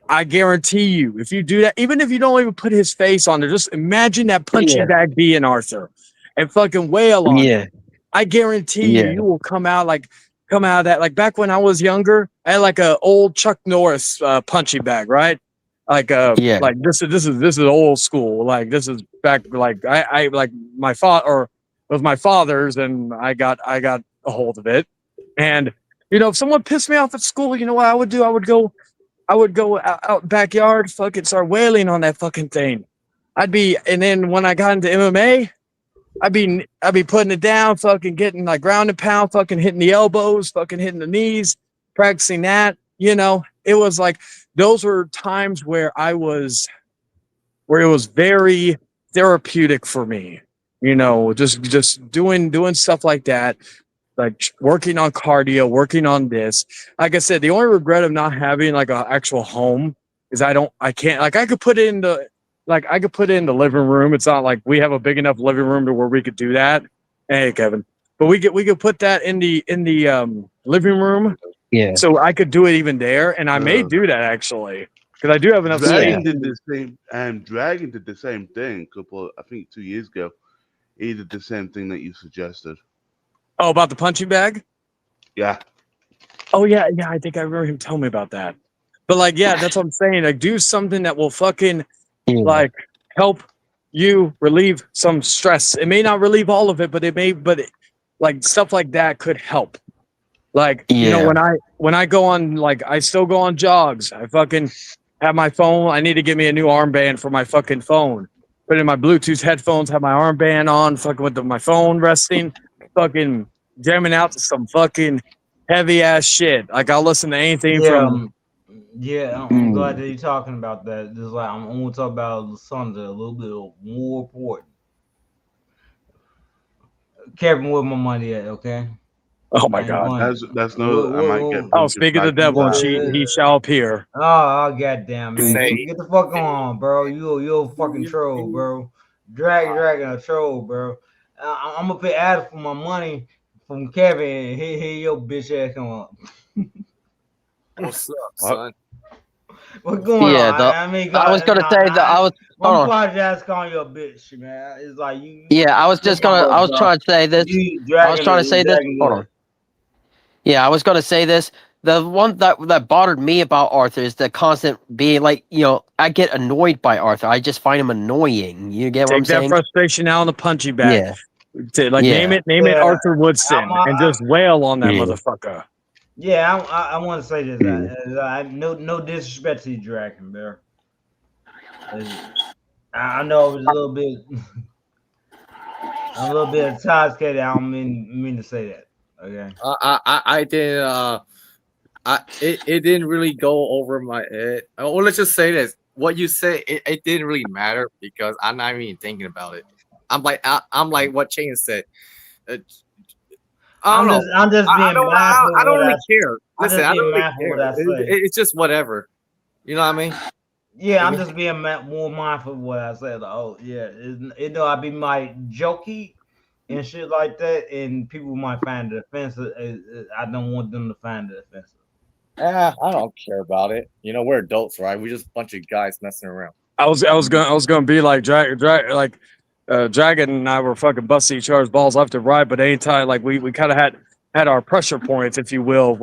I guarantee you, if you do that, even if you don't even put his face on there, just imagine that punching bag being Arthur and fucking wail on it. I guarantee you will come out of that. Like back when I was younger, I had like a old Chuck Norris punching bag, right? Like like this is old school. Like this is back like I like my father or it was my father's, and I got a hold of it. And you know, if someone pissed me off at school, you know what I would do? I would go out backyard, fucking start wailing on that fucking thing. And then when I got into MMA, I'd be putting it down, fucking getting like ground and pound, fucking hitting the elbows, fucking hitting the knees, practicing that. You know, it was like those were times where it was very therapeutic for me. You know, just doing stuff like that. Like working on cardio, working on this. Like I said, the only regret of not having like an actual home is I can't like I could put it in the living room. It's not like we have a big enough living room to where we could do that. Hey, Kevin, but we could put that in the living room. Yeah. So I could do it even there, and I may do that actually because I do have enough Dragon space. did the same. Dragon did the same thing. I think 2 years ago. He did the same thing that you suggested. Oh, about the punching bag? Yeah. Oh, yeah. I think I remember him telling me about that. But, like, yeah, that's what I'm saying. Like, do something that will fucking, like, help you relieve some stress. It may not relieve all of it, but like, stuff like that could help. Like, you know, when I go on, like, I still go on jogs. I fucking have my phone. I need to get me a new armband for my fucking phone. Put in my Bluetooth headphones, have my armband on, fucking with my phone resting. Fucking jamming out to some fucking heavy ass shit. Like I'll listen to anything from. I'm glad that you're talking about that. Just like I'm gonna talk about something a little bit more important. Kevin, where my money at? Okay. Oh my god. That's no. I might get. Oh, speak of the devil, and he shall appear. Oh goddamn, man! Get the fuck on, bro. You a fucking troll, bro. Dragging a troll, bro. I'm gonna pay ads for my money from Kevin. Here your bitch ass come up. What's up, son? What's going Yeah, on? the- I mean, I was gonna say that I was. Hold I'm on. apologize calling you a bitch, man. It's like you. Yeah, I was just gonna. I was trying to say this. I was trying to say this. Hold on. Yeah, I was gonna say this. The one that bothered me about Arthur is the constant being like, I get annoyed by Arthur. I just find him annoying. You get what I'm Take that saying? frustration out on the punchy bag. Yeah. Like Yeah. name it Yeah, Arthur Woodson, and just wail on that Yeah. motherfucker. Yeah, I want to say this. Yeah. No disrespect to you, Dragon Bear. I know it was a little bit, a little bit intoxicated. I don't mean to say that. Okay. I didn't. It didn't really go over my head. Well, let's just say this: what you said, it didn't really matter because I'm not even thinking about it. I'm like what Chain said. I don't know. I'm just being mindful. I don't really care. Listen, I being don't really mindful care. what I say. It's just whatever. You know what I mean? Yeah, I'm just being more mindful of what I said. Oh, yeah, I be my jokey and shit like that, and people might find it offensive. I don't want them to find it offensive. I don't care about it. We're adults, right? We're just a bunch of guys messing around. I was gonna be like Dragon and I were fucking busting each other's balls left and right, but anytime like we kind of had our pressure points, if you will, of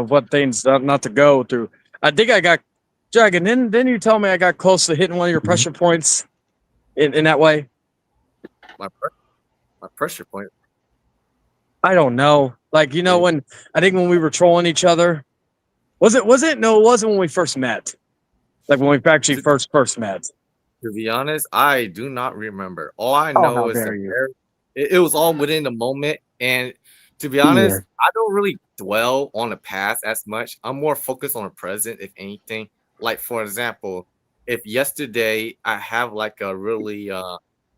what things not to go through. I think I got Dragon. Then you tell me I got close to hitting one of your pressure points in that way. My pressure point. I don't know. Like when I think when we were trolling each other, was it? No, it wasn't when we first met. Like when we actually first met. To be honest, I do not remember. All I know is it was all within the moment. And to be honest, I don't really dwell on the past as much. I'm more focused on the present, if anything. Like, for example, if yesterday I have like a really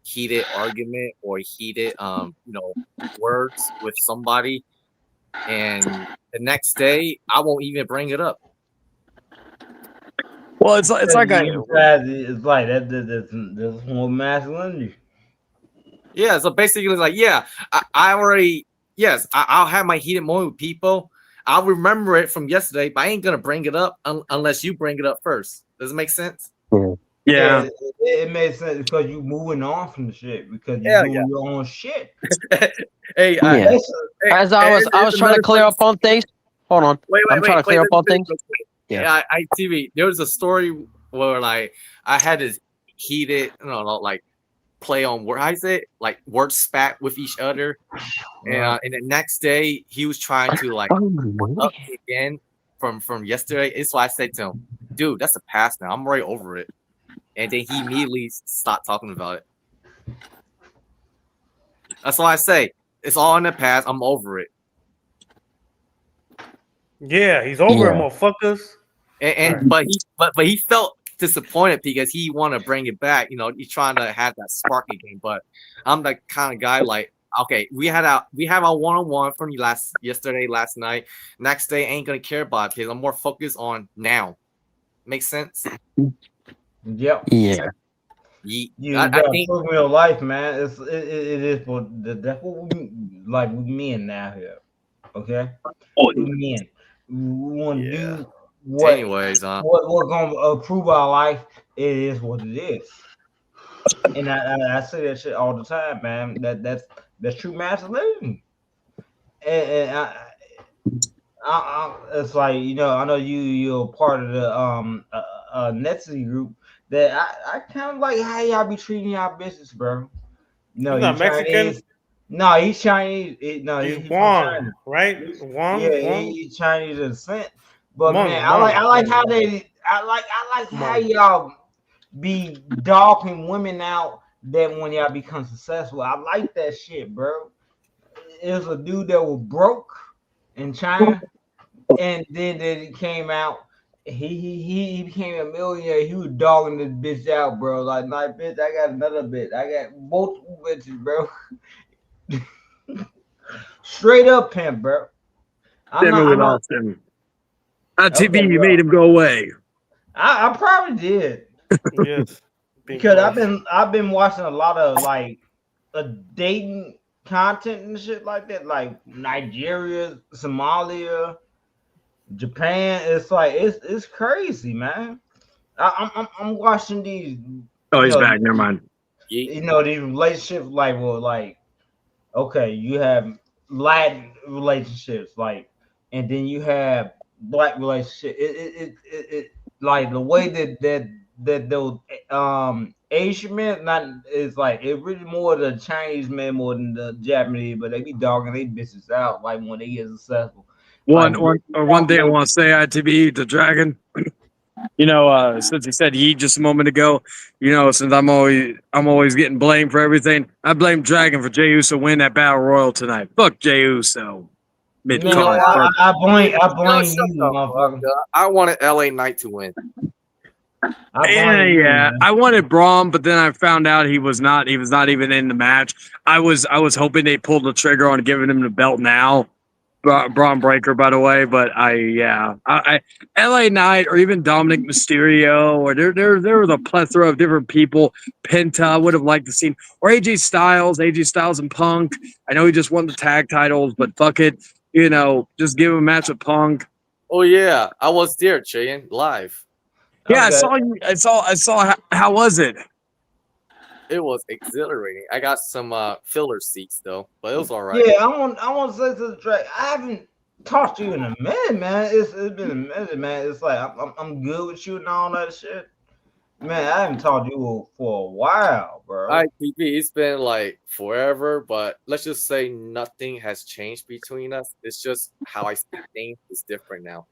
heated argument or heated words with somebody, and the next day I won't even bring it up. Well, it's like it's like that's more masculinity. Yeah, so basically it's like, yeah, I already, yes, I'll have my heated moment with people. I'll remember it from yesterday, but I ain't gonna bring it up unless you bring it up first. Does it make sense? Yeah. It makes sense because you moving on from the shit because you're doing your own shit. Hey, as I was trying to clear up on things. Hold on. I'm trying to clear up on things. Yeah, TV. There was a story where like I had this heated, like play on word. I say like word spat with each other, and the next day he was trying to like up me again from yesterday. It's why I said to him, "Dude, that's a past now. I'm right over it." And then he immediately stopped talking about it. That's why I say it's all in the past. I'm over it. Yeah, he's over it, motherfuckers. But he felt disappointed because he wanted to bring it back. He's trying to have that spark again. But I'm the kind of guy like, okay, we have our one-on-one from last night. Next day, I ain't gonna care about it because I'm more focused on now. Makes sense? Yep. Yeah. I think real life, man. It is for that's what we like with men now here. Okay, with men, we want to do what. Anyways, what gonna improve our life? It is what it is, and I say that shit all the time, man. That's true masculinity, and I it's like I know you're part of the Netsy group. That I kind of like how y'all be treating y'all business, bro. No, he's not Mexican. Chinese. No, he's Chinese. He's Wong, right? Wong. Yeah, Wong? he's Chinese descent. But Hmong, man, Hmong. I like how how y'all be dogging women out. That when y'all become successful, I like that shit, bro. There's a dude that was broke in China, and then he came out. He became a millionaire. He was dogging this bitch out, bro. Like, nah, bitch, I got another bitch. I got multiple bitches, bro. Straight up pimp, bro. We lost him. On TV, you made him go away. I probably did. Yes. Because I've been watching a lot of like dating content and shit like that, like Nigeria, Somalia, Japan. It's like it's crazy, man. I'm watching these. Oh, he's know, back. Never mind. You know, these relationships, like, well, like, okay, you have Latin relationships, like, and then you have black relationships. It like the way that those Asian men not is like it really more the Chinese men more than the Japanese, but they be dogging they bitches out like when they get successful. One Like, thing I want to say, ITB, the Dragon. You know, since he said Yeet just a moment ago, you know, since I'm always getting blamed for everything, I blame Dragon for Jey Uso win that battle royal tonight. Fuck Jey Uso. I blame you, motherfucker. I wanted LA Knight to win. I wanted Braun, but then I found out he was not even in the match. I was hoping they pulled the trigger on giving him the belt now. Braun Breaker, by the way, but I LA Knight or even Dominic Mysterio or there was a plethora of different people. Penta would have liked to see, or AJ Styles and Punk. I know he just won the tag titles, but fuck it, you know, just give him a match with Punk. Oh yeah, I was there, Chayin, live. Yeah, okay. I saw. How was it? It was exhilarating. I got some filler seats though, but it was all right. Yeah, I want to say to the track. I haven't talked to you in a minute, man. It's been a minute, man. It's like I'm good with you and all that shit. Man, I haven't talked to you for a while, bro. ITB, it's been like forever, but let's just say nothing has changed between us. It's just how I see things is different now.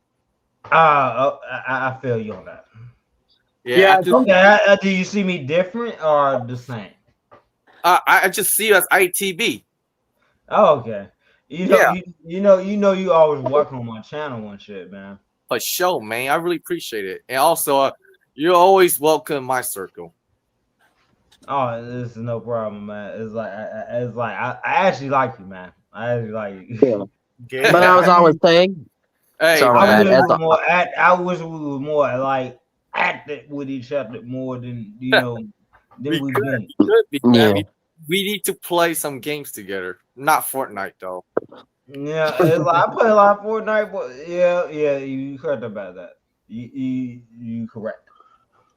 I feel you on that. Yeah. Okay. Do you see me different or the same? I just see you as ITB. Oh, okay. You know, you always welcome on my channel and shit, man. For sure, man. I really appreciate it, and also you're always welcome in my circle. Oh, this is no problem, man. It's like I actually like you, man. I actually like you. Yeah. But as I was saying, hey, I wish we were more like active with each other more than than we've been. We need to play some games together. Not Fortnite though. Yeah, it's like, I play a lot of Fortnite, but yeah, you correct about that. You correct.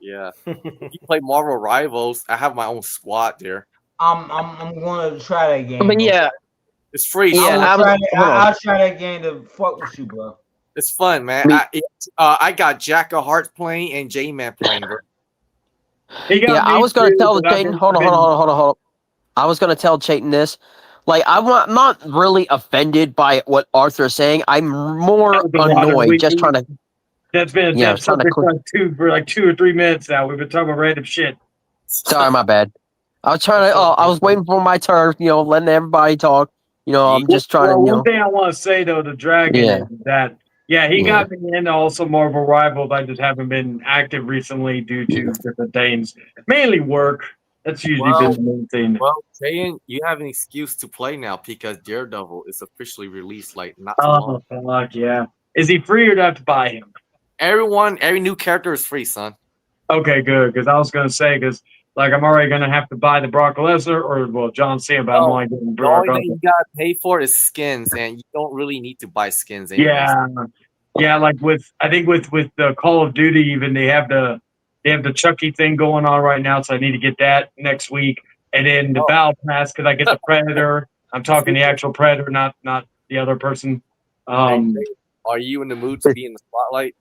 Yeah, you play Marvel Rivals. I have my own squad there. I'm gonna try that game. I mean, yeah, it's free. Yeah, I'll try that game to fuck with you, bro. It's fun, man. I got Jack of Hearts playing and J-Man playing, bro. Yeah, I was gonna tell Chayton. Hold on. I was gonna tell Chayton this. Like, I'm not really offended by what Arthur's saying. I'm more annoyed, just trying to. That's been for like 2 or 3 minutes now. We've been talking about random shit. Sorry, my bad. I was trying to. I was waiting for my turn. You know, letting everybody talk. You know, I'm just trying to. One thing I want to say though, the Dragon is that he got me into also Marvel Rivals. I just haven't been active recently due to different things, mainly work. That's usually been the main thing. Well, Jayan, you have an excuse to play now because Daredevil is officially released. Like not too long. Fuck yeah! Is he free or do I have to buy him? Every new character is free, son. Okay, good. Because I was gonna say, like I'm already gonna have to buy the Brock Lesnar or John Cena, but I'm only getting Brock. The only thing you gotta pay for is skins, and you don't really need to buy skins anymore. Yeah. Like I think with the Call of Duty, even they have the Chucky thing going on right now, so I need to get that next week, and then the Battle Pass because I get the Predator. I'm talking the actual Predator, not the other person. Are you in the mood to be in the spotlight?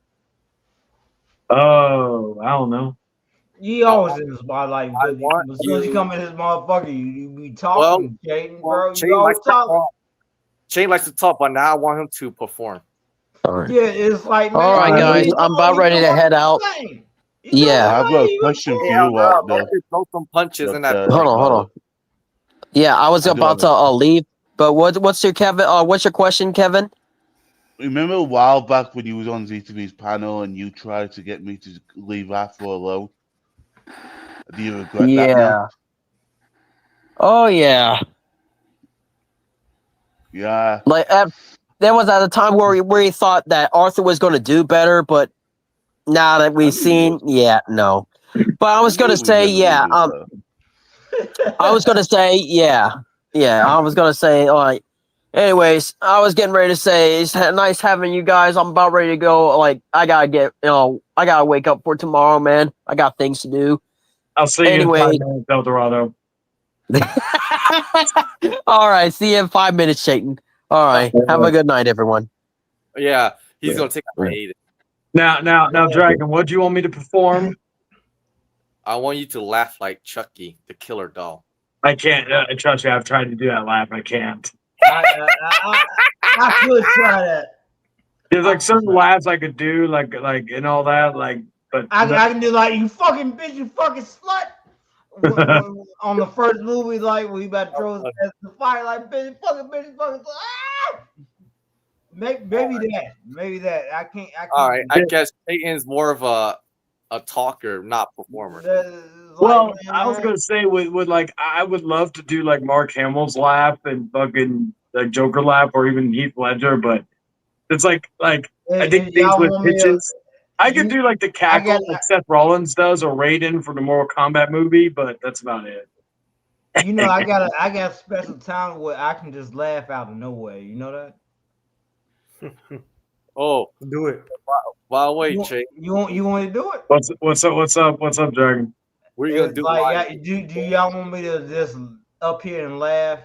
Oh, I don't know. You always in the spotlight. As soon as you come in this motherfucker, you be talking, Jaden, bro. You always talking. Shane likes to talk, but now I want him to perform. Right. Yeah, it's like, man, all right, guys, I'm about ready to head out. Yeah, I've got a question for you out there. Throw some punches in that. Hold on. Yeah, I was about to leave, but what's your Kevin? What's your question, Kevin? Remember a while back when you was on ZTV's panel and you tried to get me to leave Afro alone? Do you regret that now? Oh yeah. Yeah. Like there was at a time where he thought that Arthur was going to do better, but now that we've seen, no. But I was going to say, I was going to say, I was going to say, Anyways, I was getting ready to say it's nice having you guys. I'm about ready to go. Like I gotta wake up for tomorrow, man. I got things to do. I'll see you in 5 minutes, El Dorado. All right, see you in 5 minutes, Satan. All right, have a good night, everyone. Yeah, he's gonna take a hiatus. Now, Dragon, what do you want me to perform? I want you to laugh like Chucky, the killer doll. I can't. Trust me, I've tried to do that laugh. I can't. I could try that. There's like certain laughs I could do, like and all that, like. But I can do like you fucking bitch, you fucking slut. On the first movie, like we about to throw his ass in the fire, like bitch, fucking slut. Ah! Maybe that. I can't. All right, I guess Peyton's more of a talker, not performer. Well, I was gonna say with like I would love to do like Mark Hamill's laugh and fucking like Joker laugh or even Heath Ledger, but it's like I think things with pitches. I could do like the cackle like Seth Rollins does or Raiden for the Mortal Kombat movie, but that's about it. You know, I got special talent where I can just laugh out of nowhere. You know that? Oh, do it. By the way, Jake, you want to do it? What's up, Dragon? What are you gonna do? Like, do y'all want me to just up here and laugh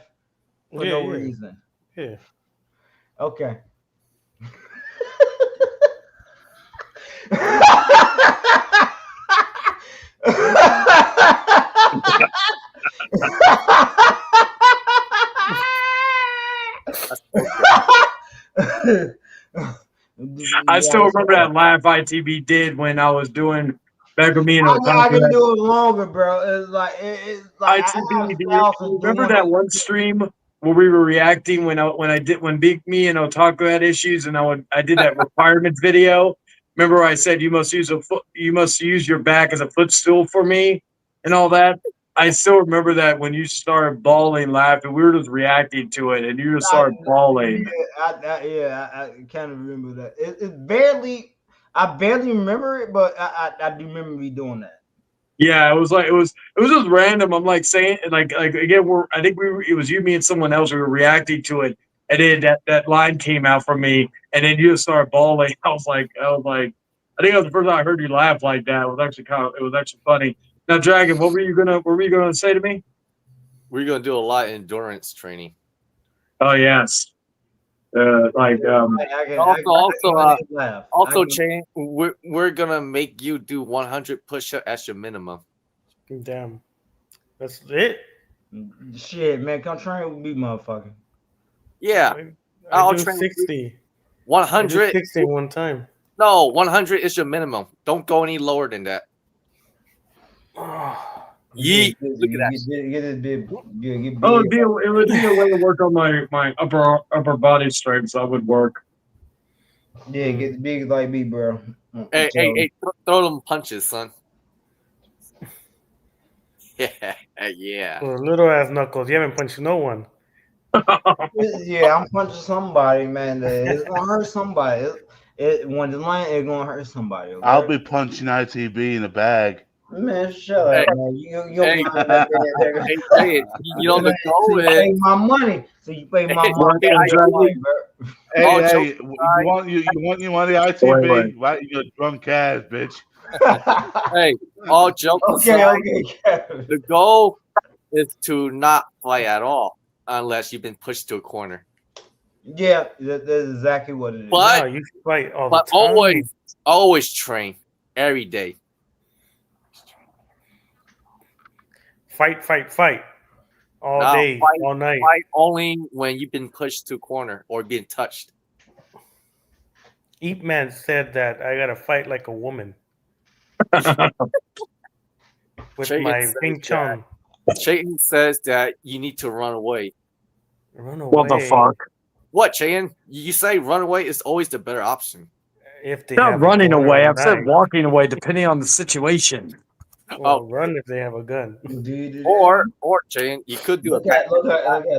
for no reason? Yeah. Okay. I still remember that laugh ITV did when I was doing back with me and I can do it longer, bro. It's like ITV. Do you remember that one stream where we were reacting when Big Me and Otaku had issues, and I did that requirements video. Remember I said you must use your back as a footstool for me and all that. I still remember that when you started bawling, laughing. We were just reacting to it, and you just started bawling. I kind of remember that. I barely remember it, but I do remember me doing that. Yeah, it was just random. I'm like saying like again, it was you, me, and someone else. We were reacting to it, and then that line came out from me, and then you just started bawling. I was like, I think that was the first time I heard you laugh like that. It was actually funny. Now, Dragon, what were you gonna say to me? We're gonna do a lot of endurance training. Oh yes, also, Chain, we're gonna make you do 100 push-ups as your minimum. Damn, that's it. Shit, man, come train with me, motherfucker. Yeah, I'll train 60. 100. 60 one time. No, 100 is your minimum. Don't go any lower than that. Yeet. Look at that. It would be a way to work on my upper body strength. So I would work. Yeah, get big like me, bro. Hey, throw them punches, son. Yeah. Well, little ass knuckles. You haven't punched no one. Yeah, I'm punching somebody, man. It's gonna hurt somebody. When the line, it's gonna hurt somebody. Okay? I'll be punching ITB in the bag. Man, shut up, man. You know the goal is pay my money, so you pay my money. Hey, you want the ITB? Right, you drunk ass, bitch. Hey, all jokes aside, the goal is to not fight at all unless you've been pushed to a corner. Yeah, that's exactly what it is. But, no, you fight all the time. always train every day. Fight. All day, all night. Fight only when you've been pushed to a corner or being touched. Ip Man said that I gotta fight like a woman. With Chayton my Ping Chong. Chayton says that you need to run away. Run away. What the fuck? What, Chayton? You say run away is always the better option. If they not have running away, I've night. said walking away, depending on the situation. Well, run if they have a gun. Or Chayton, you could do look at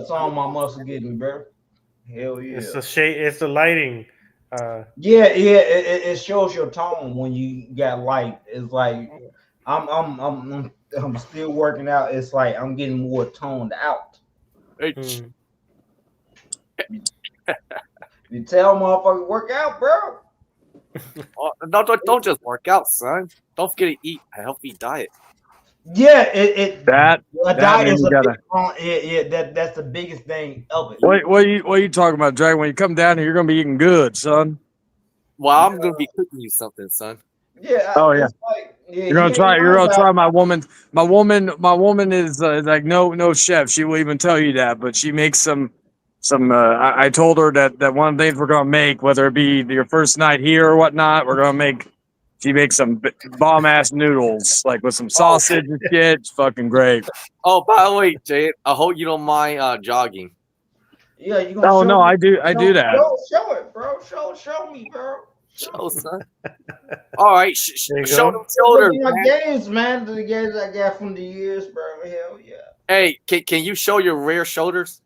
all my muscle getting, bro. Hell yeah. It's the shade. It's the lighting. It shows your tone when you got light. It's like I'm still working out. It's like I'm getting more toned out. Hey, You tell motherfucker work out, bro. Don't just work out, son. Don't forget to eat a healthy diet. Yeah, That diet man, is you a gotta. that's the biggest thing of it. What are you talking about, Dragon? When you come down here, you're gonna be eating good, son. Well, I'm gonna be cooking you something, son. Yeah. Oh yeah. It's like, yeah, You're gonna try. You're gonna try my woman. My woman is like no chef. She will even tell you that. But she makes some. I told her that one of the things we're gonna make, whether it be your first night here or whatnot, we're gonna make. She makes some bomb ass noodles, like with some sausage and shit. It's fucking great. Oh, by the way, Jay, I hope you don't mind jogging. Yeah, you gonna Oh show no, me? I do that. Show it, bro. Show me, bro. Show, son. All right, There you show go. them shoulders, My man. games, man. The games I got from the years, bro. Hell yeah. Hey, can you show your rear shoulders?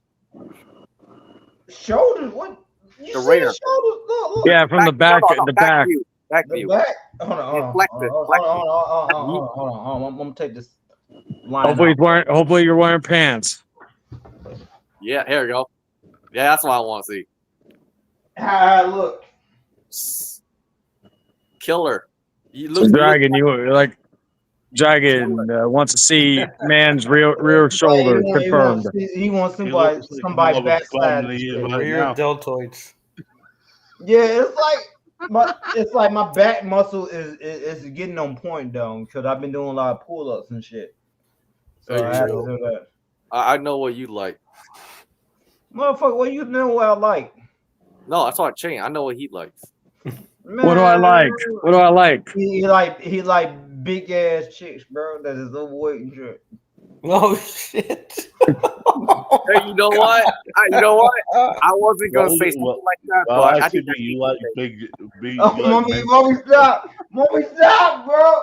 Shoulders? What? You The see rear. the shoulders? Look. Yeah, from the back, the back. view. Back The view. back. Hold on. Flex it, flex it. Hold on. I'm gonna take this line off. Hopefully you're wearing pants. Yeah, here we go. Yeah, that's what I want to see. How I look. Killer. You So Dragon, you like Dragon wants to see man's rear shoulder confirmed. He wants He somebody looks like somebody more of a backside. family shit. right Rear now. deltoids. Yeah, it's like my back muscle is getting on point though, because I've been doing a lot of pull-ups and shit. So There I you have go. to do that. I know what you like. Motherfucker, what you know what I like? No, that's not Chain. I know what he likes. Man, What do I like? What do I like? He like big ass chicks, bro. That is overweight and shit. Oh shit! Hey, you know what? I wasn't gonna say something like that, Well, but I actually, think you like big. Oh, mommy, stop, bro.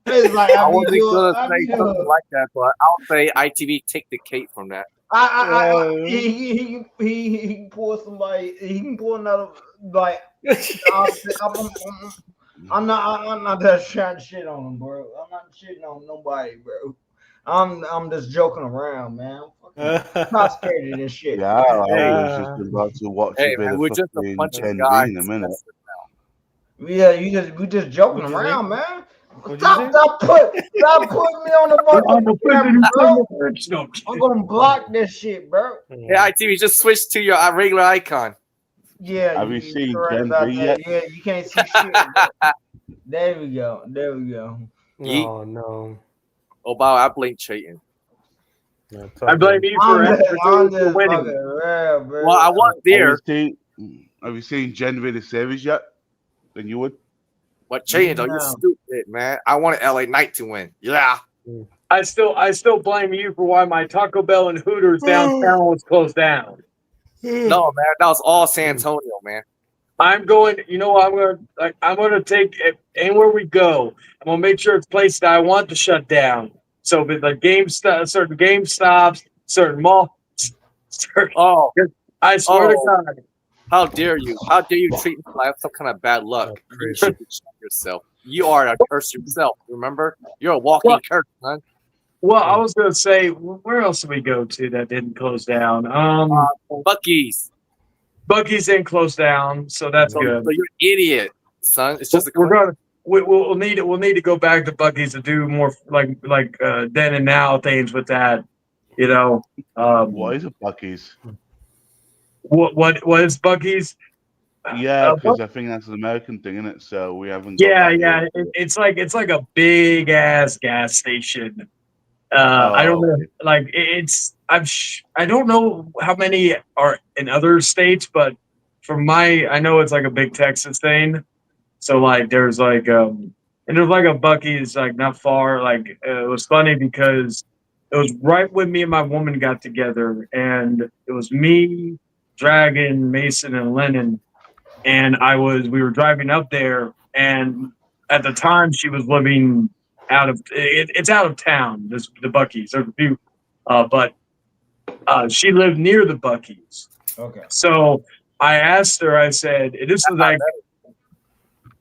It's like I wasn't gonna say something like that, but I'll say ITV take the cake from that. He can pull somebody. He can pull another like. I'm not that trying shit on him, bro. I'm not shitting on nobody, bro. I'm just joking around, man. I'm not scared of this shit. Yeah, I was just about to watch Hey, a bit man, of we're just a fucking bunch of 10 guys. in a minute. Yeah, we just joking What'd you around, say? man. What'd you say? Stop putting me on the fucking camera, bro. I'm gonna block this shit, bro. Hey, ITV, just switch to your regular icon. Yeah, Have you seen correct Gen about V that. yet? Yeah, you can't see shit. Bro. There we go. Oh no! Oh, wow, I blame Chayton. I blame you for winning. Well, I wasn't there. Have you seen Gen V the series yet? Then you would. But Chayton, though, No. you stupid, man. I wanted LA Knight to win. Yeah. I still blame you for why my Taco Bell and Hooters downtown was closed down. No, man, that was all San Antonio, man. I'm going. You know what? I'm gonna take it anywhere we go. I'm gonna make sure it's places that I want to shut down. So, but like certain Game Stops, certain malls. Oh, I swear to God. how dare you? How dare you treat me like I have some kind of bad luck? You should check yourself. You are a curse yourself. Remember, you're a walking curse, man. Well, I was gonna say, where else did we go to that didn't close down? Buc-ee's. Buc-ee's didn't close down, so that's good. So you're an idiot, son. It's just we'll need to go back to Buc-ee's to do more like then and now things with that. You know, What is a Buc-ee's? What is Buc-ee's? Yeah, because I think that's an American thing, isn't it? So we haven't. Yeah. It's like a big ass gas station. I don't know. Like I don't know how many are in other states, but I know it's like a big Texas thing. So like there's like and there's like a Buc-ee's like not far. Like it was funny because it was right when me and my woman got together, and it was me, Dragon, Mason, and Lennon, and we were driving up there, and at the time she was living it's out of town. The Buc-ee's. There's a few, but she lived near the Buc-ee's. Okay. So I asked her. I said, "This was like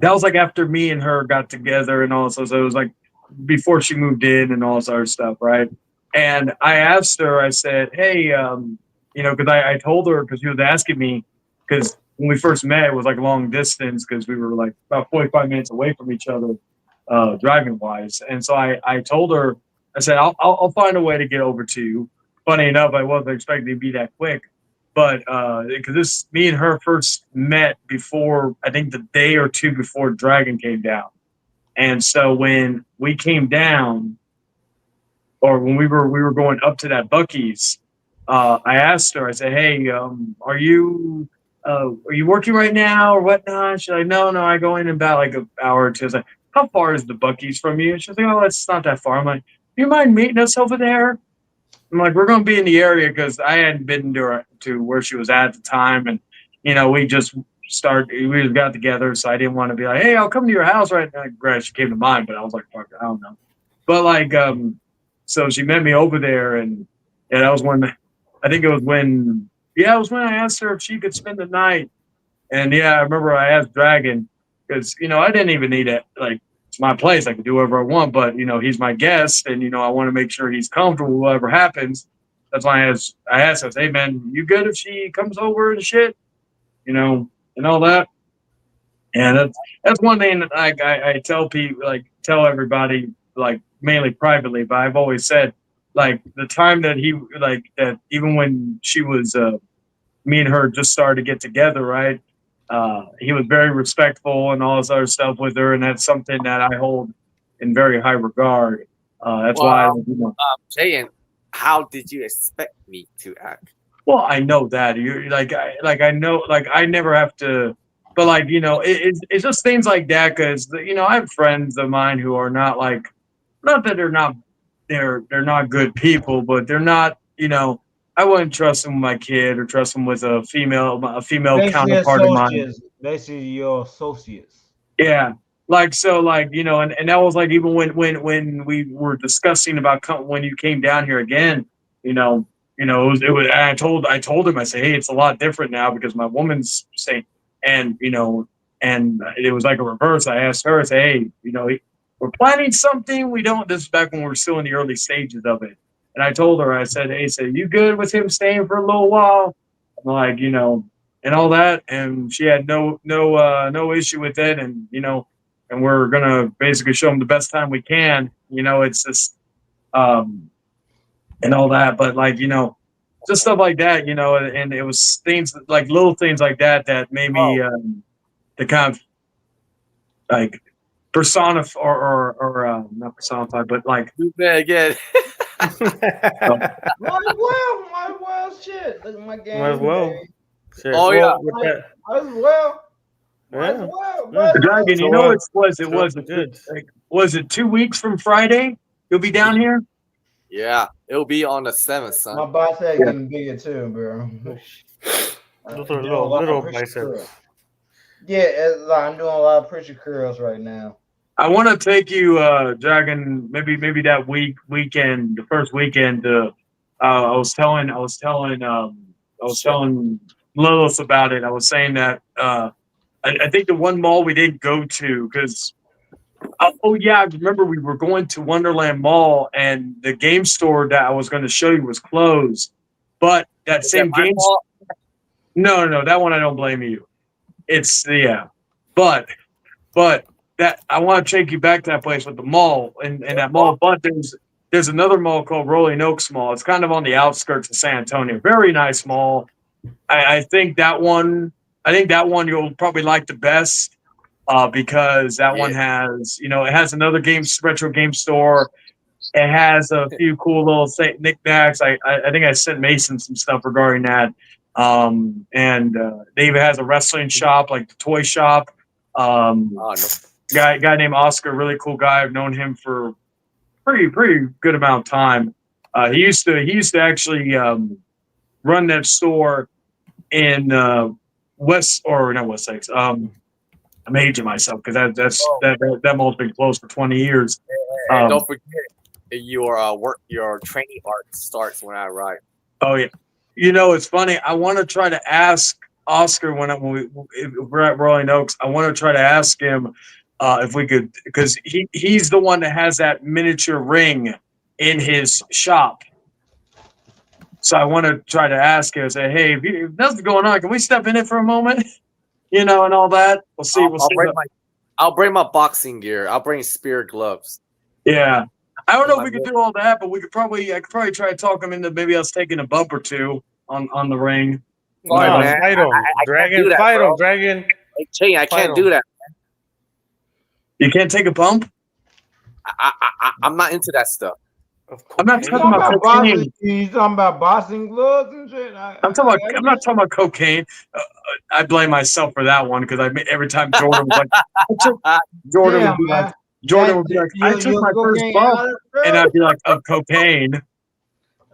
that was like after me and her got together and all. So it was like before she moved in and all this other stuff, right?" And I asked her. I said, "Hey, because I told her because she was asking me because when we first met it was like long distance because we were like about 45 minutes away from each other, driving wise, and so I told her I said I'll find a way to get over to you. Funny enough, I wasn't expecting to be that quick, but because this me and her first met before I think the day or two before Dragon came down, and so when we came down. Or when we were going up to that Buc-ee's, I asked her. I said, "Hey, are you working right now or whatnot?" She's like, "No, I go in about like an hour or two." I was like, "How far is the Buc-ee's from you?" She's like, "Oh, it's not that far." I'm like, "Do you mind meeting us over there?" I'm like, "We're going to be in the area because I hadn't been to where she was at the time, and we just got together, so I didn't want to be like, hey, I'll come to your house right now." Granted, she came to mine, but I was like, fuck, I don't know. But like, so she met me over there, and that was when it was when I asked her if she could spend the night. And I remember I asked Dragon because I didn't even need it. Like it's my place, I can do whatever I want. But he's my guest, and I want to make sure he's comfortable whatever happens. That's why I asked her, "Hey man, you good if she comes over and shit, and all that?" And that's one thing that I tell people, like tell everybody, like mainly privately, but I've always said, like the time that that even when she was me and her just started to get together, right? He was very respectful and all this other stuff with her, and that's something that I hold in very high regard. That's why. Jayan, how did you expect me to act? Well, I know that you're I know, like I never have to. But like it's just things like that because I have friends of mine who are not like, not that they're not good people, but they're not I wouldn't trust them with my kid or trust them with a female Basically counterpart of mine. associates, basically your associates. Yeah, like so, like and that was like even when we were discussing about when you came down here again, it was. And I told him I said, hey, it's a lot different now because my woman's saying. And and it was like a reverse. I asked her, I said, "Hey, we're planning something. We don't." This is back when we were still in the early stages of it. And I told her, I said, "Hey, you good with him staying for a little while?" I'm like, and all that. And she had no issue with it. And and we're gonna basically show him the best time we can. It's just and all that. But like just stuff like that, and it was things like little things like that that made me to kind of like personify or not personify, but like again. Might as well, shit. Look at my game. Might as well. Shit. Oh yeah, might as well. Might as well. Dragon, was it 2 weeks from Friday? You'll be down here. Yeah, it'll be on the 7th, son. My bicep getting bigger too, bro. Those are little biceps. Yeah, I'm doing a lot of pressure curls right now. I want to take you, Dragon, maybe that weekend, the first weekend. I was telling Lilith about it. I was saying that I think the one mall we didn't go to because. Oh yeah, I remember we were going to Wonderland Mall and the game store that I was going to show you was closed. But that same game store, no, that one I don't blame you. It's but that I want to take you back to that place with the mall and that mall. But there's another mall called Rolling Oaks Mall. It's kind of on the outskirts of San Antonio. Very nice mall. I think that one you'll probably like the best. Because that one has, it has another retro game store. It has a few cool little knickknacks. I think I sent Mason some stuff regarding that. And they even has a wrestling shop, like the toy shop. Guy named Oscar, really cool guy. I've known him for pretty good amount of time. He used to actually run that store in not West Six. I'm aging myself because that mall's been closed for 20 years. Don't forget your training arc starts when I arrive. Oh yeah, it's funny. I want to try to ask Oscar when we're at Rolling Oaks. I want to try to ask him if we could, because he's the one that has that miniature ring in his shop. So I want to try to ask her, say, hey, if nothing's going on, can we step in it for a moment? You know, and all that. We'll see. I'll bring my boxing gear. I'll bring spear gloves. Yeah. I don't know if we could do all that, but I could probably try to talk him into maybe us taking a bump or two on the ring. No, man. fight him. Dragon, fight him, Dragon. Hey, Chain, I can't do that. You can't take a bump? I'm not into that stuff. I'm not talking about cocaine. You talking about boxing gloves and shit? I'm not talking about cocaine. I blame myself for that one because every time Jordan was like, Jordan would be like, I took my first bump, and I'd be like, of cocaine.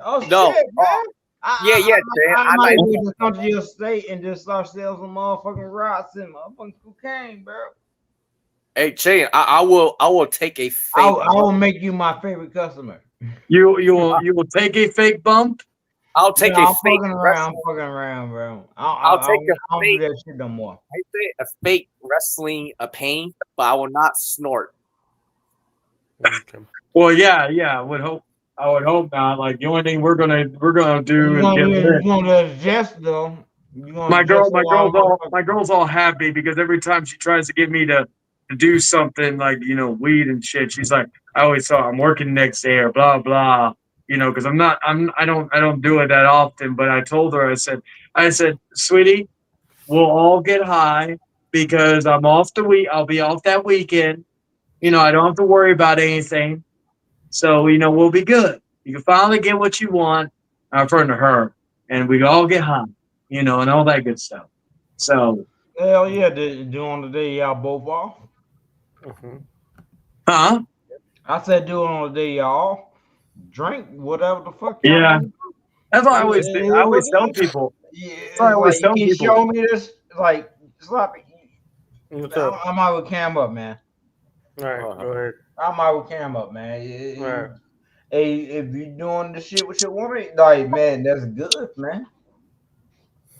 Oh No. shit, man. I might might just come to your state and just start selling some motherfucking rocks and motherfucking cocaine, bro. Hey, Chain, I will take a fake. I will make you my favorite customer. You will take a fake bump. I'll take I'm a fake. fucking around, bro. I'll take a I'll fake. do that shit no more. I say a fake wrestling pain, but I will not snort. Okay. Well, yeah. I would hope not. Like the only thing we're gonna do is get You're lit. gonna adjust though. My girl's all happy because every time she tries to get me to do something like, you know, weed and shit, she's like, I always thought I'm working next day or blah blah, you know, because I don't do it that often. But I told her, I said, sweetie, we'll all get high because I'm off I'll be off that weekend. You know, I don't have to worry about anything. So, you know, we'll be good. You can finally get what you want. I'm referring to her, and we all get high, you know, and all that good stuff. So, hell yeah, do on the day y'all both off. huh? I said do it on the day y'all drink whatever the fuck. Yeah, that's what I always think. I always tell people. Yeah, That's what I always tell you people. show me this, like, sloppy. What's up? I'm out with Cam up, man. All right, go ahead. I'm out with Cam up, man. Right. Hey, if you doing the shit with your woman, like, man, that's good, man.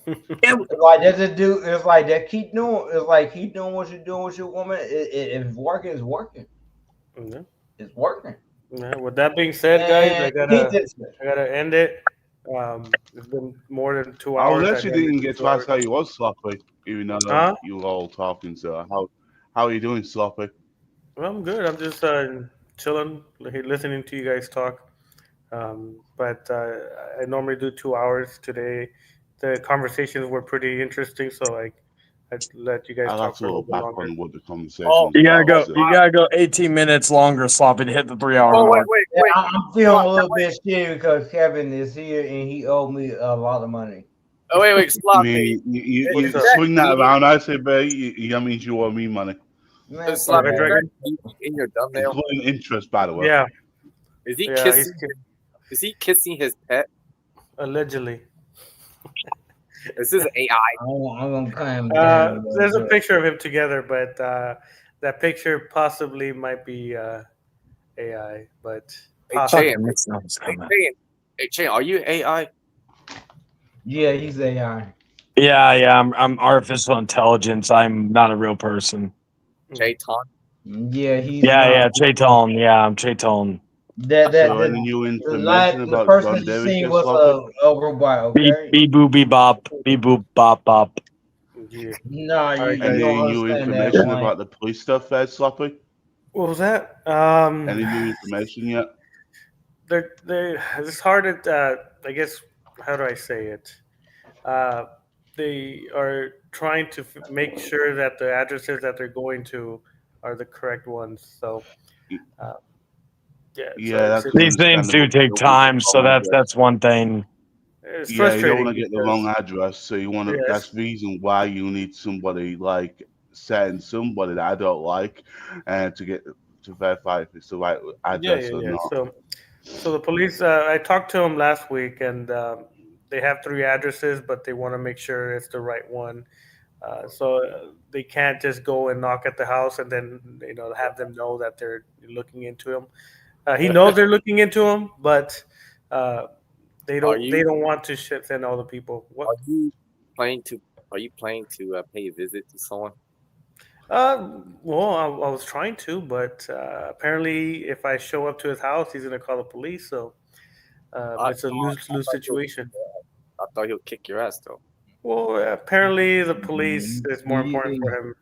It's like that's a dude. It's like that. Keep doing. It's like keep doing what you're doing with your woman. If it's working, it's working. Yeah. It's working. Yeah, with that being said, guys, I gotta end it. It's been more than 2 I'll hours. let you didn't get to ask how you was, Sloppy, even though Huh? you were all talking. So how are you doing, Sloppy? Well, I'm good. I'm just chilling, listening to you guys talk. But I normally do 2 hours today. The conversations were pretty interesting, so I'd let you guys I'll talk have to for a little look bit back longer. on what the conversation. You gotta go 18 minutes longer, Sloppy, to hit the 3 hour mark. Wait. I'm feeling a little bit shitty because Kevin is here and he owed me a lot of money. Oh wait, I Sloppy. mean, you What's up? swing that around. I say, babe, that means you owe me money, Man, Sloppy, fuck Dragon? in your thumbnail. including interest, by the way. Yeah, Is he yeah, kissing? Is he kissing his pet? allegedly. This is AI. I'm gonna claim down. There's a picture of him together, but that picture possibly might be AI. But Hey, Chain, are you AI? Yeah, he's AI. Yeah. I'm artificial intelligence. I'm not a real person. Chayton? Yeah, he's Yeah. Chayton. Yeah, I'm Chayton. So any new information the about person John you Davis seen yet, was Sloppy? a robot. Okay. Beep boop beep bop. Beep boop bop bop. yeah. No, you Any don't new understand that. information One. about the police stuff, Ed Sloppy? What was that? Any new information yet? It's hard to I guess, how do I say it? They are trying to make sure that the addresses that they're going to are the correct ones. So Yeah, so that's These things do take time, so that's one thing. it's Yeah, you don't frustrating want to get the because- wrong address, so you want to. Yes. That's the reason why you need somebody like setting somebody that I don't like, and to verify if it's the right address or not. So the police, I talked to them last week, and they have 3 addresses, but they want to make sure it's the right one. So they can't just go and knock at the house and then have them know that they're looking into him. He knows they're looking into him, but they don't want to send all the people. What? Are you planning to pay a visit to someone? Well, I was trying to, but apparently, if I show up to his house, he's gonna call the police. So It's a lose situation. I thought he'll kick your ass though. Well, apparently the police is more important for him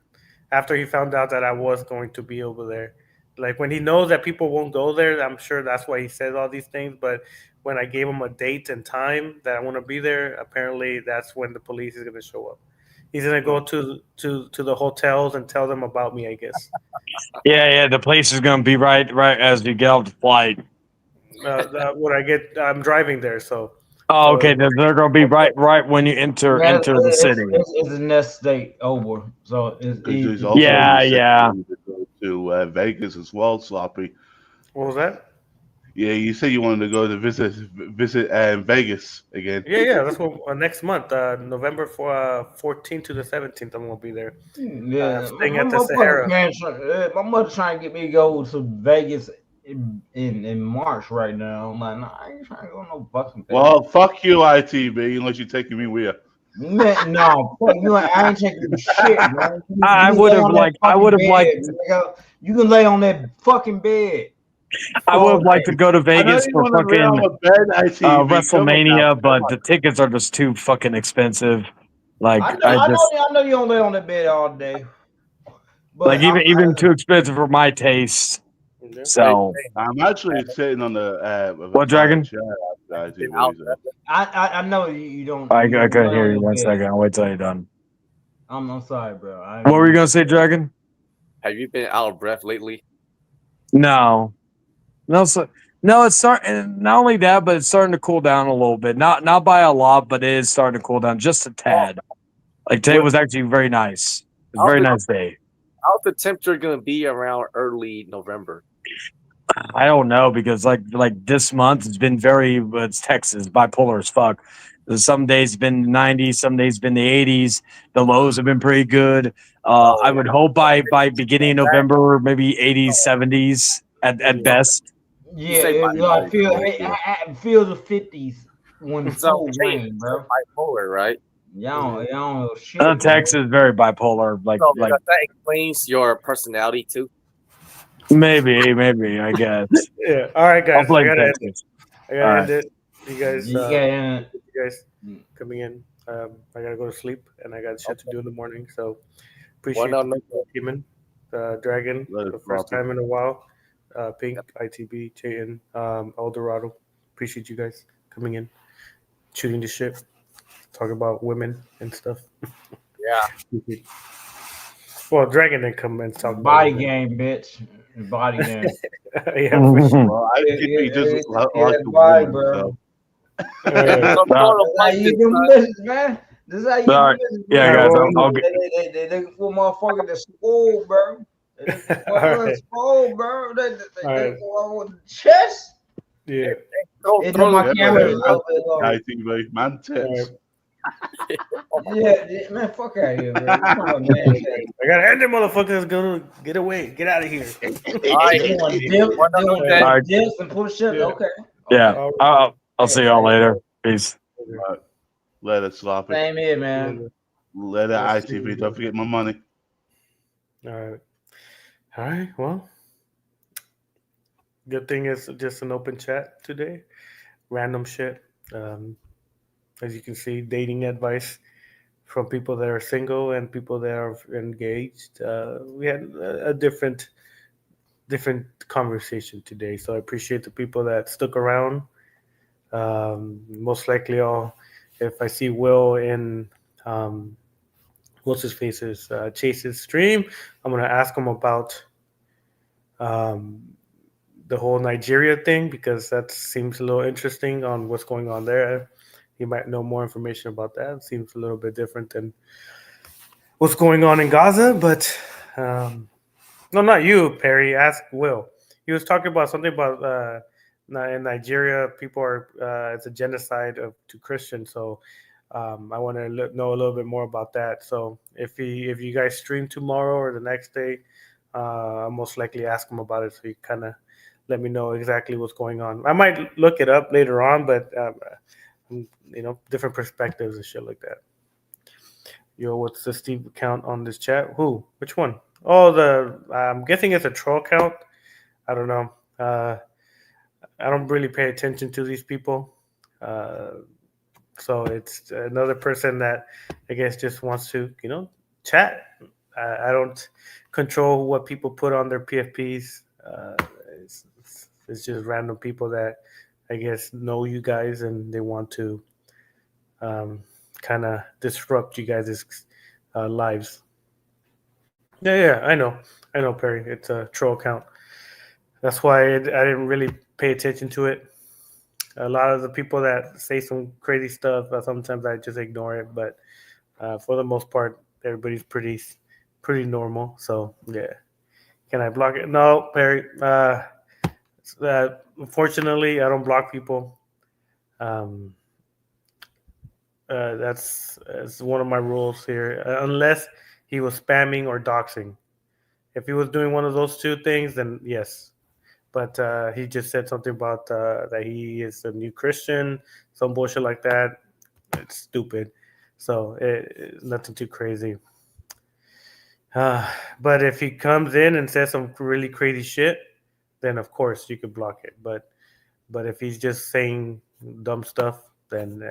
after he found out that I was going to be over there. Like when he knows that people won't go there, I'm sure that's why he says all these things. But when I gave him a date and time that I want to be there, apparently that's when the police is going to show up. He's going to go to the hotels and tell them about me, I guess. Yeah. The place is gonna be right as you get off the flight. When I'm driving there, so. Oh, okay. They're gonna be right when you enter the city. It's the next state over, so it's There's easy. also Yeah. to Vegas as well, Sloppy. What was that? Yeah, you said you wanted to go to visit Vegas again. Yeah. That's what next month, November 14th to the 17th, I'm gonna be there. Yeah, Staying at the Sahara. My mother trying to get me to go to Vegas in March right now. I'm like, nah, I ain't trying to go no fucking Vegas. Well, fuck you, ITB, unless you're taking me with you. Man, no, fuck you. I ain't taking shit, man. I would have liked. You can lay on that fucking bed. I would have liked to go to Vegas for fucking WrestleMania, but the tickets are just too fucking expensive. Like I know you don't lay on that bed all day. But like even too expensive for my taste. So I'm actually sitting on the what dragon? I know you don't. I couldn't hear you 1 second. I'll wait till you're done. I'm sorry, bro. What were you gonna say, Dragon? Have you been out of breath lately? No, it's starting. Not only that, but it's starting to cool down a little bit. Not by a lot, but it is starting to cool down just a tad. Like today was actually very nice. It was a very nice day. How's the temperature gonna be around early November? I don't know because like this month it's been it's Texas, bipolar as fuck. Some days it's been 90s, some days it's been the 80s. The lows have been pretty good. I would hope by beginning of November, maybe 80s, 70s at best. Yeah, I feel the 50s when it's full rain, bro. Bipolar, right? Y'all know shit. Texas is very bipolar. Like that explains your personality too. Maybe, I guess. Yeah. All right, guys. I gotta end it. You guys coming in. I gotta go to sleep and I got shit to do in the morning. So appreciate you, Dragon, the first time in a while. Pink, ITB, Chayton, Eldorado. Appreciate you guys coming in, shooting the shit, talk about women and stuff. Yeah. Well, Dragon didn't come and talk body game, bitch. Body game. Yeah, for sure. Well, I think he just like the body, woman, bro. so. How you do business, man? This is how you do business. Yeah, guys. They for motherfucker to school, bro. They school, bro. They go with the chest. Yeah. It's on my camera. ITV, man, tips. Yeah, man, fuck out of here, bro. Come on, man. I gotta end them motherfuckers. Go get away. Get out of here. Dips and push ups. Okay. Yeah. I'll see y'all later. Peace. Right. Later, Sloppy. Same here, man. Later, ITV. Don't forget my money. All right. Well, good thing it's just an open chat today. Random shit. As you can see, dating advice from people that are single and people that are engaged. We had a different conversation today, so I appreciate the people that stuck around. Most likely, if I see Will in what's his face's Chase's stream, I'm gonna ask him about the whole Nigeria thing because that seems a little interesting on what's going on there. He might know more information about that. It seems a little bit different than what's going on in Gaza, but no, not you, Perry. Ask Will. He was talking about something about in Nigeria, people are it's a genocide to Christians. So I want to know a little bit more about that. So if you guys stream tomorrow or the next day, I'll most likely ask him about it. So you kind of let me know exactly what's going on. I might look it up later on, but different perspectives and shit like that. Yo, what's the Steve account on this chat? Who? Which one? Oh, I'm guessing it's a troll account. I don't know. I don't really pay attention to these people. So it's another person that I guess just wants to, chat. I don't control what people put on their PFPs. It's just random people that I guess know you guys and they want to kind of disrupt you guys' lives. Yeah, I know, Perry. It's a troll account. That's why I didn't really pay attention to it. A lot of the people that say some crazy stuff, sometimes I just ignore it. But for the most part, everybody's pretty normal. So yeah, can I block it? No, Perry. Unfortunately, I don't block people. Um, that's one of my rules here, unless he was spamming or doxing. If he was doing one of those two things, then yes. But he just said something about that he is a new Christian, some bullshit like that. It's stupid. So it's nothing too crazy. But if he comes in and says some really crazy shit, then of course you could block it. But if he's just saying dumb stuff, then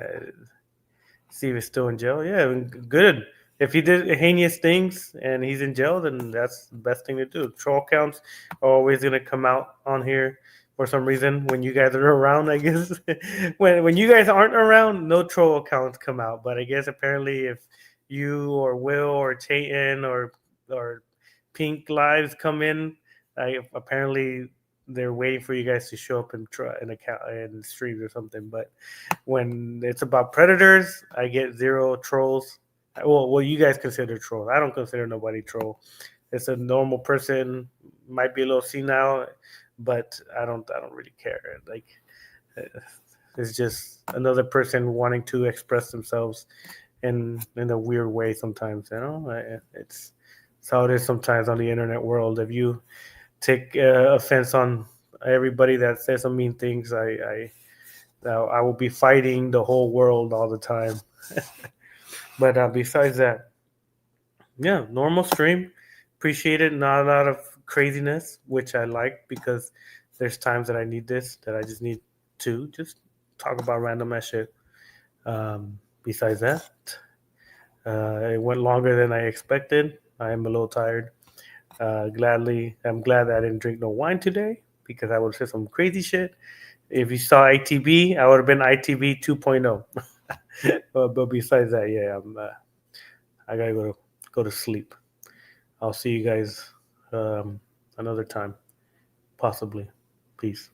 Steve is still in jail. Yeah, good. If he did heinous things and he's in jail, then that's the best thing to do. Troll counts are always gonna come out on here for some reason when you guys are around. I guess when you guys aren't around, no troll accounts come out. But I guess apparently if you or Will or Chayton or Pink Lives come in, apparently they're waiting for you guys to show up and try an account and stream or something. But when it's about predators, I get zero trolls. Well, you guys consider trolls. I don't consider nobody troll. It's a normal person, might be a little senile, but I don't really care. Like, it's just another person wanting to express themselves in a weird way. Sometimes, it's how it is sometimes on the internet world. If you take offense on everybody that says some mean things, I will be fighting the whole world all the time. But besides that, yeah, normal stream. Appreciate it. Not a lot of craziness, which I like because there's times that I need this, that I just need to just talk about random ass shit. Besides that, it went longer than I expected. I am a little tired. I'm glad that I didn't drink no wine today because I would have said some crazy shit. If you saw ITB, I would have been ITB 2.0. But besides that, yeah, I gotta go to sleep. I'll see you guys another time, possibly. Peace.